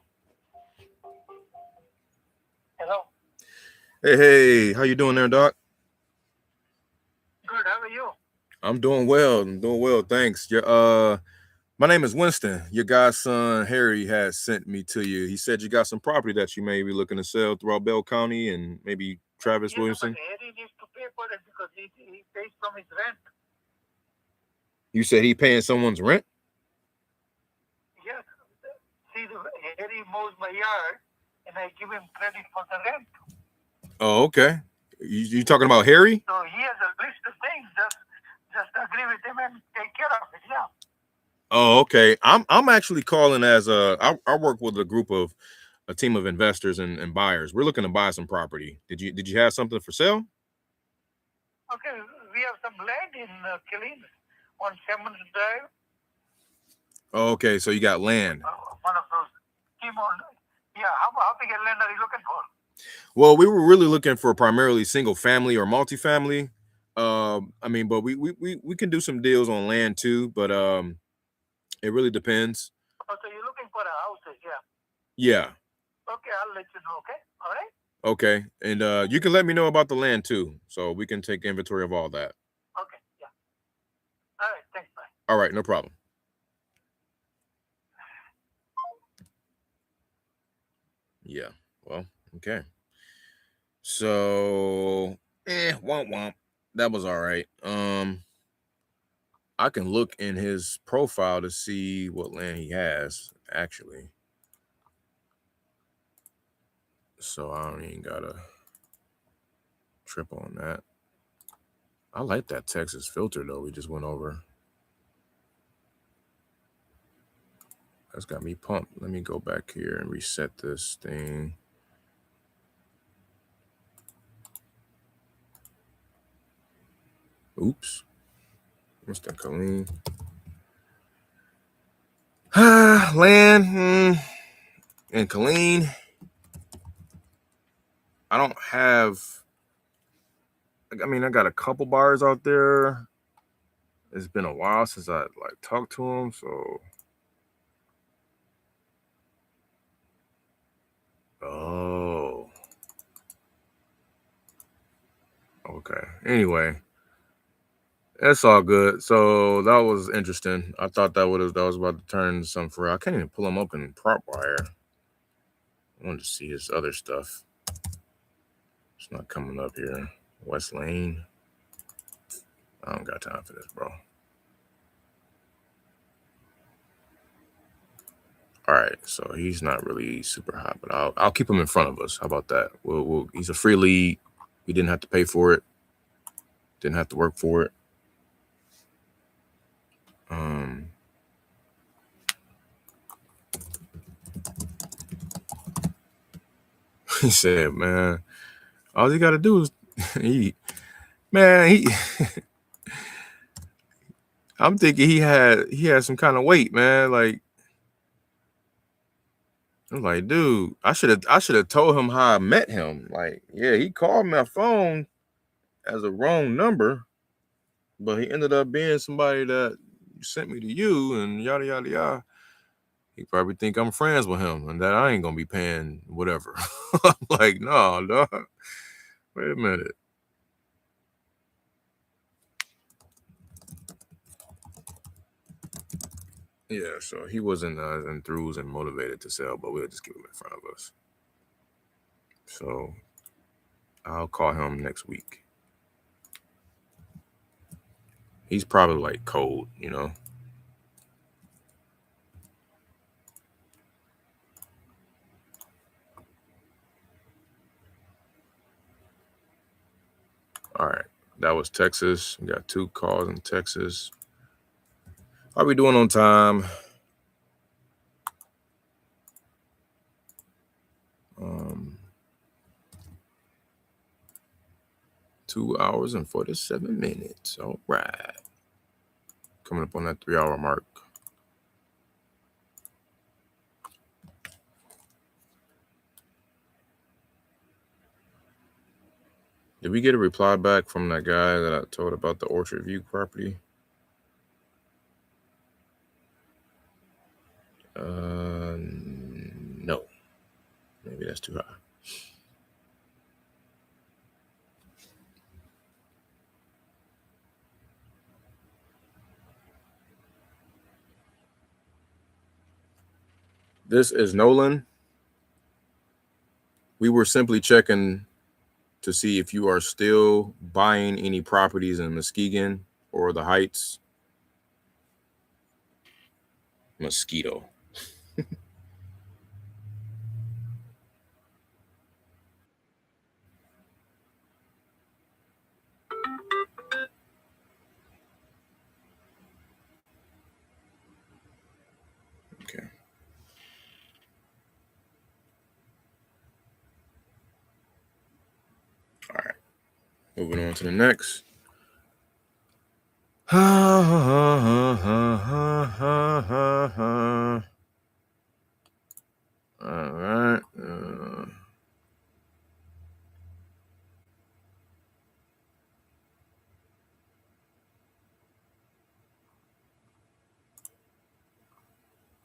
Hello. Hey, how you doing there, Doc? Good. How are you? I'm doing well. Thanks. My name is Winston. Your godson Harry has sent me to you. He said you got some property that you may be looking to sell throughout Bell County and maybe Travis Yes, Williamson. but Harry needs to pay for it because he pays from his rent. You said he paying someone's rent? Yes. See, Harry mows my yard, and I give him credit for the rent. Oh, okay. You talking about Harry? So he has a list of things. Just agree with him and take care of it. Yeah. Oh, okay. I'm actually calling as I work with a team of investors and buyers. We're looking to buy some property. Did you have something for sale? Okay, we have some land in Killeen on Simmons Drive. Oh, okay, so you got land. One of those. Yeah, how big a land are you looking for? Well, we were really looking for primarily single family or multifamily. But we can do some deals on land too, but it really depends. Oh, so you're looking for a house, yeah. Yeah. Okay, I'll let you know, okay? All right? Okay. And you can let me know about the land too, so we can take inventory of all that. Okay, yeah. All right, thanks, bye. All right, no problem. Yeah, well, okay. So, womp. That was all right. I can look in his profile to see what land he has, actually. So I don't even gotta trip on that. I like that Texas filter though we just went over. That's got me pumped. Let me go back here and reset this thing. Oops. Mr. Killeen. Land in Killeen. I don't have. I got a couple buyers out there. It's been a while since I talked to them, so. Oh. Okay. Anyway, that's all good. So that was interesting. I thought that was about to turn into something for real. I can't even pull them up in PropWire. I wanted to see his other stuff. It's not coming up here. West Lane. I don't got time for this, bro. All right, so he's not really super hot, but I'll keep him in front of us. How about that? He's a free lead. We didn't have to pay for it. Didn't have to work for it. He said, man, all you got to do is I'm thinking he had some kind of weight, man. Like, I'm like, dude, I should have told him how I met him. Like, yeah, he called my phone as a wrong number, but he ended up being somebody that sent me to you and yada yada yada. He probably think I'm friends with him and that I ain't gonna be paying whatever. I'm like, no, dog. Wait a minute. Yeah, so he wasn't as enthused and motivated to sell, but we'll just keep him in front of us. So I'll call him next week. He's probably like cold, you know. All right, that was Texas. We got 2 calls in Texas. How we doing on time? 2 hours and 47 minutes. All right. Coming up on that 3-hour mark. Did we get a reply back from that guy that I told about the Orchard View property? No. Maybe that's too high. This is Nolan. We were simply checking to see if you are still buying any properties in Muskegon or the Heights. Mosquito. Okay. All right. Moving on to the next. All right.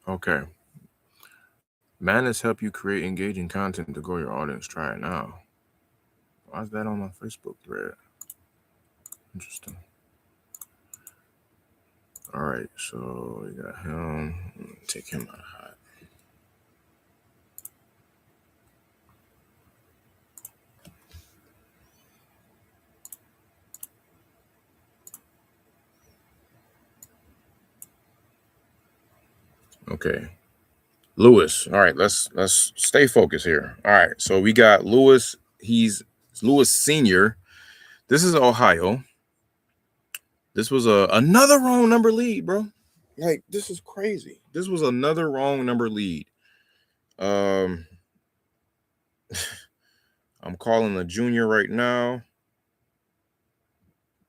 Okay. Madness help you create engaging content to grow your audience. Try it now. Why is that on my Facebook thread? Interesting. All right, so we got him. Take him out of hot. Okay. Lewis. All right, let's stay focused here. All right, so we got Lewis. He's Lewis Senior. This is Ohio. This was another wrong number lead, bro. Like, this is crazy. This was another wrong number lead. I'm calling a junior right now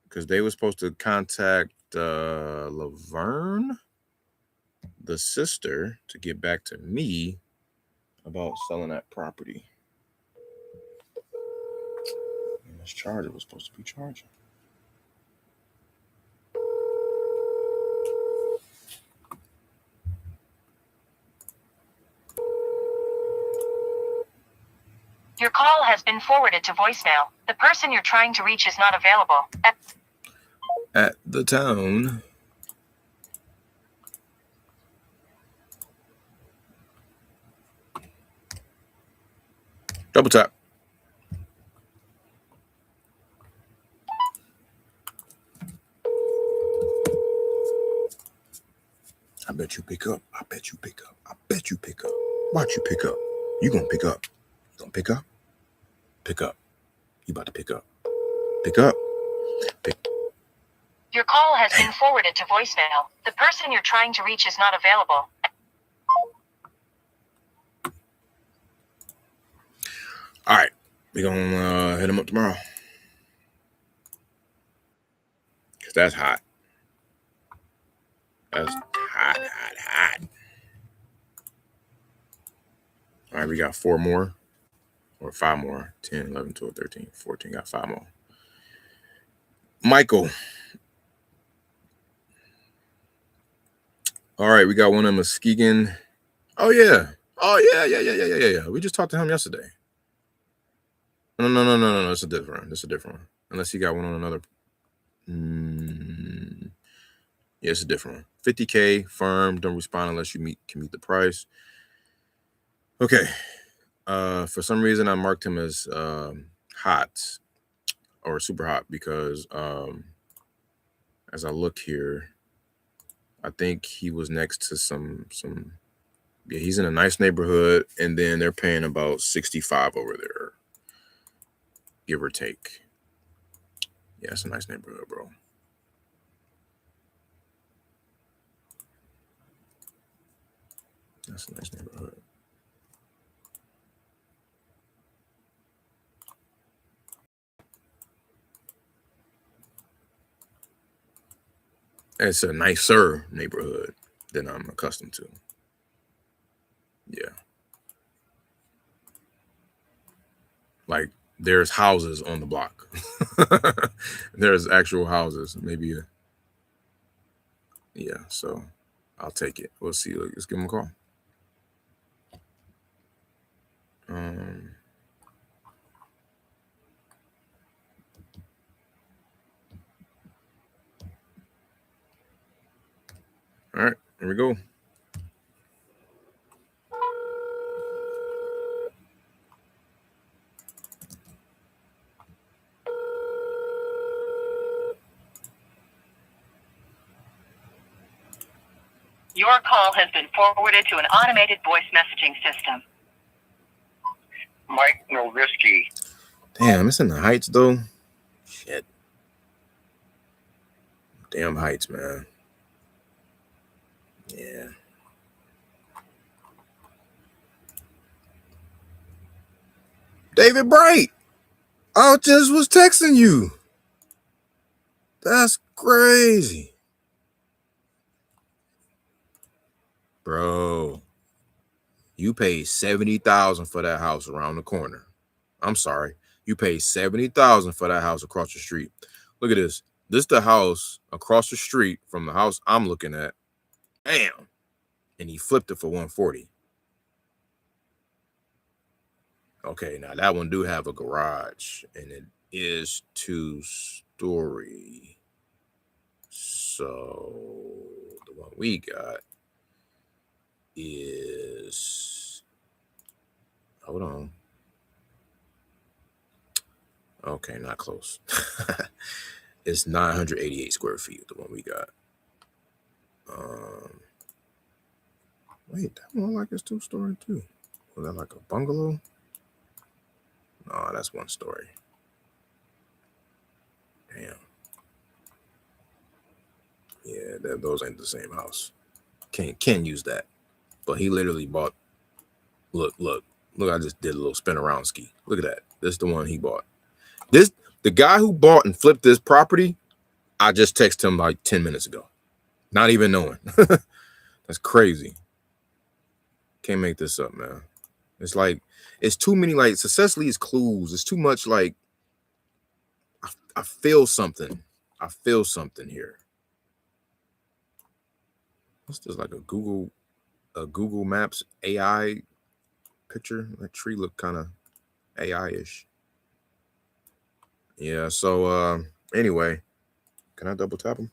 because they were supposed to contact Laverne, the sister, to get back to me about selling that property. And this charger was supposed to be charging. Your call has been forwarded to voicemail. The person you're trying to reach is not available. At the town. Double tap. bet you pick up. I bet you pick up. I bet you pick up. Watch you pick up. You gonna pick up. You gonna pick up? Pick up. You about to pick up. Pick up. Pick. Your call has been forwarded to voicemail. The person you're trying to reach is not available. All right. We're gonna hit him up tomorrow. Cause that's hot. That's hot. All right, we got 4 more. Or 5 more. 10, 11, 12, 13, 14. Got 5 more. Michael. All right, we got one of Muskegon. Oh, yeah. Yeah. We just talked to him yesterday. No. It's a different one. Unless you got one on another. Yeah, it's a different one. 50K, firm, don't respond unless you can meet the price. Okay. For some reason, I marked him as hot or super hot because as I look here, I think he was next to some. Yeah, he's in a nice neighborhood, and then they're paying about 65 over there, give or take. Yeah, it's a nice neighborhood, bro. That's a nice neighborhood. It's a nicer neighborhood than I'm accustomed to. Yeah. Like, there's houses on the block. There's actual houses. Maybe yeah, so I'll take it. We'll see. Let's give him a call. All right, here we go. Your call has been forwarded to an automated voice messaging system. Mike Novisky. Damn, it's in the Heights, though. Shit. Damn Heights, man. Yeah. David Bright. I just was texting you. That's crazy. Bro. You paid $70,000 for that house around the corner. I'm sorry. You paid $70,000 for that house across the street. Look at this. This is the house across the street from the house I'm looking at. Bam. And he flipped it for $140,000. Okay, now that one do have a garage, and it is 2-story. So the one we got is, hold on. Okay, not close. It's 988 square feet, the one we got. Wait, that one like it's 2-story too. Was that like a bungalow? No, that's 1 story. Damn. Yeah, those ain't the same house. Can't use that. But he literally bought. Look! I just did a little spin around ski. Look at that. This is the one he bought. The guy who bought and flipped this property, I just texted him like 10 minutes ago. Not even knowing. That's crazy. Can't make this up, man. It's like, it's too many, like, success leads clues. It's too much, like, I feel something. I feel something here. What's this, like a Google Maps AI picture? That tree looked kind of AI-ish. Yeah, so anyway, can I double tap him?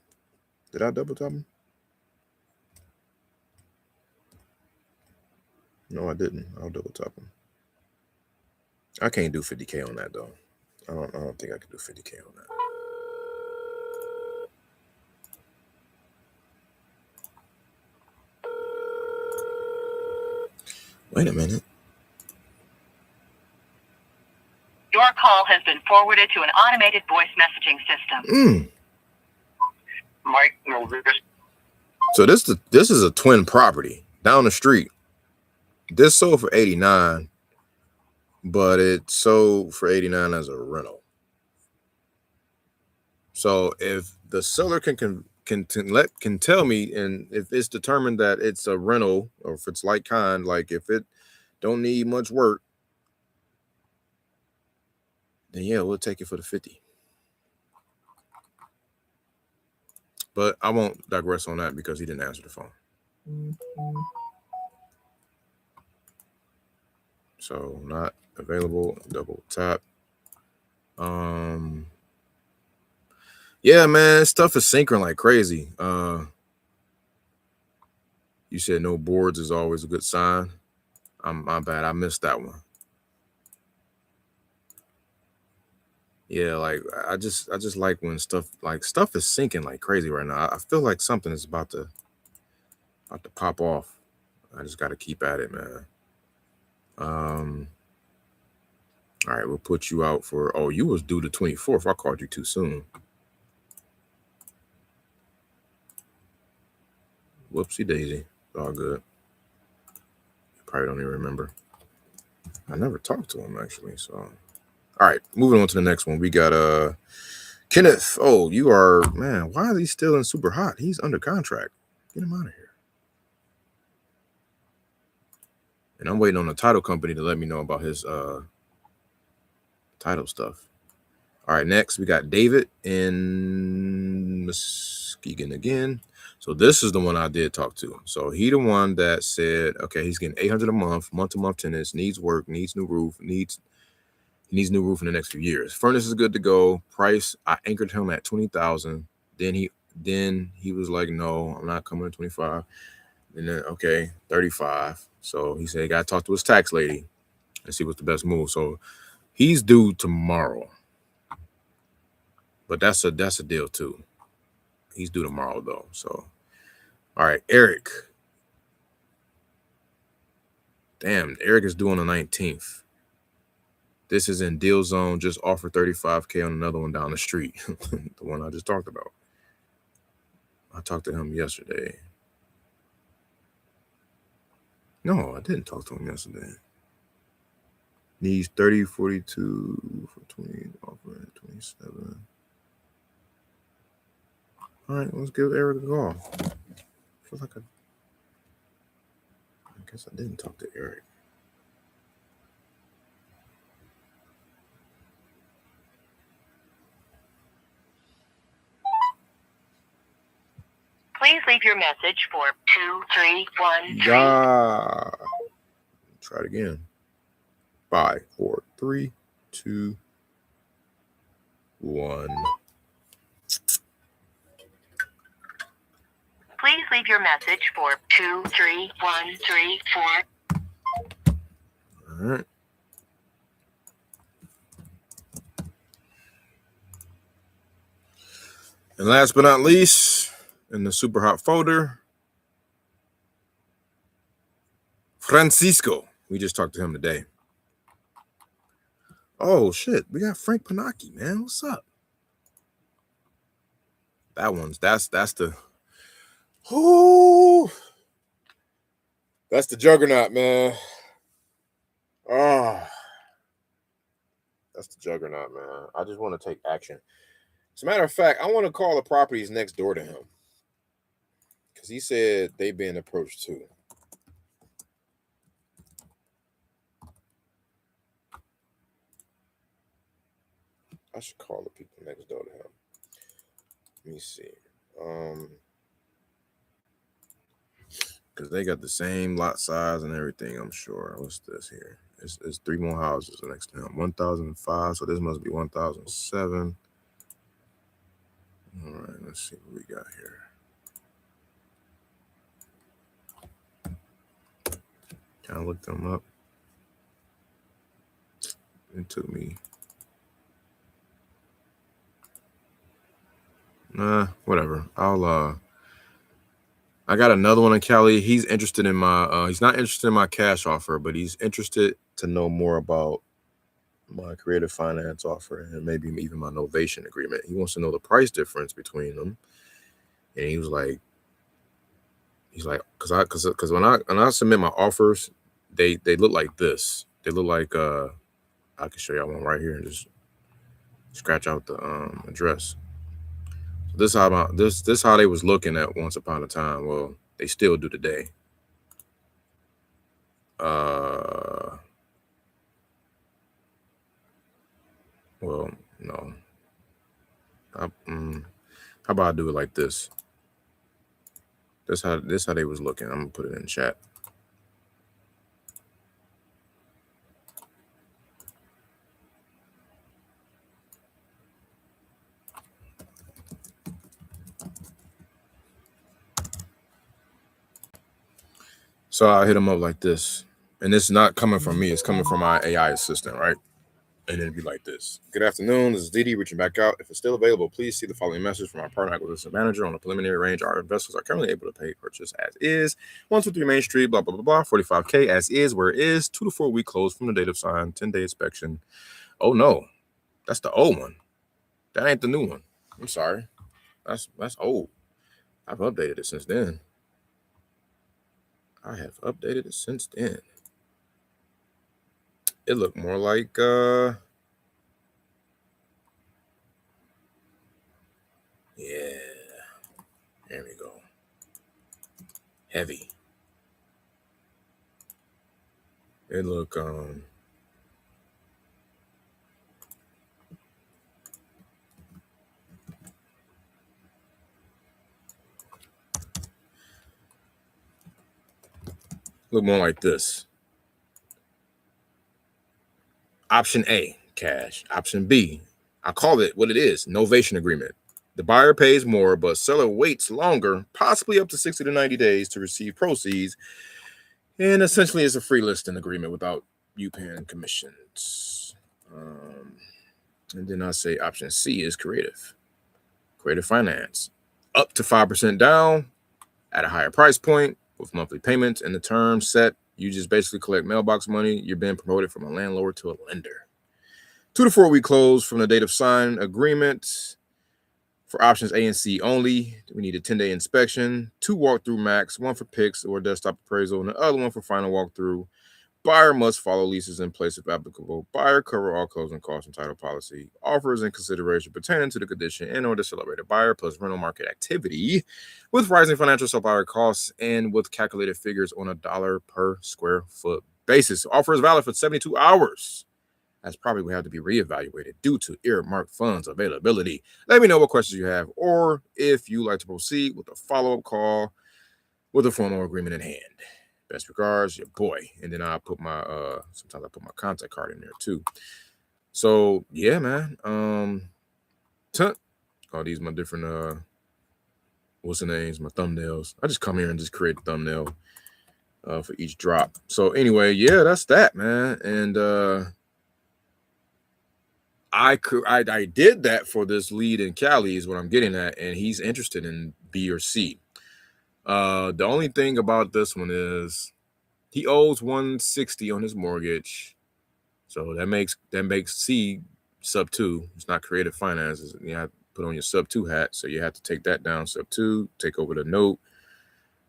Did I double tap him? No, I didn't. I'll double tap him. I can't do 50K on that though. I don't think I can do 50K on that. Wait a minute. Your call has been forwarded to an automated voice messaging system. Mike, no, this. So this is a twin property down the street. This sold for 89, but it sold for 89 as a rental. So if the seller can tell me, and if it's determined that it's a rental, or if it's like kind, like if it don't need much work, then yeah, we'll take it for the 50. But I won't digress on that because he didn't answer the phone. So not available, double tap. Yeah, man, stuff is syncing like crazy. You said no boards is always a good sign. My bad, I missed that one. Yeah, like I just like when stuff is syncing like crazy right now. I feel like something is about to pop off. I just got to keep at it, man. All right, we'll put you out for. Oh, you was due the 24th. I called you too soon. Whoopsie daisy. All good. You probably don't even remember. I never talked to him actually. So, all right, moving on to the next one. We got Kenneth. Oh, you are, man. Why is he still in Super Hot? He's under contract. Get him out of here. And I'm waiting on the title company to let me know about his title stuff. All right, next we got David in Muskegon again. So this is the one I did talk to. So he the one that said, okay, he's getting $800 a month-to-month tenants, needs work, needs new roof, needs new roof in the next few years. Furnace is good to go. Price, I anchored him at 20,000. Then he was like, no, I'm not coming to 25. And then okay, 35. So he said he got to talk to his tax lady and see what's the best move. So he's due tomorrow. But that's a deal too. He's due tomorrow though. So all right, Eric. Damn, Eric is due on the 19th. This is in deal zone. Just offered 35K on another one down the street. The one I just talked about. I talked to him yesterday. No, I didn't talk to him yesterday. Needs 30, 42 for 20, offer at 27. All right, let's give Eric a call. I feel like I guess I didn't talk to Eric. Please leave your message for 2313. Yeah. Try it again. 5, 4, 3, 2, 1. Please leave your message for 23134. All right. And last but not least, in the super hot folder, Francisco. We just talked to him today. Oh shit, we got Frank Panaki, man. What's up? That's the that's the juggernaut, man. Oh, that's the juggernaut, man. I just want to take action. As a matter of fact, I want to call the properties next door to him because he said they've been approached too. I should call the people next door to him. Let me see. Because they got the same lot size and everything, I'm sure. What's this here? It's 3 more houses next to him. 1,005, so this must be 1,007. All right, let's see what we got here. Can I look them up? It took me. Nah, whatever. I got another one in Cali. He's interested in my, he's not interested in my cash offer, but he's interested to know more about my creative finance offer and maybe even my novation agreement. He wants to know the price difference between them. And he was like, because when I submit my offers, they look like this. They look like, I can show y'all one right here and just scratch out the address. This how they was looking at once upon a time. Well, they still do today. Well, no. How about I do it like this? This how they was looking. I'm gonna put it in chat. So I hit them up like this, and it's not coming from me. It's coming from my AI assistant, right? And it'd be like this. Good afternoon. This is Didi reaching back out. If it's still available, please see the following message from our partner acquisition manager on the preliminary range. Our investors are currently able to pay purchase as is. 123 Main Street, blah, blah, blah, blah. 45K as is, where it is. 2 to 4 week close from the date of sign. 10-day inspection. Oh, no. That's the old one. That ain't the new one. I'm sorry. That's old. I've updated it since then. It looked more like, yeah. There we go. Heavy. It look, look more like this. Option A, cash. Option B, I call it what it is, novation agreement. The buyer pays more, but seller waits longer, possibly up to 60 to 90 days to receive proceeds. And essentially it's a free listing agreement without you paying commissions. And then I say option C is creative finance. Up to 5% down at a higher price point with monthly payments and the terms set. You just basically collect mailbox money. You're being promoted from a landlord to a lender. 2 to 4 week close from the date of sign agreement. For options A and C only, we need a 10-day inspection, 2 walkthrough max, 1 for pics or desktop appraisal, and the other one for final walkthrough. Buyer must follow leases in place if applicable. Buyer cover all closing costs and title policy. Offers and consideration pertaining to the condition and or the celebrated buyer plus rental market activity with rising financial supplier costs and with calculated figures on $1 per square foot basis. Offer is valid for 72 hours. That's probably will have to be reevaluated due to earmarked funds availability. Let me know what questions you have or if you like to proceed with a follow-up call with a formal agreement in hand. Best regards, your boy. And then I'll put my sometimes I put my contact card in there too. So yeah, man. All these my different what's the names, my thumbnails. I just come here and just create a thumbnail for each drop. So anyway, yeah, that's that, man. And I did that for this lead in Cali is what I'm getting at, and he's interested in B or C. The only thing about this one is he owes $160 on his mortgage, so that makes C sub 2. It's not creative finances. You have to put on your sub 2 hat, so you have to take that down sub 2, take over the note,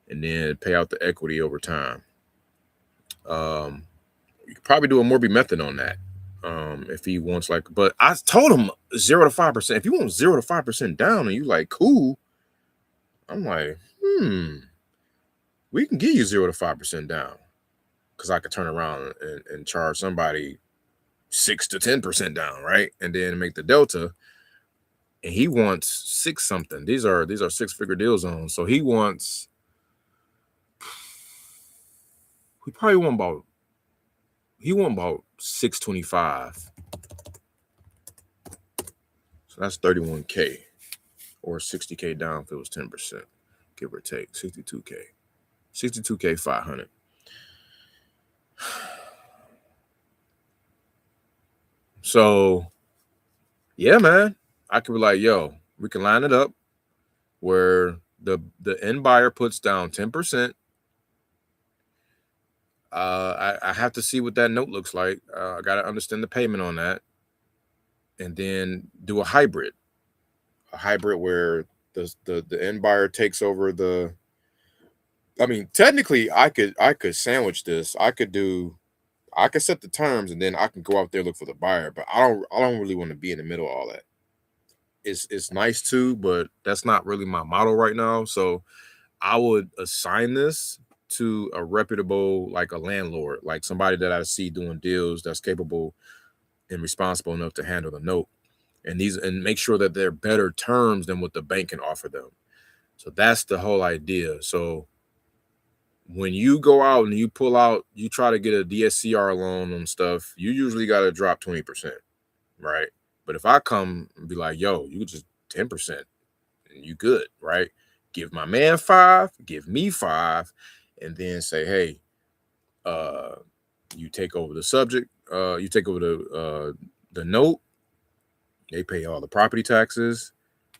and then pay out the equity over time. You could probably do a Morby method on that. If he wants but I told him 0 to 5%. If you want 0 to 5% down and you like, cool, I'm like, we can give you 0 to 5% down because I could turn around and charge somebody 6 to 10% down, right? And then make the delta. And he wants 6 something. These are 6-figure deal zones. So he probably want about 625. So that's 31K or 60K down if it was 10%, give or take. 62K 500. So yeah, man, I could be like, yo, we can line it up where the end buyer puts down 10%. I have to see what that note looks like. I got to understand the payment on that, and then do a hybrid where the end buyer takes over the. I mean, technically, I could sandwich this. I could set the terms, and then I can go out there look for the buyer. But I don't really want to be in the middle of all that. It's nice too, but that's not really my model right now. So I would assign this to a reputable, like a landlord, like somebody that I see doing deals that's capable and responsible enough to handle the note, and make sure that they're better terms than what the bank can offer them. So that's the whole idea. So when you go out and you try to get a DSCR loan on stuff, you usually got to drop 20%, right? But if I come and be like, yo, you just 10%, and you good, right? Give my man 5, give me 5, and then say, hey, you take over the subject, you take over the note, they pay all the property taxes,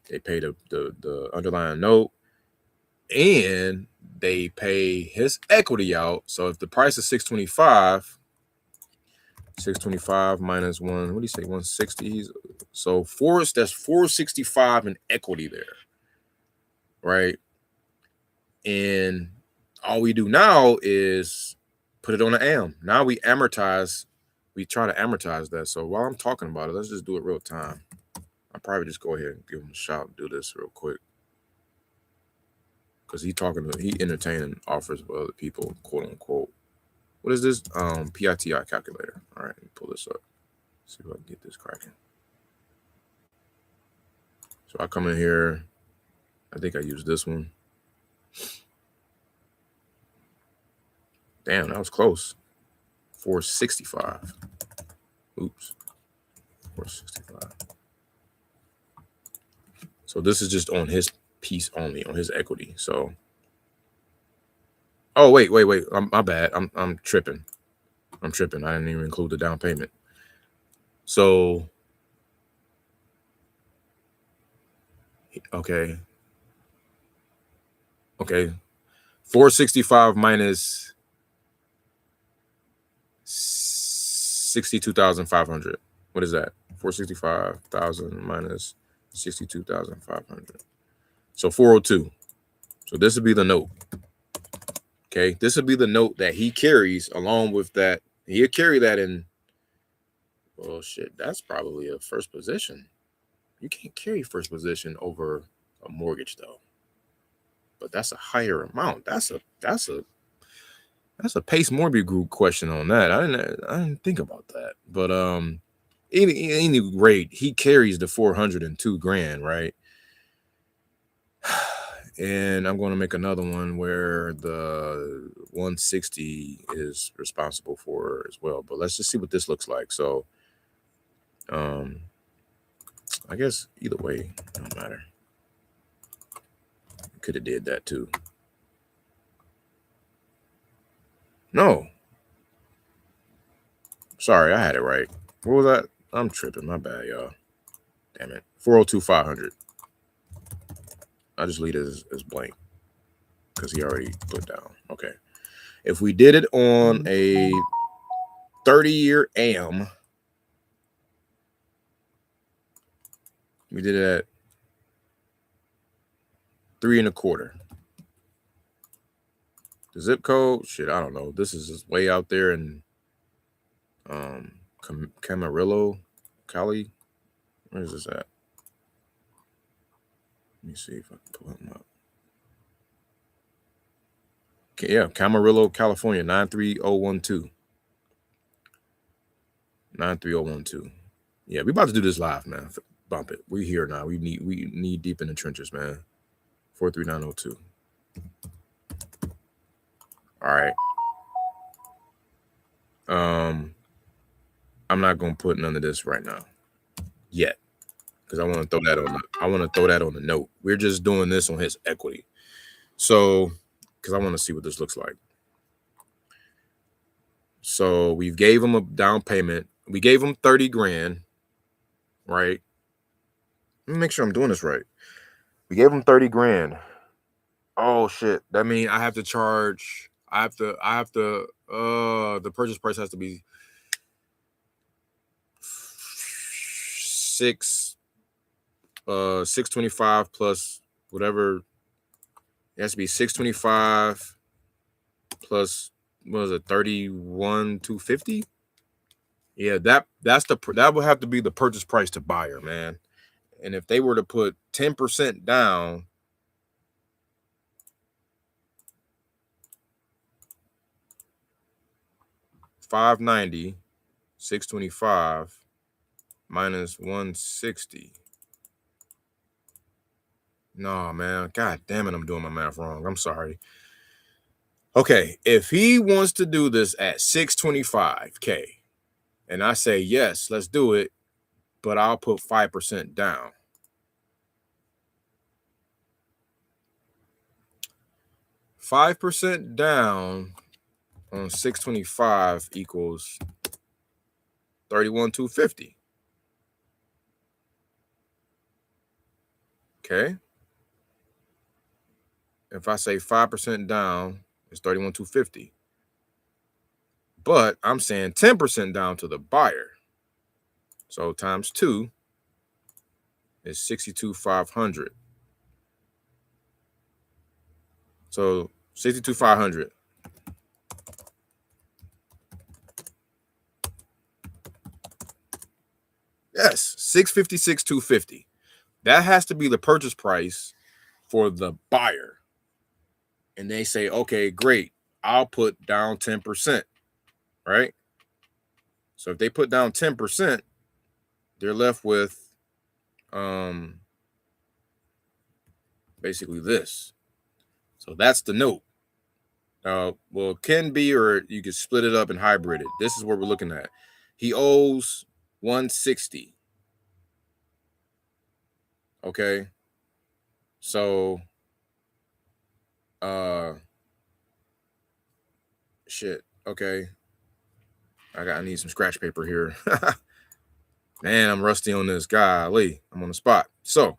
they pay the underlying note, and they pay his equity out. So if the price is 625 minus 1, what do you say, 160? So that's 465 in equity there, right? And all we do now is put it on an AM. Now we try to amortize that. So while I'm talking about it, let's just do it real time. I'll probably just go ahead and give him a shout and do this real quick, because he entertaining offers with other people, quote unquote. What is this? PITI calculator. All right, let me pull this up. See if I can get this cracking. So I come in here. I think I use this one. Damn, that was close. 465. Oops. 465. So this is just on his piece only, on his equity. So, oh wait. My bad. I'm tripping. I didn't even include the down payment. So, okay. 465 minus 62,500. What is that? 465,000 minus 62,500. So 402. So this would be the note. Okay, this would be the note that he carries along with that. He'll carry that in. Well, shit, that's probably a first position. You can't carry first position over a mortgage though. But that's a higher amount. That's a Pace Morby Group question on that. I didn't think about that. But any rate, he carries the 402 grand, right? And I'm going to make another one where the 160 is responsible for as well. But let's just see what this looks like. So, I guess either way, it don't matter. Could have did that too. No. Sorry, I had it right. What was that? I'm tripping. My bad, y'all. Damn it. 402,500. I just leave it as blank because he already put down. Okay. If we did it on a 30-year AM, we did it at 3.25. The zip code, shit, I don't know. This is just way out there in Camarillo, Cali. Where is this at? Let me see if I can pull him up. Okay, yeah, Camarillo, California, 93012. 93012. Yeah, we about to do this live, man. Bump it. We here now. We need deep in the trenches, man. 43902. All right. I'm not gonna put none of this right now yet, because I want to throw that on the note. We're just doing this on his equity. So, because I want to see what this looks like. So we gave him a down payment. We gave him 30 grand, right? Let me make sure I'm doing this right. We gave him 30 grand. Oh shit. That means I have to charge. The purchase price has to be 625 plus whatever. It has to be 625 plus, what was it, 31,250? Yeah, that would have to be the purchase price to buyer, man. And if they were to put 10% down, $590, 625 minus 160. No, man. God damn it, I'm doing my math wrong. I'm sorry. Okay, if he wants to do this at 625K, and I say, yes, let's do it, but I'll put 5% down. $5 down on 625 equals 31,250. Okay. If I say 5% down, it's 31,250. But I'm saying 10% down to the buyer. So times 2 is 62,500. So 62,500. Yes, 656,250. That has to be the purchase price for the buyer. And they say, okay, great, I'll put down 10%, right? So if they put down 10%, they're left with basically this. So that's the note. Well, it can be, or you could split it up and hybrid it. This is what we're looking at. He owes 160. Okay. So shit. Okay. I need some scratch paper here. Man, I'm rusty on this. Golly, I'm on the spot. So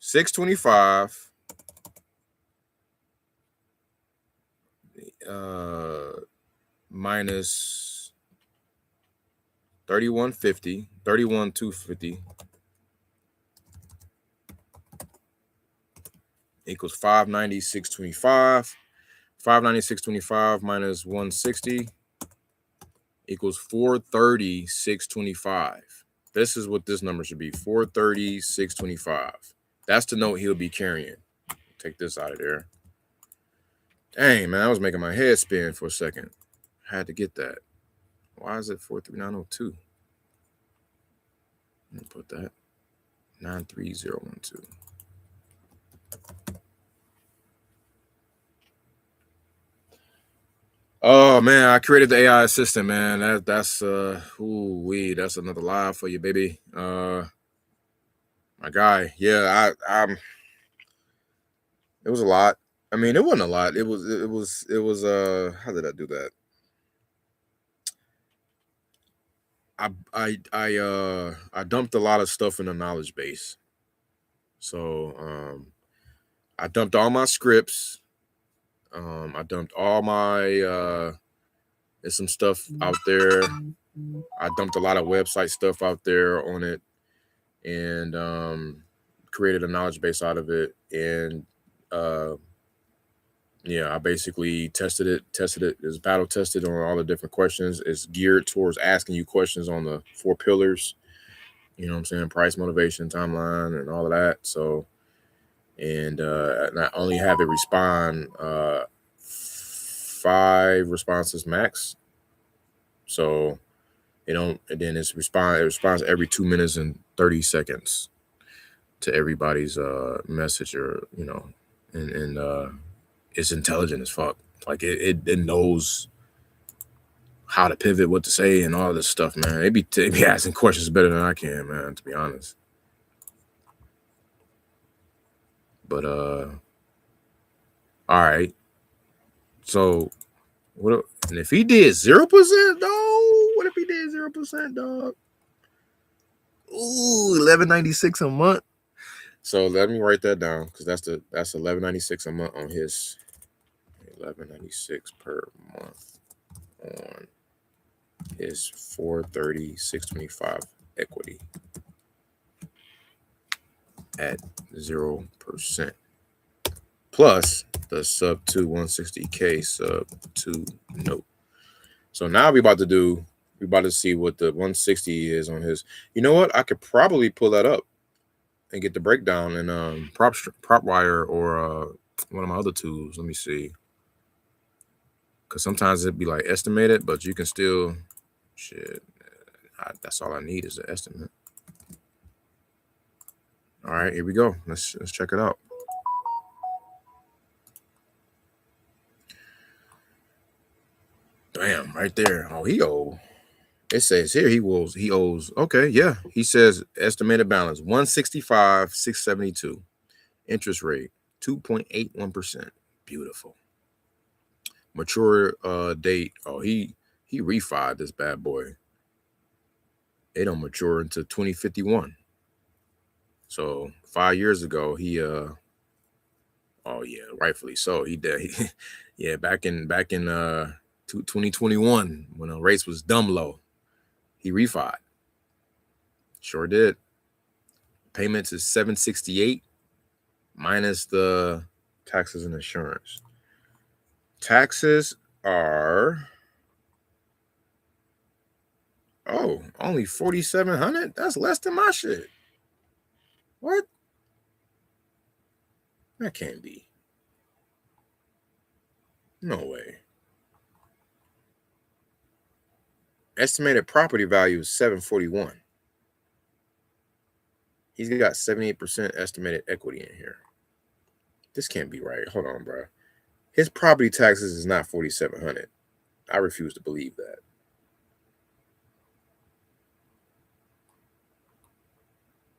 625 minus 31,250 equals 590,625. 590,625 minus 160 equals 430,625. This is what this number should be, 430,625. That's the note he'll be carrying. Take this out of there. Dang, man, I was making my head spin for a second. I had to get that. Why is it 43902? Let me put that 93012. Oh man, I created the AI assistant, man. That's that's another live for you, baby. My guy. Yeah, it was a lot. I mean, it wasn't a lot. It was how did I do that? I dumped a lot of stuff in the knowledge base. So I dumped all my scripts. I dumped all my there's some stuff out there. I dumped a lot of website stuff out there on it, and created a knowledge base out of it. And yeah, I basically tested it. It's battle tested on all the different questions. It's geared towards asking you questions on the 4 pillars. You know what I'm saying? Price, motivation, timeline, and all of that. So, and I only have it respond 5 responses max. So and then it responds every 2 minutes and 30 seconds to everybody's message, or and it's intelligent as fuck. Like it knows how to pivot, what to say, and all this stuff, man. It be asking questions better than I can, man, to be honest. But all right. So what? And if he did 0%, dog? What if he did 0%, dog? Ooh, $11.96 a month. So let me write that down because that's $11.96 a month on his $11.96 per month on his 430 625 equity at 0% plus the sub 2 160K sub 2 note. So now we about to see what the 160 is on his. You know what? I could probably pull that up and get the breakdown in PropWire or one of my other tools. Let me see. Because sometimes it'd be like estimated, but you can still that's all I need is the estimate. All right, here we go. Let's check it out. Bam, right there. Oh, he owes. It says here he owes. Okay, yeah. He says estimated balance 165 672. Interest rate 2.81%. Beautiful. Mature date. Oh, he refied this bad boy. It don't mature until 2051. So 5 years ago, he oh yeah, rightfully so. He did. Yeah, back in 2021 when the rates was dumb low, he refied. Sure did. Payments is $768 minus the taxes and insurance. Taxes are only $4,700. That's less than my shit. What? That can't be. No way. Estimated property value is $741. He's got 78% estimated equity in here. This can't be right. Hold on, bro. His property taxes is not $4,700. I refuse to believe that.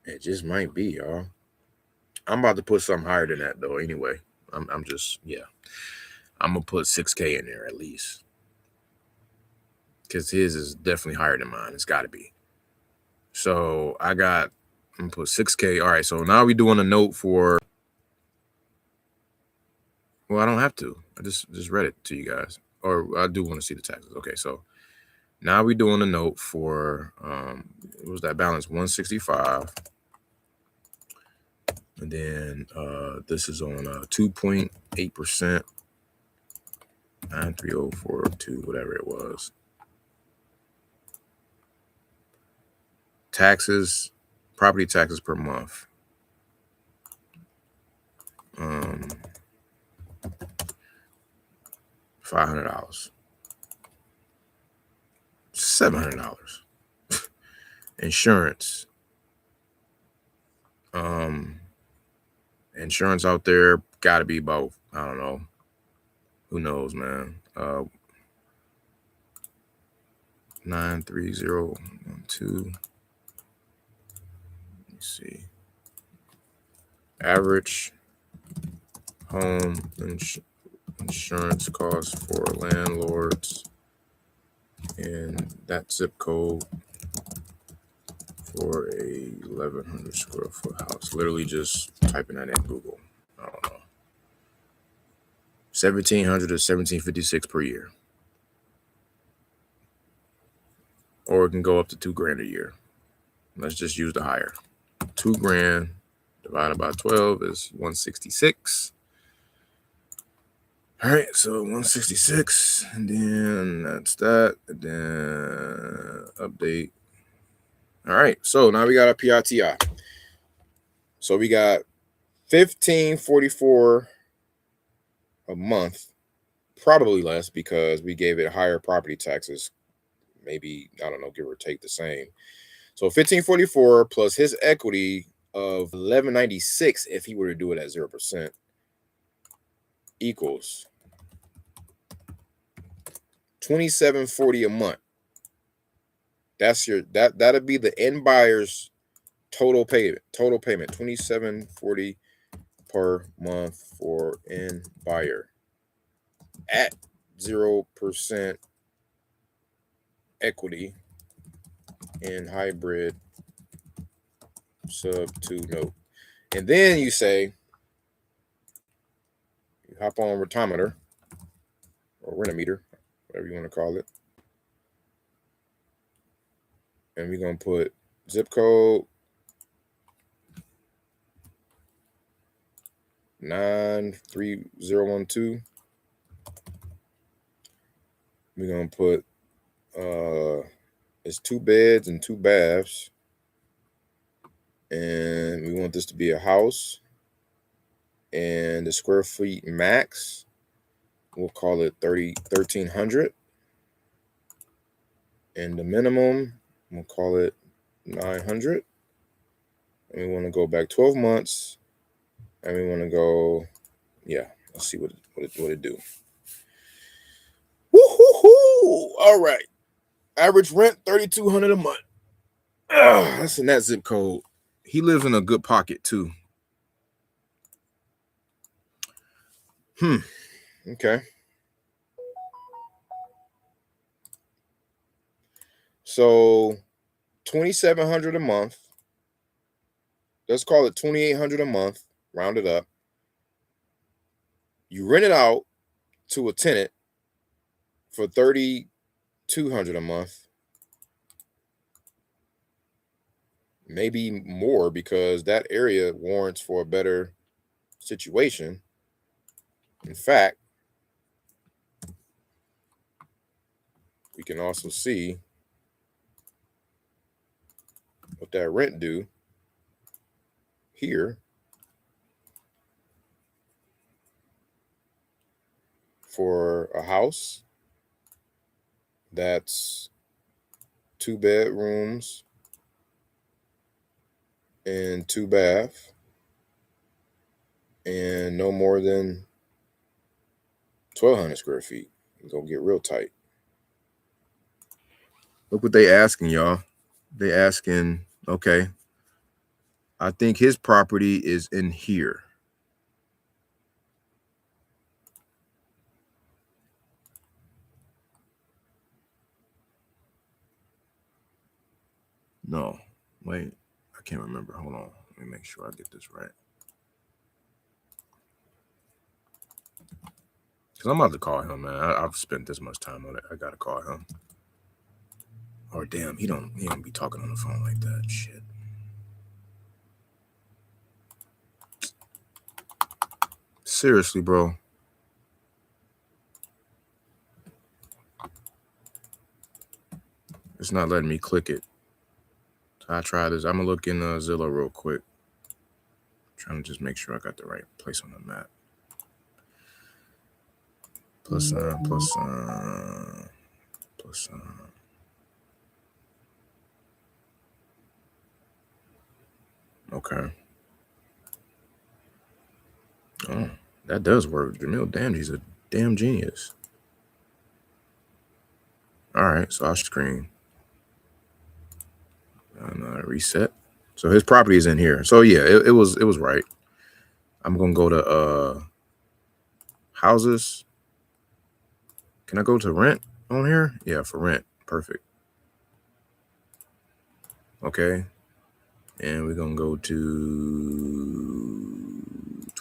It just might be, y'all. I'm about to put something higher than that, though. Anyway, I'm gonna put 6K in there at least, because his is definitely higher than mine. It's got to be. So I'm gonna put 6K. All right. So now we doing a note for. Well, I don't have to. I just read it to you guys, or I do want to see the taxes. Okay, so now we doing a note for what was that balance? 165. And then this is on 2.8%, 93042, whatever it was. Taxes, property taxes per month. $500. $700. Insurance. Insurance out there got to be about, I don't know. Who knows, man? 93012. Let me see. Average home insurance costs for landlords in that zip code for a 1,100 square foot house. Literally just typing that in Google. I don't know. $1,700 to $1,756 per year. Or it can go up to $2,000 a year. Let's just use the higher. $2,000 divided by 12 is 166. All right, so 166, and then that's that, and then update. All right, so now we got a PITI. So we got $1,544 a month, probably less because we gave it higher property taxes. Maybe, I don't know, give or take the same. So $1,544 plus his equity of $1,196 if he were to do it at 0% equals $2,740 a month. That's that'll be the end buyer's total payment. $2,740 per month for end buyer at 0% equity in hybrid sub 2 note. And then you say, you hop on Retometer or Renometer, whatever you want to call it. And we're going to put zip code 93012. We're going to put it's 2 beds and 2 baths. And we want this to be a house. And the square feet max, we'll call it 1,300. And the minimum, we'll call it 900. And we want to go back 12 months. And we want to go, yeah, let's see what it do. Woo-hoo-hoo! All right. Average rent, $3,200 a month. That's in that zip code. He lives in a good pocket too. Okay. So $2,700 a month. Let's call it $2,800 a month. Round it up. You rent it out to a tenant for $3,200 a month. Maybe more, because that area warrants for a better situation. In fact, we can also see what that rent do here for a house that's 2 bedrooms and 2 baths and no more than 1,200 square feet. It's gonna get real tight. Look what they asking, y'all. They asking, okay, I think his property is in here. No, wait, I can't remember. Hold on, let me make sure I get this right. Because I'm about to call him, man. I've spent this much time on it. I gotta call him. Or damn, he don't be talking on the phone like that. Shit. Seriously, bro. It's not letting me click it. So I try this. I'm gonna look in Zillow real quick. Trying to just make sure I got the right place on the map. Plus sign, plus sign, plus sign. Okay. Oh, that does work. Jamil Damji's a damn genius. All right, so I'll screen. And reset. So his property is in here. So yeah, it was right. I'm gonna go to houses. Can I go to rent on here? Yeah, for rent. Perfect. Okay. And we're gonna go to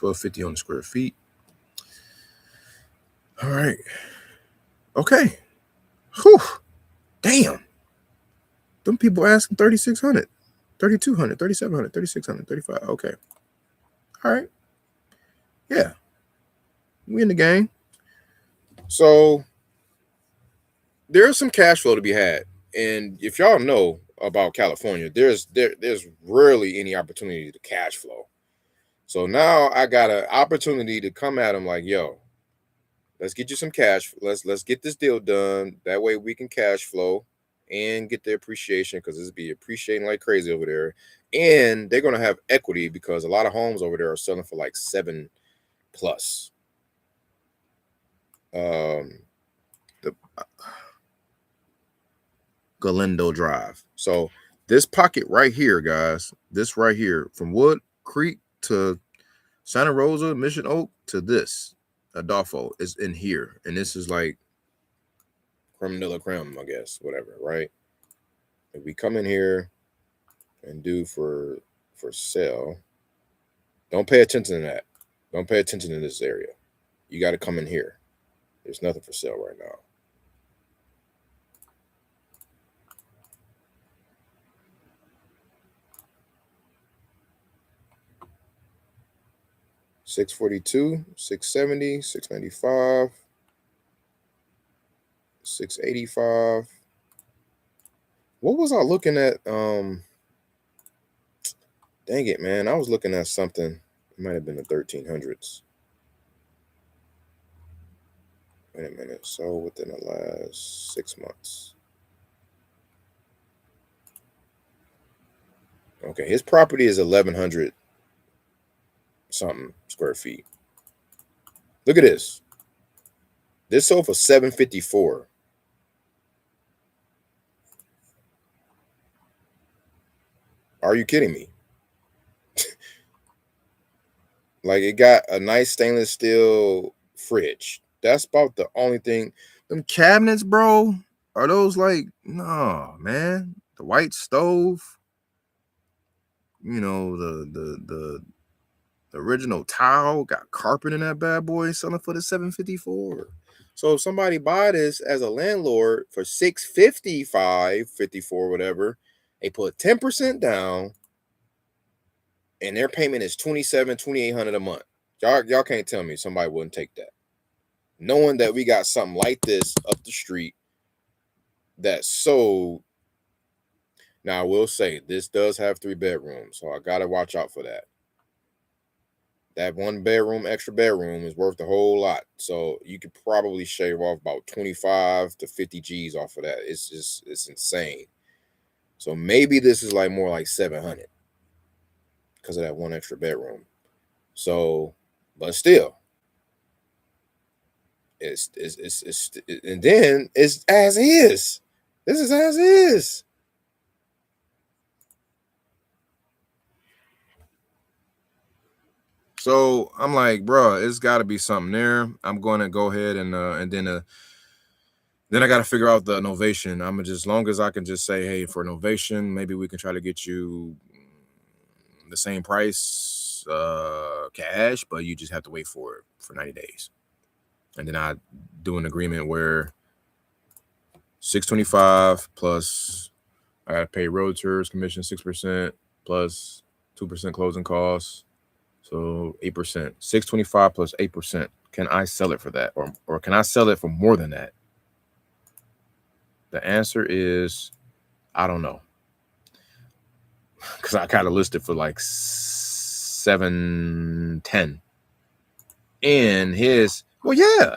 1,250 on the square feet. All right. Okay. Whew. Damn. Them people asking 3,600, 3,200, 3,700, 3,600, 35. Okay. All right. Yeah. We in the game. So there's some cash flow to be had. And if y'all know about California, there's rarely any opportunity to cash flow. So now I got an opportunity to come at them like, yo, let's get you some cash. Let's get this deal done. That way we can cash flow and get the appreciation, because it's be appreciating like crazy over there. And they're going to have equity because a lot of homes over there are selling for like 7+. The Galindo Drive. So this pocket right here, guys, this right here from Wood Creek to Santa Rosa, Mission Oak to this Adolfo is in here. And this is like creme de la creme, I guess, whatever, right? If we come in here and do for sale, Don't pay attention to that. Don't pay attention to this area. You got to come in here. There's nothing for sale right now. $642, $670, $695, $685. What was I looking at? Dang it, man. I was looking at something. It might have been the 1300s. Wait a minute. So within the last 6 months. Okay, his property is 1,100 something square feet. Look at this. This sold for $754. Are you kidding me? Like, it got a nice stainless steel fridge. That's about the only thing. Them cabinets, bro, are those like, no, man. The white stove, you know, the original tile, got carpet in that bad boy, selling for the $754. So if somebody buy this as a landlord for $655, $54, whatever, they put 10% down, and their payment is $2,800 a month. Y'all can't tell me somebody wouldn't take that. Knowing that we got something like this up the street that sold. Now, I will say this does have 3 bedrooms, so I gotta watch out for that. That 1 bedroom, extra bedroom is worth a whole lot. So you could probably shave off about 25 to 50 G's off of that. It's insane. So maybe this is like more like 700 because of that 1 extra bedroom. So, but still, it's and then it's as is. This is as is. So I'm like, bro, it's got to be something there. I'm going to go ahead and then I got to figure out the novation. I'm gonna just, long as I can just say, hey, for novation, maybe we can try to get you the same price cash, but you just have to wait for it for 90 days. And then I do an agreement where $625 plus I gotta pay Realtors commission 6% plus 2% closing costs. So 8%. $625 plus 8%. Can I sell it for that? Or can I sell it for more than that? The answer is I don't know. Because I kind of listed for like $710. And his, well, yeah.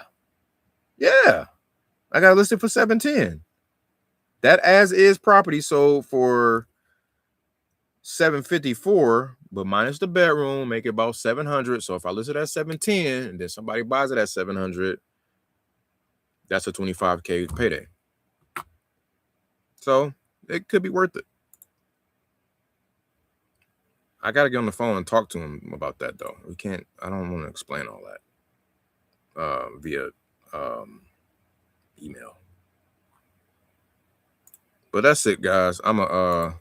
I got listed for $710. That as is property sold for $754, but minus the bedroom, make it about $700. So if I list it at $710 and then somebody buys it at $700, that's a $25K payday. So it could be worth it. I got to get on the phone and talk to him about that, though. I don't want to explain all that via email. But that's it, guys. I'm a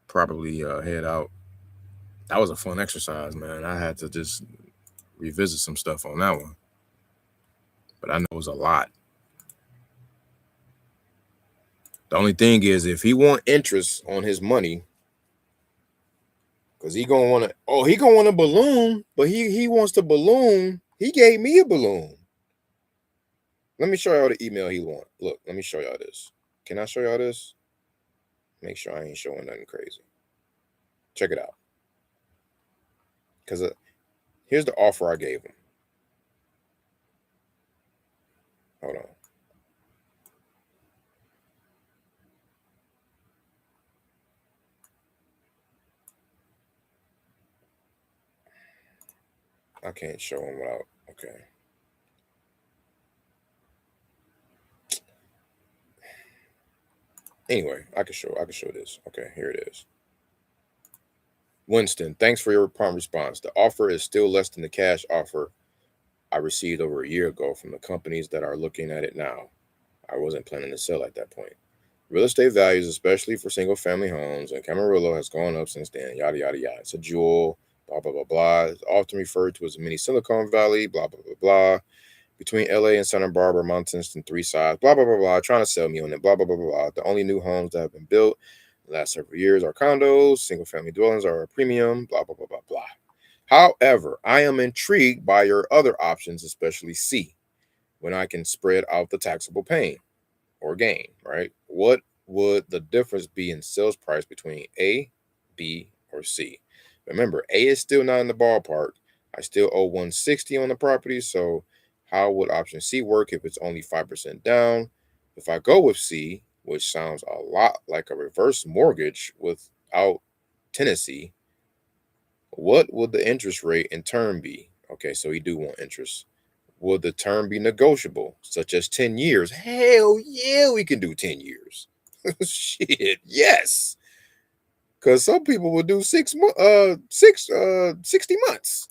probably head out. That was a fun exercise, man. I had to just revisit some stuff on that one. But I know it was a lot. The only thing is, if he want interest on his money, because he gonna want a balloon, but he wants the balloon. He gave me a balloon. Let me show y'all the email he want. Look, let me show y'all this. Can I show y'all this? Make sure I ain't showing nothing crazy. Check it out. Because here's the offer I gave him. Hold on. I can't show him without. Okay. Anyway, I can show this. Okay, here it is. Winston, thanks for your prompt response. The offer is still less than the cash offer I received over a year ago from the companies that are looking at it now. I wasn't planning to sell at that point. Real estate values, especially for single-family homes in Camarillo, has gone up since then. Yada, yada, yada. It's a jewel, blah, blah, blah, blah. It's often referred to as a mini Silicon Valley, blah, blah, blah, blah. Between LA and Santa Barbara, mountains and 3 sides, blah, blah, blah, blah. Trying to sell me on it, blah, blah, blah, blah, blah. The only new homes that have been built in the last several years are condos. Single-family dwellings are a premium, blah, blah, blah, blah, blah. However, I am intrigued by your other options, especially C, when I can spread out the taxable pain or gain, right? What would the difference be in sales price between A, B, or C? Remember, A is still not in the ballpark. I still owe 160 on the property, so how would option C work if it's only 5% down? If I go with C, which sounds a lot like a reverse mortgage without tenancy, what would the interest rate in term be? Okay, so we do want interest. Would the term be negotiable, such as 10 years? Hell yeah, we can do 10 years. Shit, yes. Because some people will do 60 months.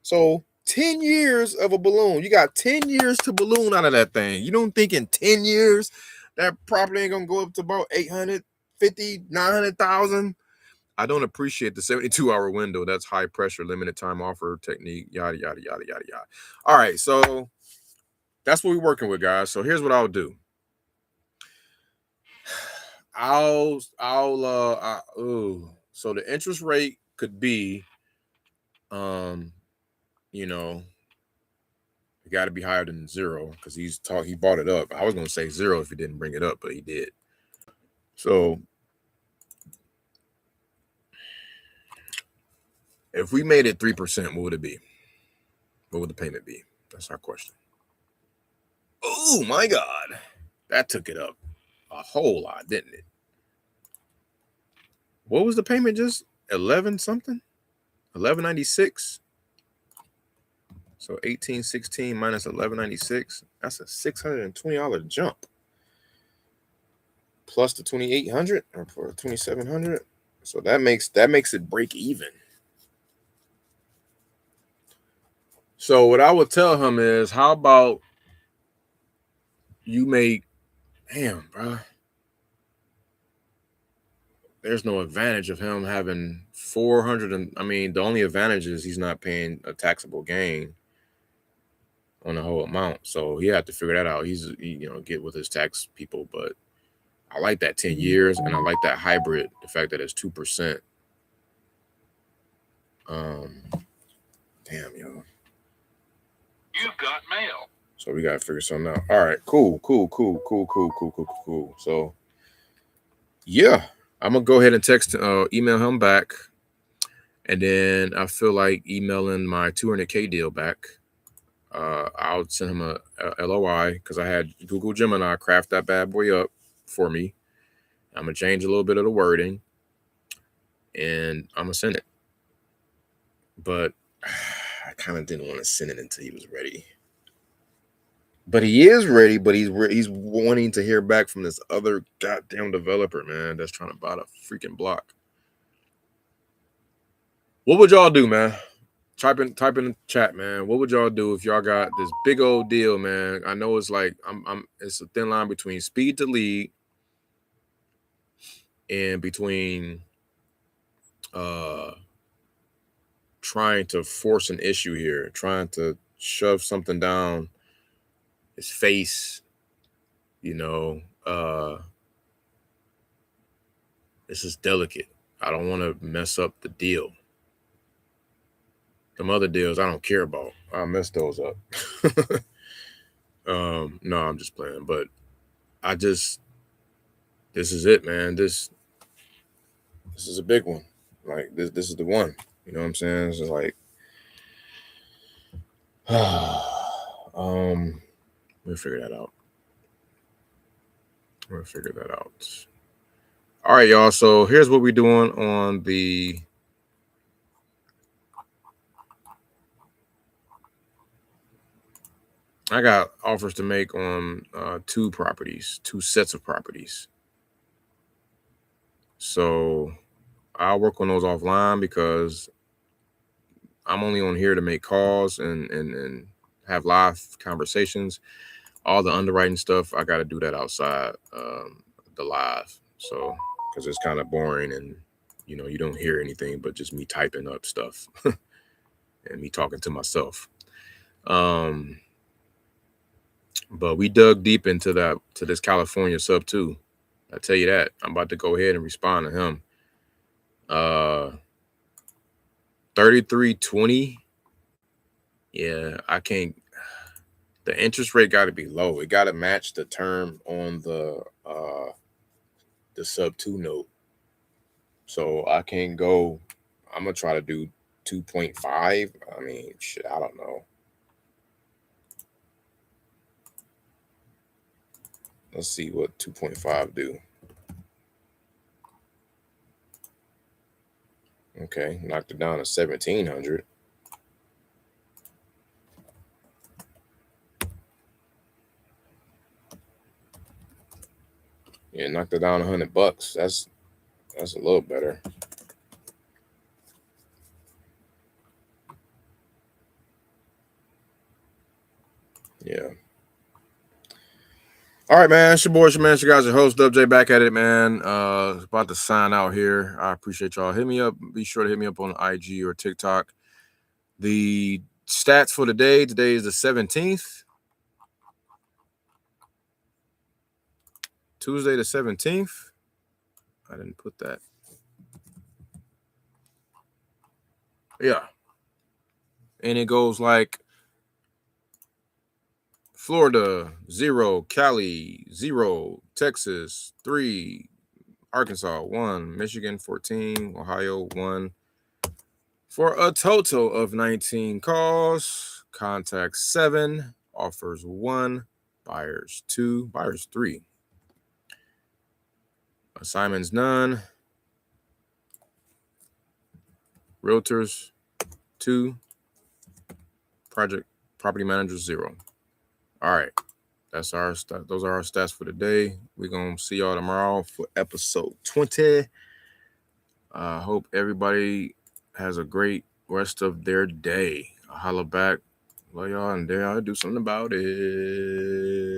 So 10 years of a balloon. You got 10 years to balloon out of that thing. You don't think in 10 years that property ain't going to go up to about 850, 900,000? I don't appreciate the 72-hour window. That's high pressure, limited time offer technique, yada, yada, yada, yada, yada. All right, so that's what we're working with, guys. So here's what I'll do. So the interest rate could be, you know, it got to be higher than 0 because he bought it up. I was going to say 0 if he didn't bring it up, but he did. So if we made it 3%, what would it be? What would the payment be? That's our question. Oh my God. That took it up a whole lot, didn't it? What was the payment? Just 11 something? 1196. So 1816 minus 1196. That's a $620 jump. Plus the 2800 or 2700. So that makes it break even. So what I would tell him is, how about you make, damn, bro. There's no advantage of him having 400. And I mean, the only advantage is he's not paying a taxable gain on the whole amount. So he had to figure that out. He's, get with his tax people. But I like that 10 years, and I like that hybrid, the fact that it's 2%. Damn, yo. You've got mail. So we got to figure something out. All right, cool. So, yeah, I'm going to go ahead and email him back. And then I feel like emailing my 200K deal back. I'll send him a LOI because I had Google Gemini craft that bad boy up for me. I'm going to change a little bit of the wording, and I'm going to send it. But I kind of didn't want to send it until he was ready. But he is ready, but he's wanting to hear back from this other goddamn developer, man, that's trying to buy the freaking block. What would y'all do, man? Type in the chat, man. What would y'all do if y'all got this big old deal, man? I know it's like it's a thin line between speed to lead and between trying to force an issue here, trying to shove something down his face, this is delicate. I don't want to mess up the deal. Them other deals I don't care about. I'll mess those up. No, I'm just playing. But this is it, man. This is a big one. Like this is the one. You know what I'm saying? It's just like we'll figure that out. All right, y'all. So here's what we're doing on the I got offers to make on 2 sets of properties. So I'll work on those offline because I'm only on here to make calls and have live conversations. all the underwriting stuff, I got to do that outside the live. So, because it's kind of boring and, you know, you don't hear anything but just me typing up stuff and me talking to myself. But we dug deep into this California sub too. I tell you that. I'm about to go ahead and respond to him. 3320. Yeah, I can't. The interest rate got to be low. It got to match the term on the sub 2 note. So I can't go. I'm gonna try to do 2.5. I mean, shit, I don't know. Let's see what 2.5 do. Okay, knocked it down to 1,700. Yeah, knocked it down $100. That's a little better. Yeah. All right, man. It's your boy, your guys, your host, WJ, back at it, man. About to sign out here. I appreciate y'all. Hit me up. Be sure to hit me up on IG or TikTok. The stats for today. Today is the 17th. Tuesday the 17th. I didn't put that. Yeah. And it goes like Florida, 0, Cali, 0, Texas, 3, Arkansas, 1, Michigan, 14, Ohio, 1. For a total of 19 calls, contacts 7, offers 1, buyers 2, buyers 3. Assignments none. Realtors 2. Property managers 0. All right. Those are our stats for today. We're going to see y'all tomorrow for episode 20. I hope everybody has a great rest of their day. I'll holla back. Love y'all, and there I'll do something about it.